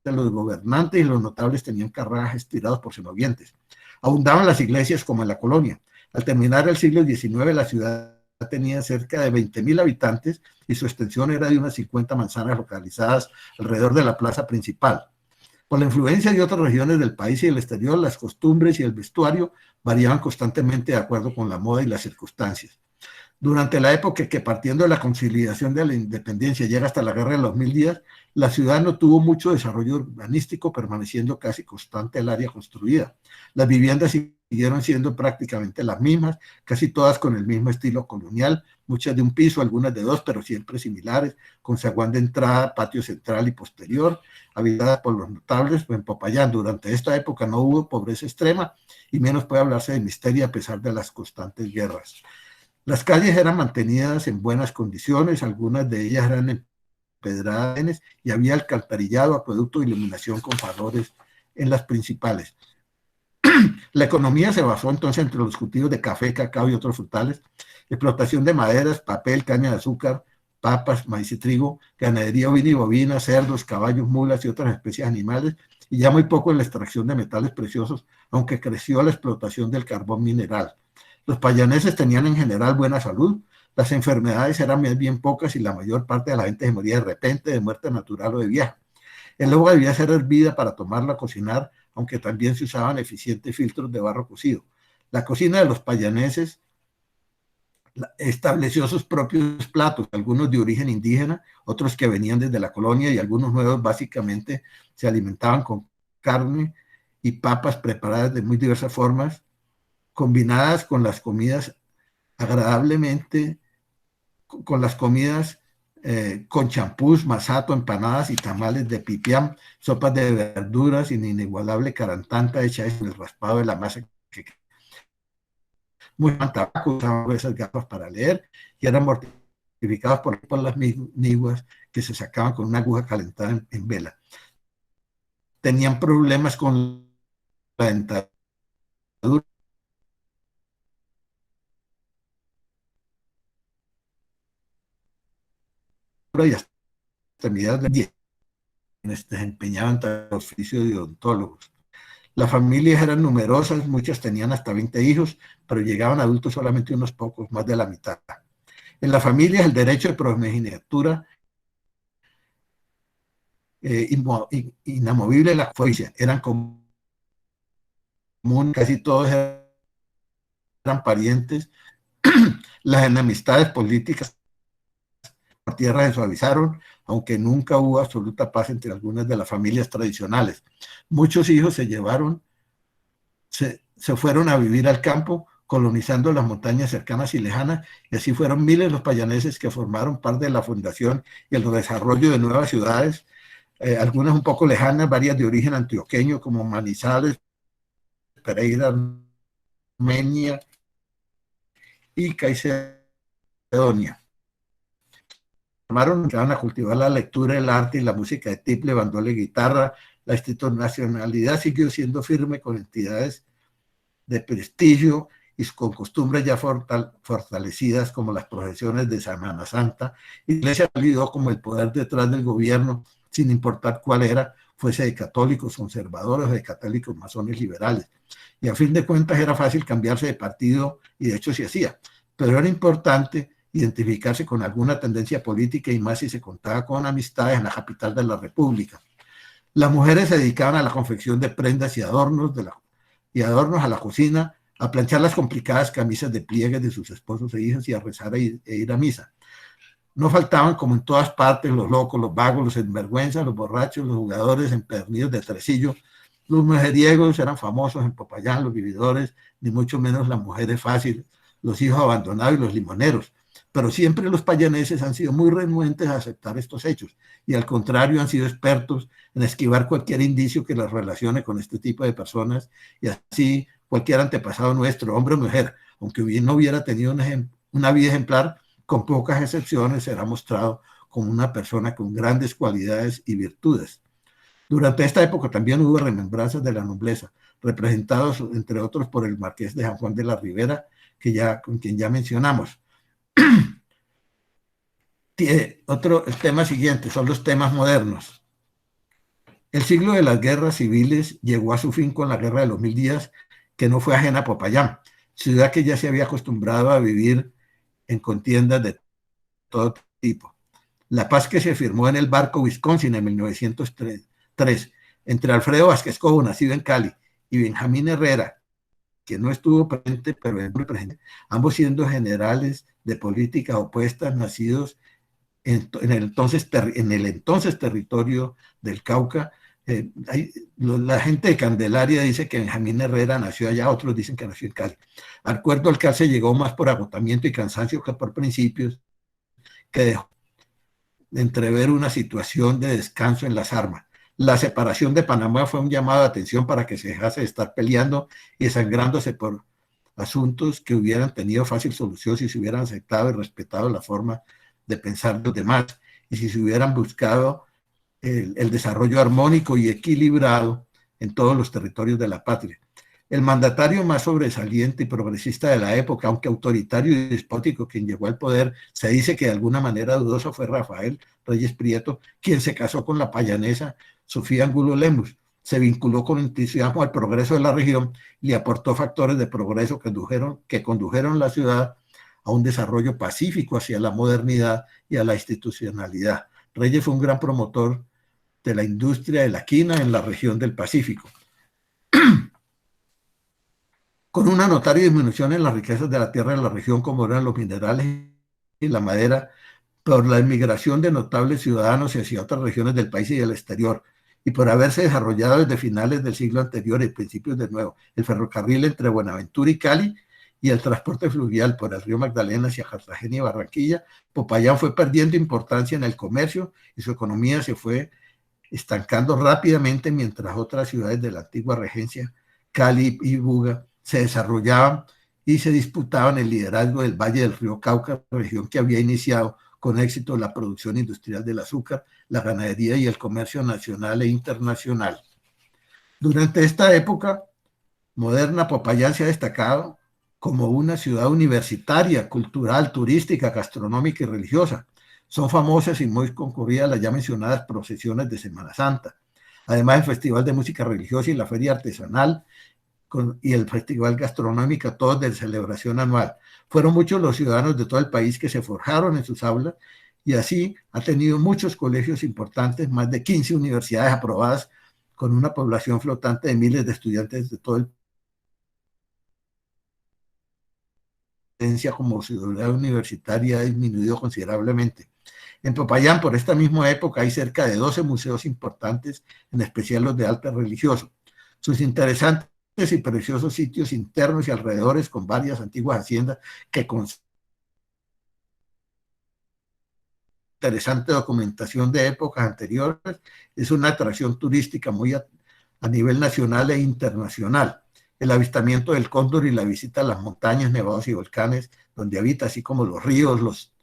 los gobernantes y los notables tenían carruajes tirados por senovientes. Abundaban las iglesias como en la colonia. Al terminar el siglo XIX, la ciudad tenía cerca de 20.000 habitantes y su extensión era de unas 50 manzanas localizadas alrededor de la plaza principal. Por la influencia de otras regiones del país y del exterior, las costumbres y el vestuario variaban constantemente de acuerdo con la moda y las circunstancias. Durante la época que, partiendo de la conciliación de la independencia, llega hasta la Guerra de los 1000 días, la ciudad no tuvo mucho desarrollo urbanístico, permaneciendo casi constante el área construida. Las viviendas siguieron siendo prácticamente las mismas, casi todas con el mismo estilo colonial, muchas de un piso, algunas de dos, pero siempre similares, con zaguán de entrada, patio central y posterior, habitadas por los notables. En Popayán durante esta época no hubo pobreza extrema y menos puede hablarse de miseria a pesar de las constantes guerras. Las calles eran mantenidas en buenas condiciones, algunas de ellas eran empedradas y había alcantarillado, acueducto e iluminación con faroles en las principales. La economía se basó entonces entre los cultivos de café, cacao y otros frutales, explotación de maderas, papel, caña de azúcar, papas, maíz y trigo, ganadería ovina y bovina, cerdos, caballos, mulas y otras especies animales, y ya muy poco en la extracción de metales preciosos, aunque creció la explotación del carbón mineral. Los payaneses tenían en general buena salud, las enfermedades eran bien pocas y la mayor parte de la gente se moría de repente, de muerte natural o de vieja. El agua debía ser hervida para tomarla, cocinar, aunque también se usaban eficientes filtros de barro cocido. La cocina de los payaneses estableció sus propios platos, algunos de origen indígena, otros que venían desde la colonia, y algunos nuevos básicamente se alimentaban con carne y papas preparadas de muy diversas formas, combinadas con las comidas agradablemente, con las comidas con champús, masato, empanadas y tamales de pipián, sopas de verduras y inigualable carantanta hecha en el raspado de la masa que muy tabaco, usaban esas gafas para leer y eran mortificados por las niguas que se sacaban con una aguja calentada en vela. Tenían problemas con la dentadura y hasta mediados del 10 desempeñaban el oficio de odontólogos. Las familias eran numerosas, muchas tenían hasta 20 hijos, pero llegaban adultos solamente unos pocos, más de la mitad. En las familias el derecho de primogenitura inamovible de la justicia, eran comunes, casi todos eran parientes. Las enemistades políticas por tierra se suavizaron, aunque nunca hubo absoluta paz entre algunas de las familias tradicionales. Muchos hijos se fueron a vivir al campo, colonizando las montañas cercanas y lejanas, y así fueron miles los payaneses que formaron parte de la fundación y el desarrollo de nuevas ciudades, algunas un poco lejanas, varias de origen antioqueño como Manizales, Pereira, Armenia y Caicedonia. Empezaron a cultivar la lectura, el arte y la música de tiple, bandola y guitarra. La institucionalidad siguió siendo firme con entidades de prestigio y con costumbres ya fortalecidas como las procesiones de Semana Santa. La Iglesia validó como el poder detrás del gobierno, sin importar cuál era, fuese de católicos conservadores o de católicos masones liberales. Y a fin de cuentas era fácil cambiarse de partido y de hecho se hacía, pero era importante identificarse con alguna tendencia política y más si se contaba con amistades en la capital de la República. Las mujeres se dedicaban a la confección de prendas y adornos a la cocina, a planchar las complicadas camisas de pliegues de sus esposos e hijos y a rezar e ir a misa. No faltaban, como en todas partes, los locos, los vagos, los sinvergüenzas, los borrachos, los jugadores empedernidos de tresillo. Los mujeriegos eran famosos en Popayán, los vividores, ni mucho menos las mujeres fáciles, los hijos abandonados y los limoneros. Pero siempre los payaneses han sido muy renuentes a aceptar estos hechos y al contrario han sido expertos en esquivar cualquier indicio que las relacione con este tipo de personas y así cualquier antepasado nuestro, hombre o mujer, aunque no hubiera tenido una vida ejemplar, con pocas excepciones será mostrado como una persona con grandes cualidades y virtudes. Durante esta época también hubo remembranzas de la nobleza, representados entre otros por el marqués de San Juan de la Ribera, con quien ya mencionamos. El tema siguiente son los temas modernos. El siglo de las guerras civiles llegó a su fin con la Guerra de los 1000 días, que no fue ajena a Popayán, ciudad que ya se había acostumbrado a vivir en contiendas de todo tipo. La paz que se firmó en el barco Wisconsin en 1903 entre Alfredo Vázquez Cobo, nacido en Cali, y Benjamín Herrera, que no estuvo presente, pero es muy presente, ambos siendo generales de política opuestas, nacidos en el entonces territorio del Cauca. La gente de Candelaria dice que Benjamín Herrera nació allá, otros dicen que nació en Cali. Al acuerdo al se llegó más por agotamiento y cansancio que por principios, que dejó de entrever una situación de descanso en las armas. La separación de Panamá fue un llamado de atención para que se dejase de estar peleando y desangrándose por asuntos que hubieran tenido fácil solución si se hubieran aceptado y respetado la forma de pensar de los demás y si se hubieran buscado el desarrollo armónico y equilibrado en todos los territorios de la patria. El mandatario más sobresaliente y progresista de la época, aunque autoritario y despótico, quien llegó al poder, se dice que de alguna manera dudosa, fue Rafael Reyes Prieto, quien se casó con la payanesa Sofía Angulo Lemus. Se vinculó con entusiasmo al progreso de la región y aportó factores de progreso que condujeron la ciudad a un desarrollo pacífico hacia la modernidad y a la institucionalidad. Reyes fue un gran promotor de la industria de la quina en la región del Pacífico. Con una notoria disminución en las riquezas de la tierra de la región, como eran los minerales y la madera, por la inmigración de notables ciudadanos hacia otras regiones del país y del exterior, y por haberse desarrollado desde finales del siglo anterior y principios del nuevo, el ferrocarril entre Buenaventura y Cali y el transporte fluvial por el río Magdalena hacia Cartagena y Barranquilla, Popayán fue perdiendo importancia en el comercio y su economía se fue estancando rápidamente mientras otras ciudades de la antigua regencia, Cali y Buga, se desarrollaban y se disputaban el liderazgo del Valle del Río Cauca, región que había iniciado con éxito la producción industrial del azúcar, la ganadería y el comercio nacional e internacional. Durante esta época moderna, Popayán se ha destacado como una ciudad universitaria, cultural, turística, gastronómica y religiosa. Son famosas y muy concurridas las ya mencionadas procesiones de Semana Santa. Además, el Festival de Música Religiosa y la Feria Artesanal y el Festival Gastronómico, todos de celebración anual. Fueron muchos los ciudadanos de todo el país que se forjaron en sus aulas y así ha tenido muchos colegios importantes, más de 15 universidades aprobadas con una población flotante de miles de estudiantes de todo el país. Como ciudad universitaria ha disminuido considerablemente. En Popayán, por esta misma época, hay cerca de 12 museos importantes, en especial los de arte religioso. Sus interesantes y preciosos sitios internos y alrededores con varias antiguas haciendas que con interesante documentación de épocas anteriores es una atracción turística muy a nivel nacional e internacional. El avistamiento del cóndor y la visita a las montañas, nevados y volcanes donde habita, así como los ríos, los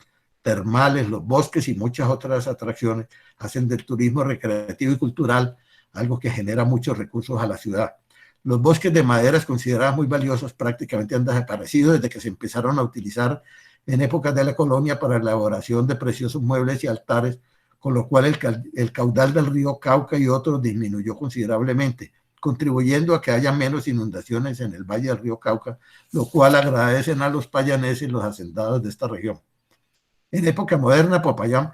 termales, los bosques y muchas otras atracciones hacen del turismo recreativo y cultural algo que genera muchos recursos a la ciudad. Los bosques de maderas considerados muy valiosos prácticamente han desaparecido desde que se empezaron a utilizar en épocas de la colonia para la elaboración de preciosos muebles y altares con lo cual el caudal del río Cauca y otros disminuyó considerablemente, contribuyendo a que haya menos inundaciones en el valle del río Cauca, lo cual agradecen a los payaneses y los hacendados de esta región. En época moderna, Popayán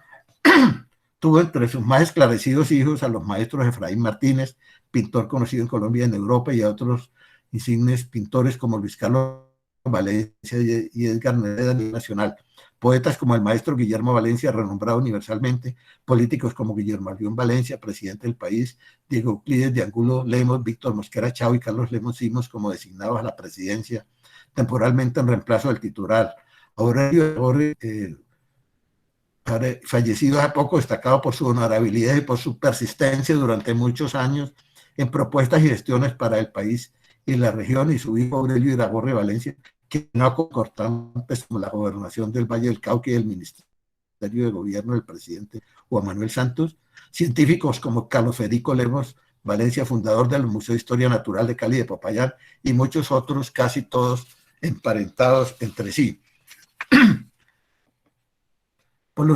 tuvo entre sus más esclarecidos hijos a los maestros Efraín Martínez, pintor conocido en Colombia y en Europa, y a otros insignes pintores como Luis Carlos Valencia y Edgar Nereda a nivel nacional. Poetas como el maestro Guillermo Valencia, renombrado universalmente, políticos como Guillermo Albión Valencia, presidente del país, Diego Euclides de Angulo Lemos, Víctor Mosquera Chao y Carlos Lemos Simos como designados a la presidencia, temporalmente en reemplazo del titular. Aurelio fallecido hace poco, destacado por su honorabilidad y por su persistencia durante muchos años en propuestas y gestiones para el país y la región, y su hijo Aurelio Iragorri Valencia, que no concortantes como la gobernación del Valle del Cauca y el Ministerio de Gobierno del presidente Juan Manuel Santos, científicos como Carlos Federico Lemos Valencia, fundador del Museo de Historia Natural de Cali de Popayán, y muchos otros, casi todos emparentados entre sí. Por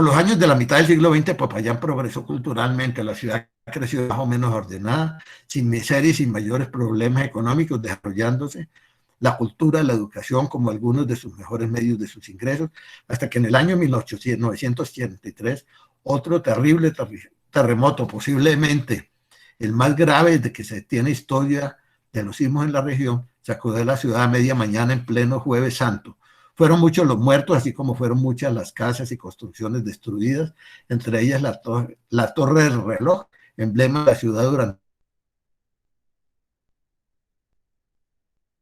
los años de la mitad del siglo XX, Popayán progresó culturalmente. La ciudad creció más o menos ordenada, sin miseria y sin mayores problemas económicos, desarrollándose la cultura, la educación como algunos de sus mejores medios de sus ingresos, hasta que en el año 1983, otro terrible terremoto, posiblemente el más grave de que se tiene historia de los sismos en la región, sacudió la ciudad a media mañana en pleno Jueves Santo. Fueron muchos los muertos, así como fueron muchas las casas y construcciones destruidas, entre ellas la Torre del Reloj, emblema de la ciudad durante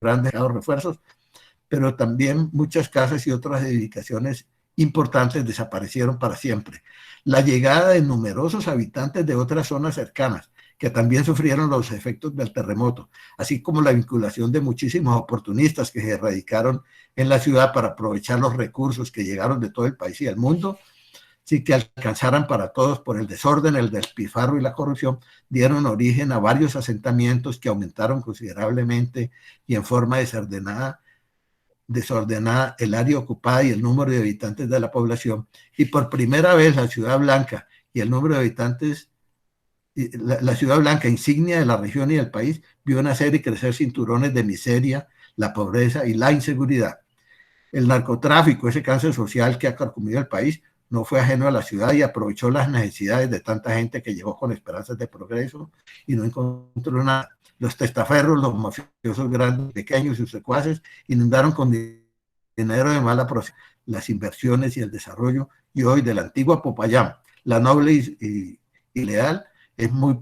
grandes refuerzos, pero también muchas casas y otras edificaciones importantes desaparecieron para siempre. La llegada de numerosos habitantes de otras zonas cercanas, que también sufrieron los efectos del terremoto, así como la vinculación de muchísimos oportunistas que se radicaron en la ciudad para aprovechar los recursos que llegaron de todo el país y del mundo, sí que alcanzaran para todos por el desorden, el despilfarro y la corrupción, dieron origen a varios asentamientos que aumentaron considerablemente y en forma desordenada el área ocupada y el número de habitantes de la población, y por primera vez la Ciudad Blanca y el número de habitantes, la Ciudad Blanca, insignia de la región y del país, vio nacer y crecer cinturones de miseria, la pobreza y la inseguridad. El narcotráfico, ese cáncer social que ha carcomido el país, no fue ajeno a la ciudad y aprovechó las necesidades de tanta gente que llegó con esperanzas de progreso y no encontró nada. Los testaferros, los mafiosos grandes, pequeños y sus secuaces inundaron con dinero de mala procedencia las inversiones y el desarrollo, y hoy de la antigua Popayán, la noble y leal, es muy...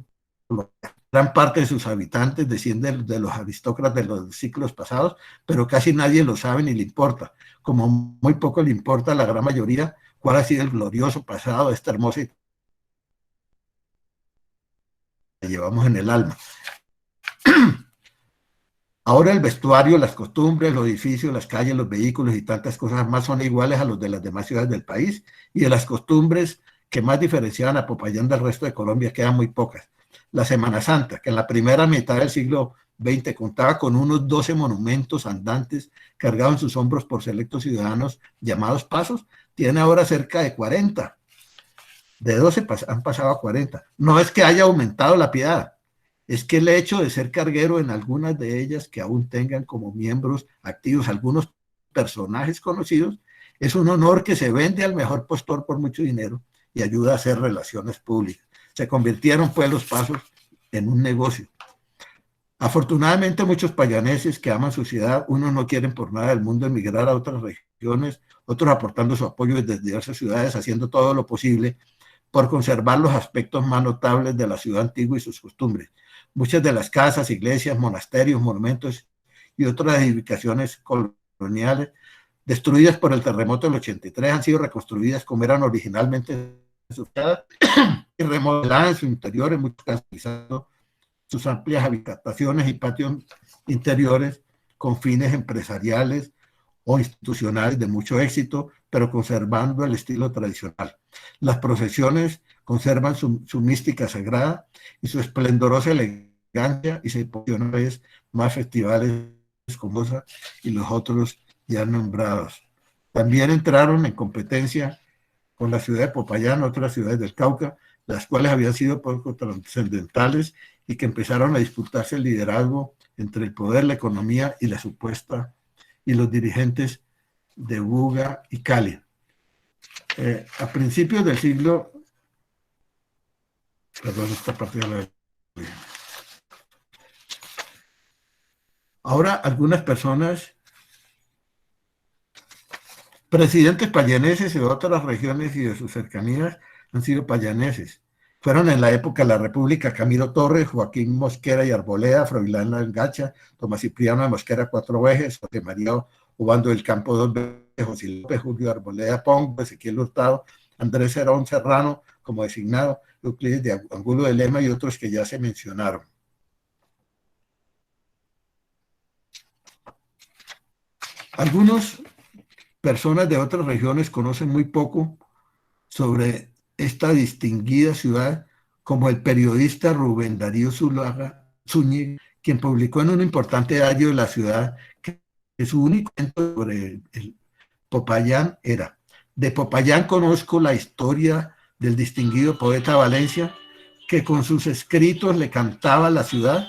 Gran parte de sus habitantes descienden de los aristócratas de los siglos pasados, pero casi nadie lo sabe ni le importa, como muy poco le importa a la gran mayoría cuál ha sido el glorioso pasado de esta hermosa y que llevamos en el alma. Ahora el vestuario, las costumbres, los edificios, las calles, los vehículos y tantas cosas más son iguales a los de las demás ciudades del país, y de las costumbres que más diferenciaban a Popayán del resto de Colombia quedan muy pocas. La Semana Santa, que en la primera mitad del siglo XX contaba con unos 12 monumentos andantes cargados en sus hombros por selectos ciudadanos llamados pasos, tiene ahora cerca de 40. De 12 han pasado a 40. No es que haya aumentado la piedad, es que el hecho de ser carguero en algunas de ellas que aún tengan como miembros activos algunos personajes conocidos, es un honor que se vende al mejor postor por mucho dinero y ayuda a hacer relaciones públicas. Se convirtieron pues los pasos en un negocio. Afortunadamente muchos payaneses que aman su ciudad, unos no quieren por nada del mundo emigrar a otras regiones, otros aportando su apoyo desde diversas ciudades, haciendo todo lo posible por conservar los aspectos más notables de la ciudad antigua y sus costumbres. Muchas de las casas, iglesias, monasterios, monumentos y otras edificaciones coloniales destruidas por el terremoto del 83 han sido reconstruidas como eran originalmente en su ciudad y remodeladas en su interior, en muchos casos utilizando sus amplias habitaciones y patios interiores con fines empresariales o institucionales de mucho éxito, pero conservando el estilo tradicional. Las procesiones conservan su mística sagrada y su esplendorosa elegancia, y se posicionan vez más festivales como esa y los otros ya nombrados. También entraron en competencia con la ciudad de Popayán, otras ciudades del Cauca, las cuales habían sido poco trascendentales y que empezaron a disputarse el liderazgo entre el poder, la economía y la supuesta y los dirigentes de Buga y Cali. A principios del siglo, perdón, esta parte de la... Ahora algunas personas, presidentes payaneses de otras regiones y de sus cercanías han sido payaneses. Fueron en la época de la República Camilo Torres, Joaquín Mosquera y Arboleda, Froilán Gacha, Tomás Cipriano de Mosquera Cuatro Ejes, José María Obando del Campo Dos Vejes, José López, Julio Arboleda Pongo, Ezequiel Hurtado, Andrés Herón Serrano como designado, Euclides de Angulo de Lema y otros que ya se mencionaron. Algunas personas de otras regiones conocen muy poco sobre esta distinguida ciudad, como el periodista Rubén Darío Zúñiga, quien publicó en un importante diario de la ciudad que su único cuento sobre el Popayán era: de Popayán conozco la historia del distinguido poeta Valencia, que con sus escritos le cantaba a la ciudad,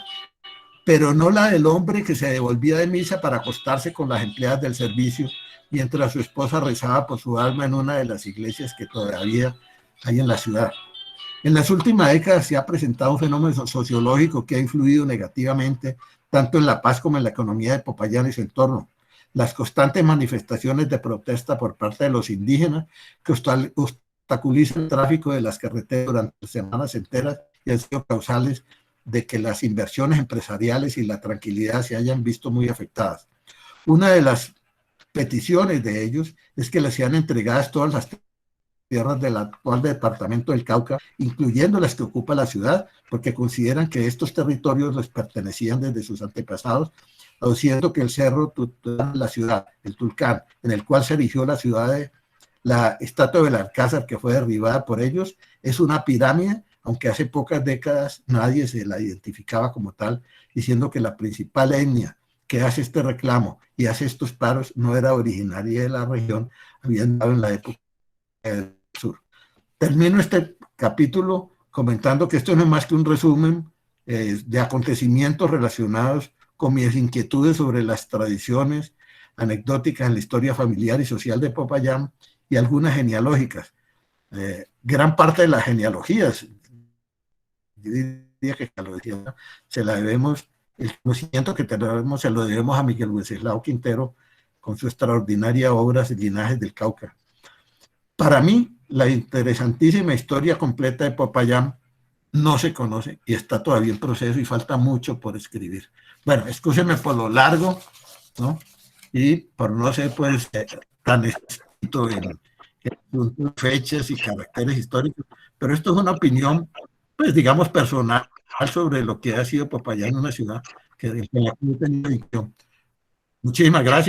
pero no la del hombre que se devolvía de misa para acostarse con las empleadas del servicio, mientras su esposa rezaba por su alma en una de las iglesias que todavía hay en la ciudad. En las últimas décadas se ha presentado un fenómeno sociológico que ha influido negativamente tanto en la paz como en la economía de Popayán y su entorno. Las constantes manifestaciones de protesta por parte de los indígenas que obstaculizan el tráfico de las carreteras durante semanas enteras y han sido causales de que las inversiones empresariales y la tranquilidad se hayan visto muy afectadas. Una de las peticiones de ellos es que les sean entregadas todas las tierras del actual departamento del Cauca, incluyendo las que ocupa la ciudad, porque consideran que estos territorios les pertenecían desde sus antepasados, aduciendo que el cerro de la ciudad, el Tulcán, en el cual se erigió la ciudad de la estatua del Alcázar, que fue derribada por ellos, es una pirámide, aunque hace pocas décadas nadie se la identificaba como tal, diciendo que la principal etnia que hace este reclamo y hace estos paros no era originaria de la región, habían dado en la época del sur. Termino este capítulo comentando que esto no es más que un resumen de acontecimientos relacionados con mis inquietudes sobre las tradiciones anecdóticas en la historia familiar y social de Popayán y algunas genealógicas. Gran parte de las genealogías, yo diría que se la debemos, el conocimiento que tenemos se lo debemos a Miguel Wenceslao Quintero con su extraordinaria obra Linajes del Cauca. Para mí, la interesantísima historia completa de Popayán no se conoce y está todavía en proceso y falta mucho por escribir. Bueno, escúchenme por lo largo, ¿no? Y por no ser pues tan escrito en fechas y caracteres históricos, pero esto es una opinión, pues digamos, personal sobre lo que ha sido Popayán, una ciudad que en la que he tenido visión. Muchísimas gracias.